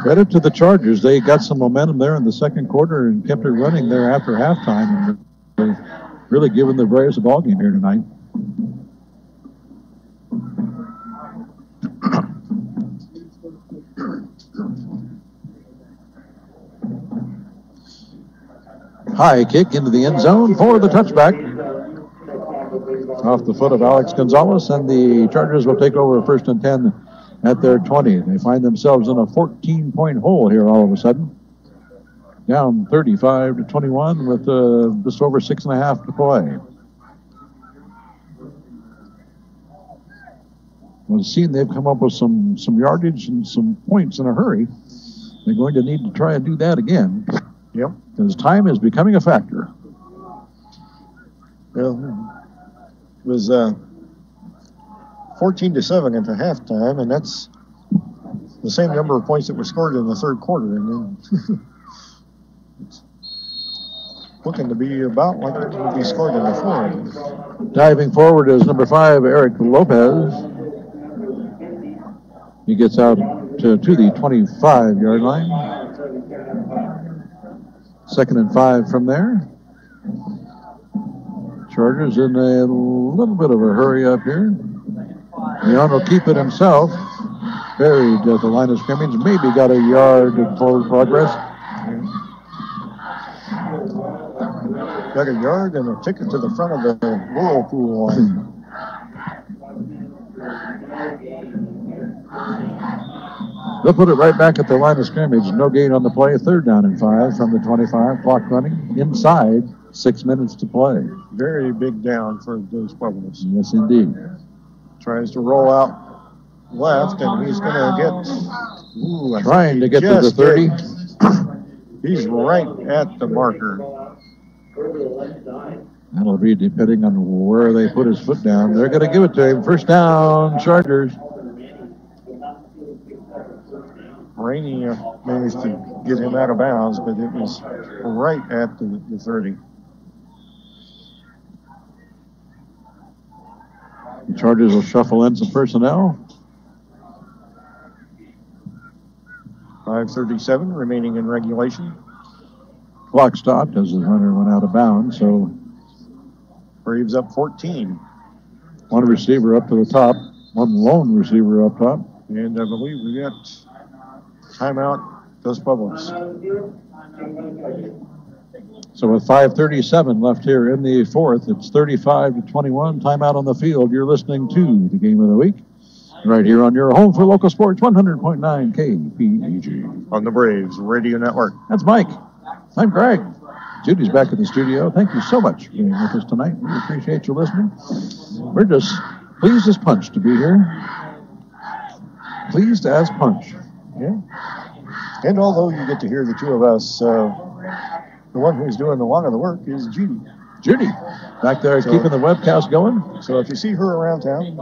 Credit to the Chargers. They got some momentum there in the second quarter and kept it running there after halftime. And really giving the Braves a ball game here tonight. High kick into the end zone for the touchback. Off the foot of Alex Gonzalez, and the Chargers will take over 1st and 10 at their 20. They find themselves in a 14-point hole here all of a sudden. Down 35-21 with just over 6.5 to play. Well, seeing they've come up with some yardage and some points in a hurry, they're going to need to try and do that again. Yep. Because time is becoming a factor. Well, it was 14-7 at the halftime, and that's the same number of points that were scored in the third quarter. And then it's looking to be about like it will be scored in the fourth. Diving forward is number 5, Eric Lopez. He gets out to the 25-yard line. 2nd and 5 from there. Chargers in a little bit of a hurry up here. Leon will keep it himself. Buried at the line of scrimmage. Maybe got a yard of forward progress. Got a yard and a ticket to the front of the whirlpool line. They'll put it right back at the line of scrimmage. No gain on the play. 3rd down and 5 from the 25. Clock running. Inside. 6 minutes to play. Very big down for those Pueblos. Yes, indeed. Tries to roll out left, and he's going to get... Trying to get to the 30. He's right at the marker. That'll be depending on where they put his foot down. They're going to give it to him. 1st down, Chargers. Rainey managed to get him out of bounds, but it was right at the 30. The Chargers will shuffle in some personnel. 5:37 remaining in regulation. Clock stopped as the runner went out of bounds, so Braves up 14. One receiver up to the top, one lone receiver up top. And I believe we got timeout, Dos Pueblos. So with 5:37 left here in the fourth, it's 35-21. Timeout on the field. You're listening to the Game of the Week right here on your home for local sports, 100.9 KPEG. On the Braves Radio Network. That's Mike. I'm Greg. Judy's back in the studio. Thank you so much for being with us tonight. We appreciate you listening. We're just pleased as punch to be here. Pleased as punch. Yeah. And although you get to hear the two of us, the one who's doing a lot of the work is Judy. Judy, back there keeping the webcast going. So if you see her around town,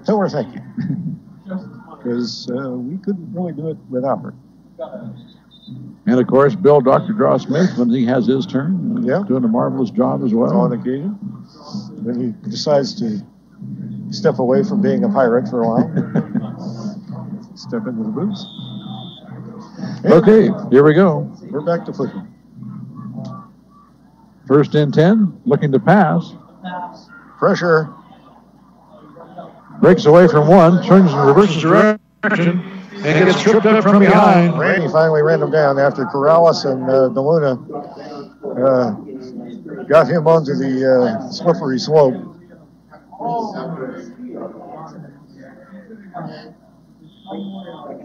tell her thank you. Because we couldn't really do it without her. And, of course, Bill Dr. Draw Smith, when he has his turn, doing a marvelous job as well. On occasion. When he decides to step away from being a pirate for a while. Step into the booth. And okay, here we go. We're back to football. 1st and 10, looking to pass. Pressure. Breaks away from one, turns in reverse direction, and gets tripped up from behind. Randy finally ran him down after Corrales and DeLuna got him onto the slippery slope.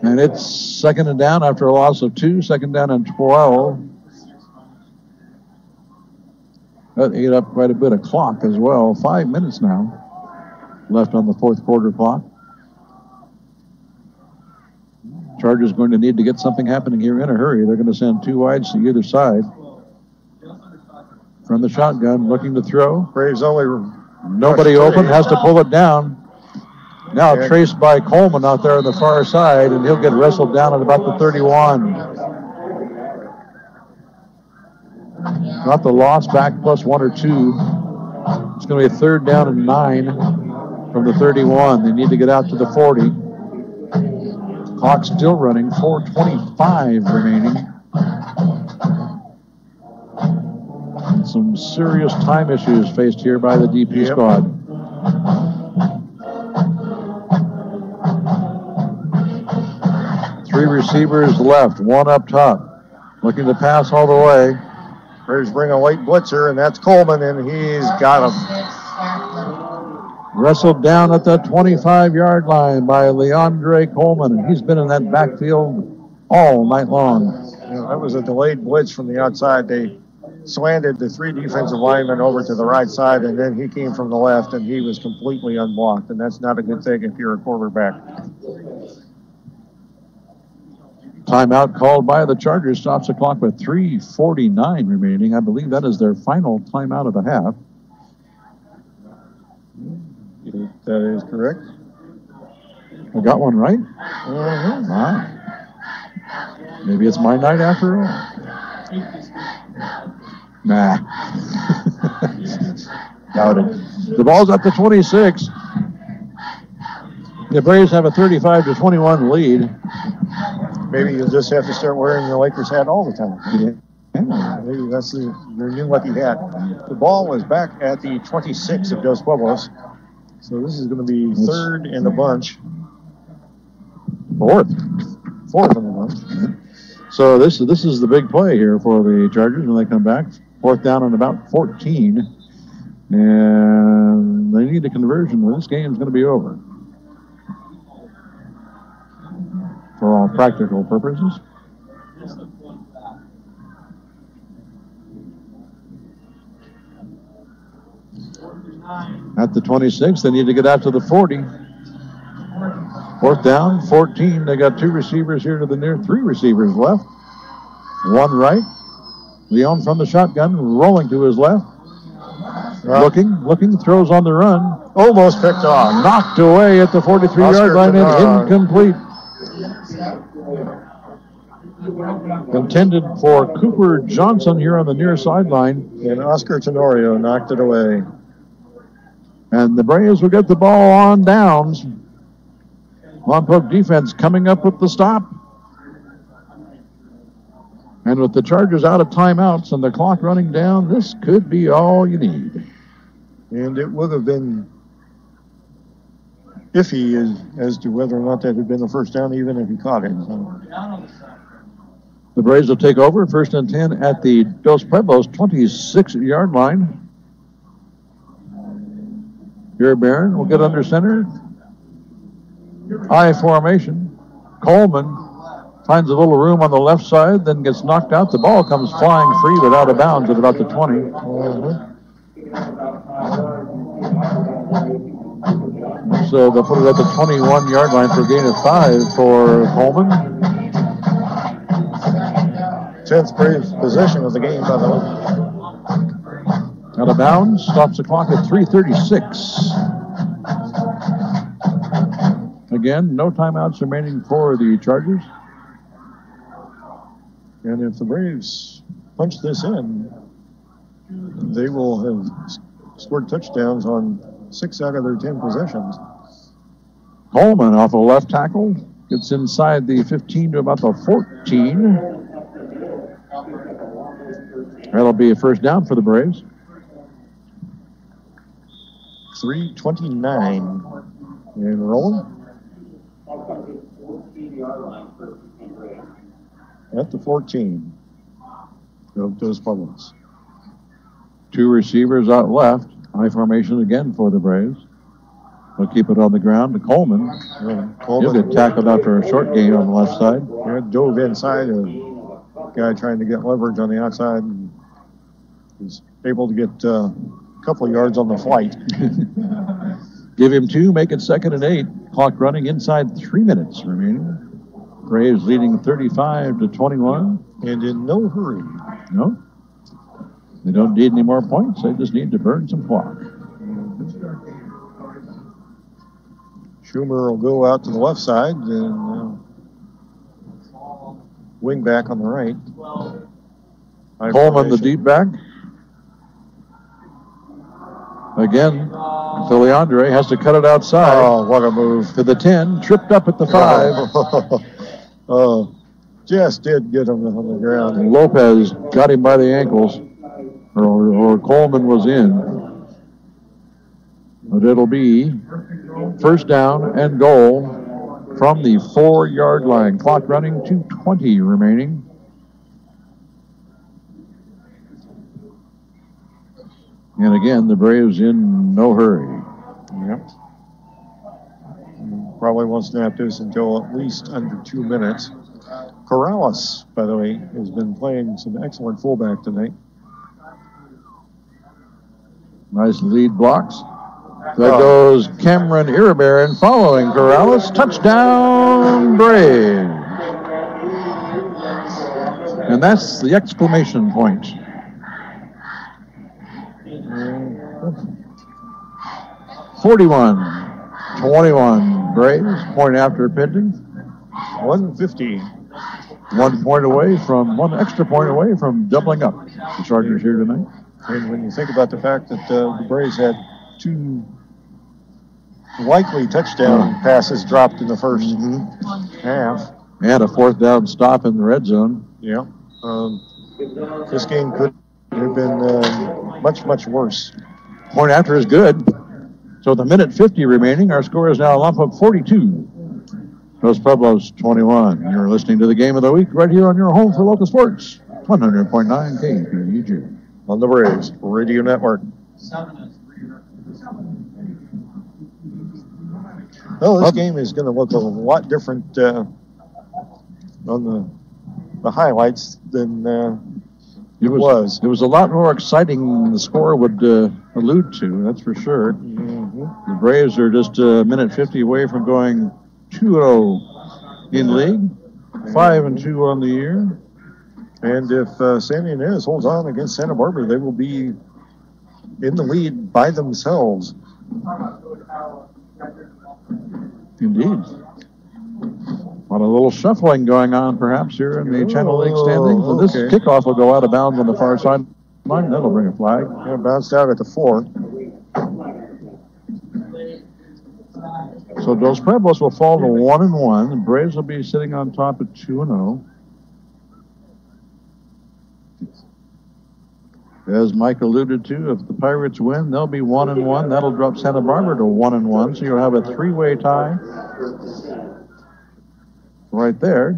And it's 2nd and down after a loss of 2, 2nd down and 12. That ate up quite a bit of clock as well. 5 minutes now left on the 4th quarter clock. Chargers going to need to get something happening here in a hurry. They're going to send 2 wides to either side. From the shotgun, looking to throw. Braves only. Nobody open, has to pull it down. Now traced by Coleman out there on the far side, and he'll get wrestled down at about the 31. Got the loss back plus 1 or 2. It's going to be a 3rd down and 9. from the 31. They need to get out to the 40. Clock still running, 4:25 remaining. And some serious time issues faced here by the DP squad. Three receivers left, one up top. Looking to pass all the way. Braves bring a late blitzer, and that's Coleman, and he's got him. Wrestled down at the 25-yard line by Leandre Coleman, and he's been in that backfield all night long. Yeah, that was a delayed blitz from the outside. They slanted the three defensive linemen over to the right side, and then he came from the left, and he was completely unblocked, and that's not a good thing if you're a quarterback. Timeout called by the Chargers. Stops the clock with 3:49 remaining. I believe that is their final timeout of the half. That is correct. I got one right? Mm-hmm. Wow. Maybe it's my night after all. Nah. Doubt it. The ball's up to 26. The Braves have a 35-21 lead. Maybe you'll just have to start wearing your Lakers hat all the time. Yeah. Maybe that's your new lucky hat. The ball is back at the 26 of Dos Pueblos. So this is going to be third in the bunch. Fourth in the bunch. So this is the big play here for the Chargers when they come back. Fourth down and about 14. And they need a conversion or this game's going to be over. For all practical purposes. At the 26, they need to get out to the 40. Fourth down, 14. They got two receivers here to the near, three receivers left. One right. Leon from the shotgun, rolling to his left. Looking, throws on the run. Almost picked off. Knocked away at the 43-yard line and incomplete. Intended for Cooper Johnson here on the near sideline. And Oscar Tenorio knocked it away. And the Braves will get the ball on downs. Lompoc defense coming up with the stop. And with the Chargers out of timeouts and the clock running down, this could be all you need. And it would have been iffy as to whether or not that had been the first down, even if he caught it. So. The Braves will take over, 1st and 10 at the Dos Pueblos 26-yard line. Here, Barron will get under center. I formation. Coleman finds a little room on the left side, then gets knocked out. The ball comes flying free but out of bounds at about the 20. So they'll put it at the 21-yard line for a gain of 5 for Coleman. 10th Braves possession of the game, by the way. Out of bounds, stops the clock at 3:36. Again, no timeouts remaining for the Chargers. And if the Braves punch this in, they will have scored touchdowns on 6 out of their 10 possessions. Coleman off a left tackle gets inside the 15 to about the 14. That'll be a first down for the Braves. 3:29 and rolling. At the 14 of Dos Pueblos. Two receivers out left. High formation again for the Braves. They'll keep it on the ground to Coleman. He'll get tackled after a short gain on the left side. Yeah, dove inside a guy trying to get leverage on the outside. And was able to get a couple of yards on the flight. Give him 2, make it 2nd and 8. Clock running inside 3 minutes remaining. Braves leading 35-21. And in no hurry. No. They don't need any more points. They just need to burn some clock. Schumer will go out to the left side and wing back on the right. Coleman, the deep back. Again, So Leandre has to cut it outside. Oh, what a move. To the 10, tripped up at the 5. Oh, just did get him on the ground. Lopez got him by the ankles, or Coleman was in. But it'll be first down and goal from the 4-yard line. Clock running, 2:20 remaining. And again, the Braves in no hurry. Yep. Probably won't snap this until at least under 2 minutes. Corrales, by the way, has been playing some excellent fullback tonight. Nice lead blocks. There goes Cameron Iribarren following Corrales. Touchdown, Braves. And that's the exclamation point. 41-21 Braves. Point after pending. 150. 1 point away from, 1 extra point away from doubling up the Chargers here tonight. And when you think about the fact that the Braves had 2 likely touchdown passes dropped in the first half. And a 4th down stop in the red zone. Yeah. This game could have been much, much worse. Point after is good. So the minute 50 remaining, our score is now Lompoc 42. Los Pueblos 21. You're listening to the Game of the Week right here on your home for local sports. 100.9 KPEG. On the Braves Radio Network. Well, this game is going to look a lot different on the highlights than it was. It was a lot more exciting than the score would allude to, that's for sure. The Braves are just a minute 50 away from going 2-0 in league, 5-2 on the year. And if San Ynez holds on against Santa Barbara, they will be in the lead by themselves. Indeed. A little shuffling going on perhaps here in the Channel League standings. So this kickoff will go out of bounds on the far side line. That'll bring a flag. Yeah, bounced out at the 4. So Dos Pueblos will fall to 1-1. The Braves will be sitting on top at 2-0. As Mike alluded to, if the Pirates win, they'll be 1-1. That'll drop Santa Barbara to 1-1. So you'll have a 3-way tie right there.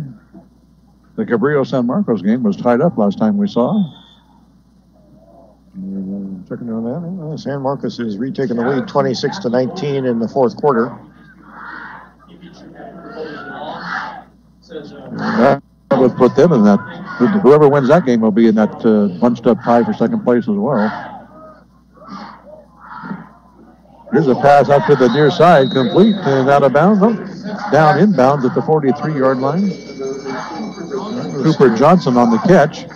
The Cabrillo-San Marcos game was tied up last time we saw. Checking on that. San Marcos is retaking the lead 26-19 in the 4th quarter. That would put them in that. Whoever wins that game will be in that bunched up tie for second place as well. Here's a pass out to the near side, complete and out of bounds. Down inbounds at the 43-yard line. Cooper Johnson on the catch.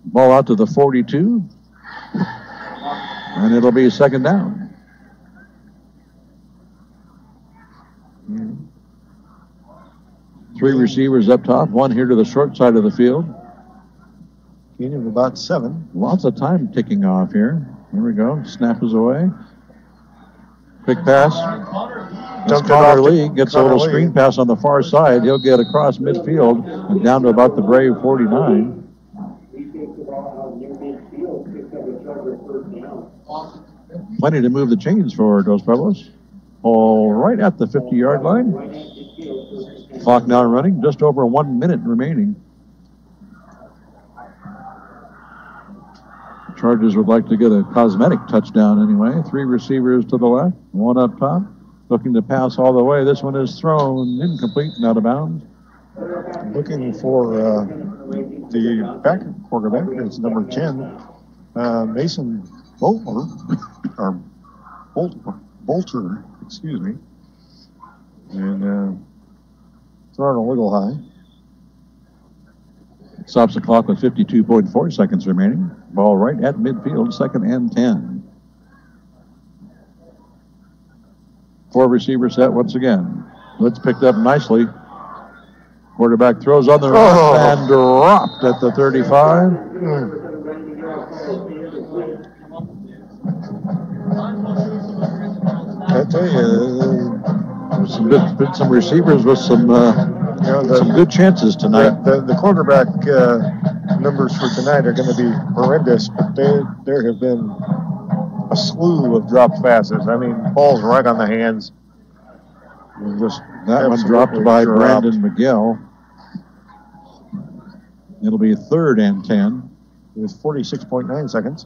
Ball out to the 42. And it'll be second down. Three receivers up top, one here to the short side of the field. Gain of about 7. Lots of time ticking off here. Here we go. Snap is away. Quick pass. Connor Lee gets a little screen pass on the far side. He'll get across midfield and down to about the Brave 49. Plenty to move the chains for Dos Pueblos. All right at the 50-yard line. Clock now running, just over 1 minute remaining. The Chargers would like to get a cosmetic touchdown anyway. 3 receivers to the left, 1 up top. Looking to pass all the way. This one is thrown incomplete and out of bounds. Looking for the backup quarterback. It's number 10, Mason Bolter, or Bolter, excuse me. And throwing a little high. Stops the clock with 52.4 seconds remaining. Ball right at midfield, 2nd and 10. 4 receiver set once again. Blitz picked up nicely. Quarterback throws on the run and dropped at the 35. I tell you, some receivers with some good chances tonight. The quarterback numbers for tonight are going to be horrendous, but there have been a slew of dropped passes. I mean, balls right on the hands. Just that one dropped by Brandon Miguel. It'll be 3rd and 10 with 46.9 seconds.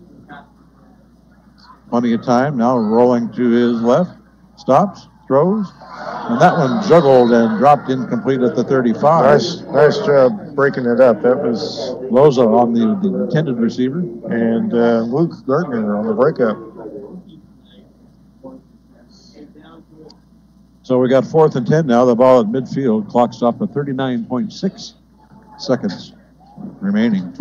Plenty of time. Now rolling to his left. Stops, throws. And that one juggled and dropped incomplete at the 35. Nice job breaking it up. That was Loza on the intended receiver. And Luke Gardner on the breakup. So we got 4th and 10 now. The ball at midfield. Clock stopped at 39.6 seconds remaining.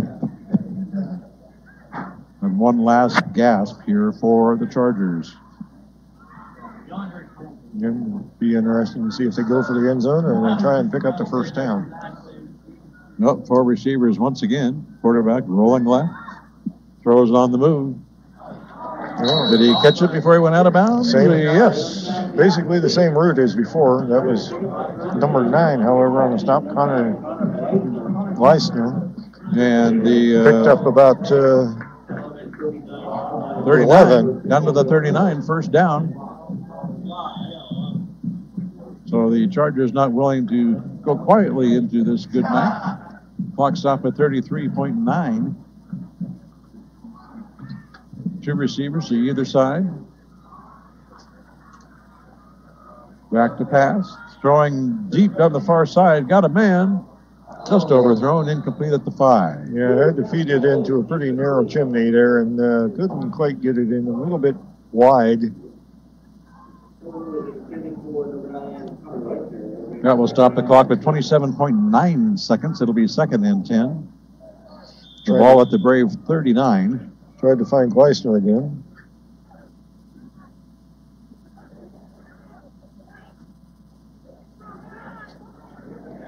And one last gasp here for the Chargers. It'll be interesting to see if they go for the end zone or they try and pick up the first down. Nope, 4 receivers once again. Quarterback rolling left. Throws on the move. Oh, did he catch it before he went out of bounds? Yes. Basically the same route as before. That was number 9, however, on the stop, Connor Leisner. And the picked up about 11 down to the 39, first down. So the Chargers not willing to go quietly into this good night. Clock stop at 33.9. 2 receivers to either side. Back to pass. Throwing deep down the far side. Got a man. Just overthrown, incomplete at the 5. Yeah, had to feed it into a pretty narrow chimney there and couldn't quite get it in a little bit wide. That will stop the clock at 27.9 seconds. It'll be 2nd and 10. The ball at the Brave 39. Tried to find Gleisner again.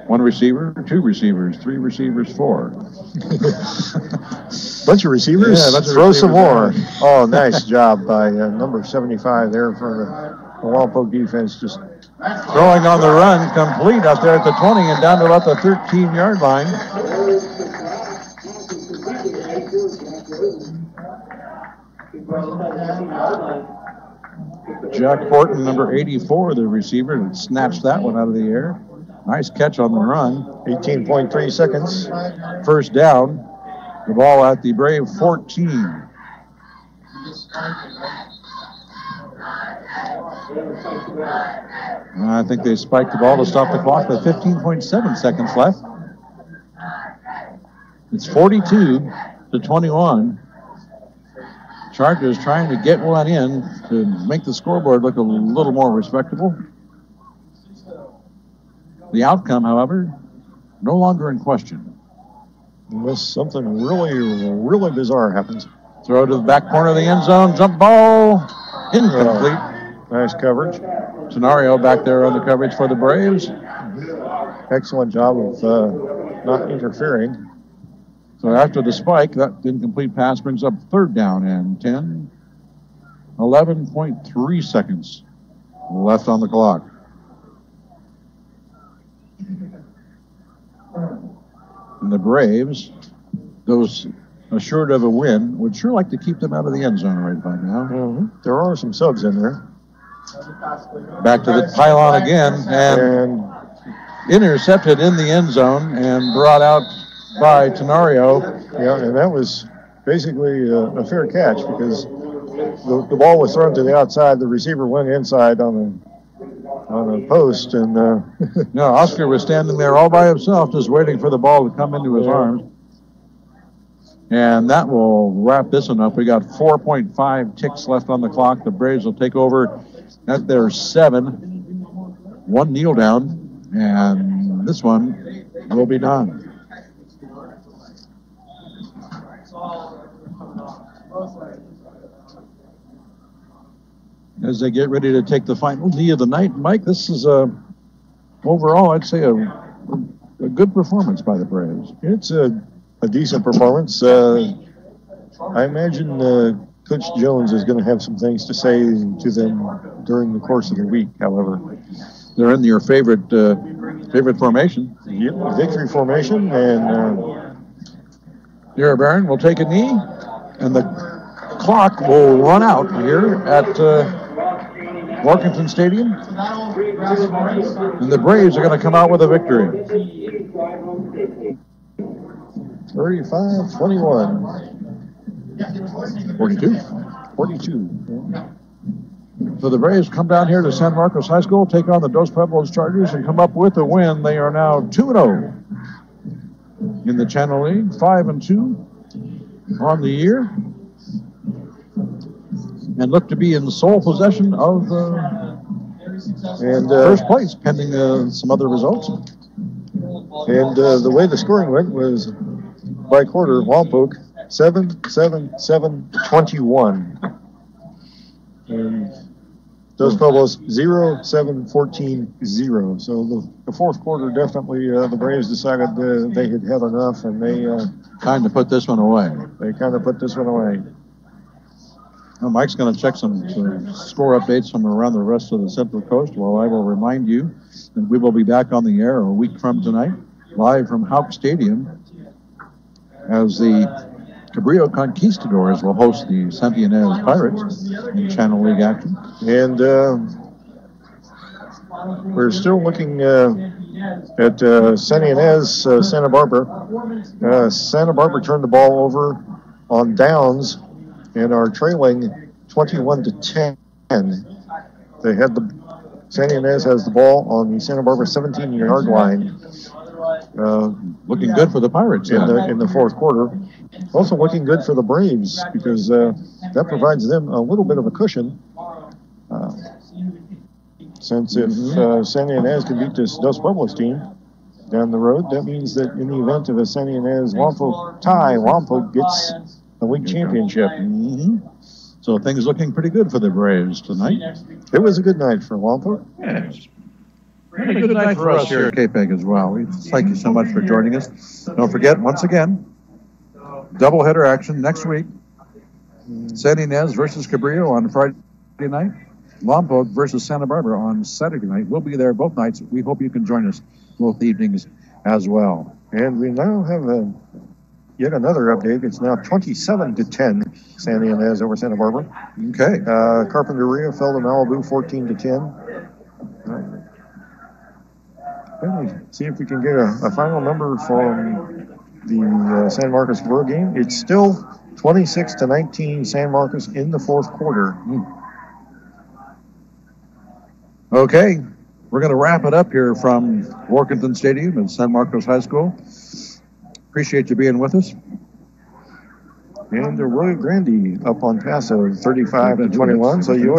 One receiver, 2 receivers, 3 receivers, 4. Bunch of receivers? Yeah, let's throw some more. Oh, nice job by number 75 there for the Lompoc defense. Just throwing on the run, complete out there at the 20 and down to about the 13-yard line. Jack Horton, number 84, the receiver, and snatched that one out of the air. Nice catch on the run. 18.3 seconds. First down. The ball at the Brave 14. I think they spiked the ball to stop the clock with 15.7 seconds left. It's 42-21. Chargers trying to get one in to make the scoreboard look a little more respectable. The outcome, however, no longer in question. Unless something really bizarre happens. Throw to the back corner of the end zone. Jump ball. Incomplete. Nice coverage. Scenario back there on the coverage for the Braves. Excellent job of not interfering. So after the spike, that incomplete pass brings up 3rd down and 10. 11.3 seconds left on the clock. And the Braves, those assured of a win, would sure like to keep them out of the end zone right by now. Mm-hmm. There are some subs in there. Back to the pylon again, and intercepted in the end zone and brought out by Tenorio. Yeah, and that was basically a fair catch because the ball was thrown to the outside. The receiver went inside on a post, and no, Oscar was standing there all by himself, just waiting for the ball to come into his arms. And that will wrap this one up. We got 4.5 ticks left on the clock. The Braves will take over at their 7. 1 kneel down, and this one will be done. As they get ready to take the final knee of the night, Mike, this is overall, I'd say a good performance by the Braves. It's a decent performance. I imagine Coach Jones is going to have some things to say to them during the course of the week, however. They're in your favorite formation. Yep, victory formation, and Dear Baron will take a knee, and the clock will run out here at Workington Stadium, and the Braves are going to come out with a victory. 35-21. 42. So the Braves come down here to San Marcos High School, take on the Dos Pueblos Chargers, and come up with a win. They are now 2-0 in the Channel League, 5-2 on the year, and look to be in sole possession of first place, pending some other results. And the way the scoring went was by quarter, Lompoc 7-7-7-21. And Dos Pueblos 0-7-14-0. So the fourth quarter, definitely the Braves decided they had had enough, and they kind of put this one away. Well, Mike's going to check some score updates from around the rest of the Central Coast. Well, I will remind you that we will be back on the air a week from tonight, live from Houck Stadium, as the Cabrillo Conquistadors will host the Santa Ynez Pirates in Channel League action. And we're still looking at Santa Ynez, Santa Barbara. Santa Barbara turned the ball over on downs and are trailing 21-10. They had Santa Ynez has the ball on the Santa Barbara 17-yard line. Looking good for the Pirates in the fourth quarter. Also looking good for the Braves, because that provides them a little bit of a cushion. Since if Santa Ynez can beat this Dos Pueblos team down the road, that means that in the event of a Santa Ynez Lompoc tie, Lompoc gets the league championship. So things looking pretty good for the Braves tonight. It was a good night for Lompoc. Yes. A good night for us here at KPEG as well. We thank you so much for joining us. Don't forget, once again, doubleheader action next week. Santa Ynez versus Cabrillo on Friday night. Lompoc versus Santa Barbara on Saturday night. We'll be there both nights. We hope you can join us both evenings as well. And we now have yet another update. It's now 27-10, Santa Ynez over Santa Barbara. Okay. Carpinteria fell to Malibu 14-10. Let me see if we can get a final number from the San Marcos Cabrillo game. It's still 26-19 San Marcos in the fourth quarter. Okay, we're going to wrap it up here from Workington Stadium at San Marcos High School. Appreciate you being with us. And Arroyo Grande up on Paso, 35-21. So you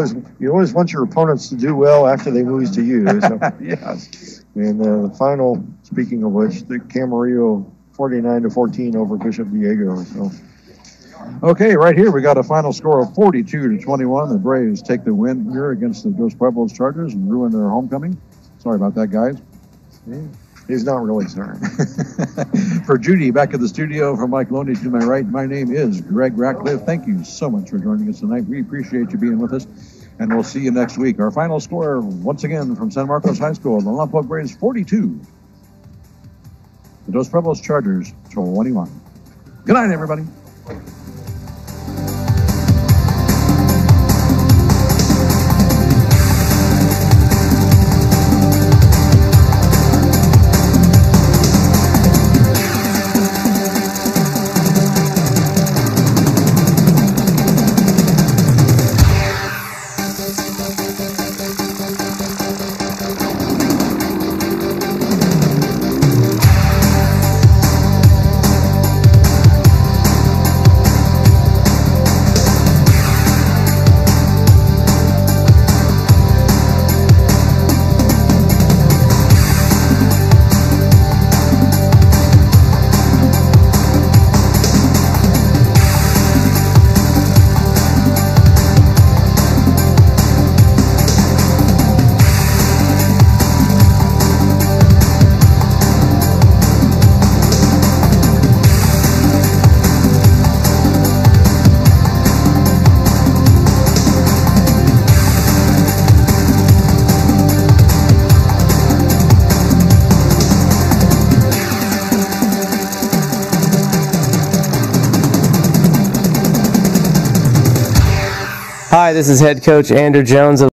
always want your opponents to do well after they lose to you. So. Yes. And the final, speaking of which, the Camarillo 49-14 over Bishop Diego. So. Okay, right here we got a final score of 42-21. The Braves take the win here against the Dos Pueblos Chargers and ruin their homecoming. Sorry about that, guys. Yeah, he's not really sorry. For Judy back at the studio, from Mike Loney to my right, my name is Greg Ratcliffe. Thank you so much for joining us tonight. We appreciate you being with us, and we'll see you next week. Our final score, once again, from San Marcos High School, the Lompoc Braves 42. The Dos Pueblos Chargers 21. Good night, everybody. Hi, this is head coach Andrew Jones of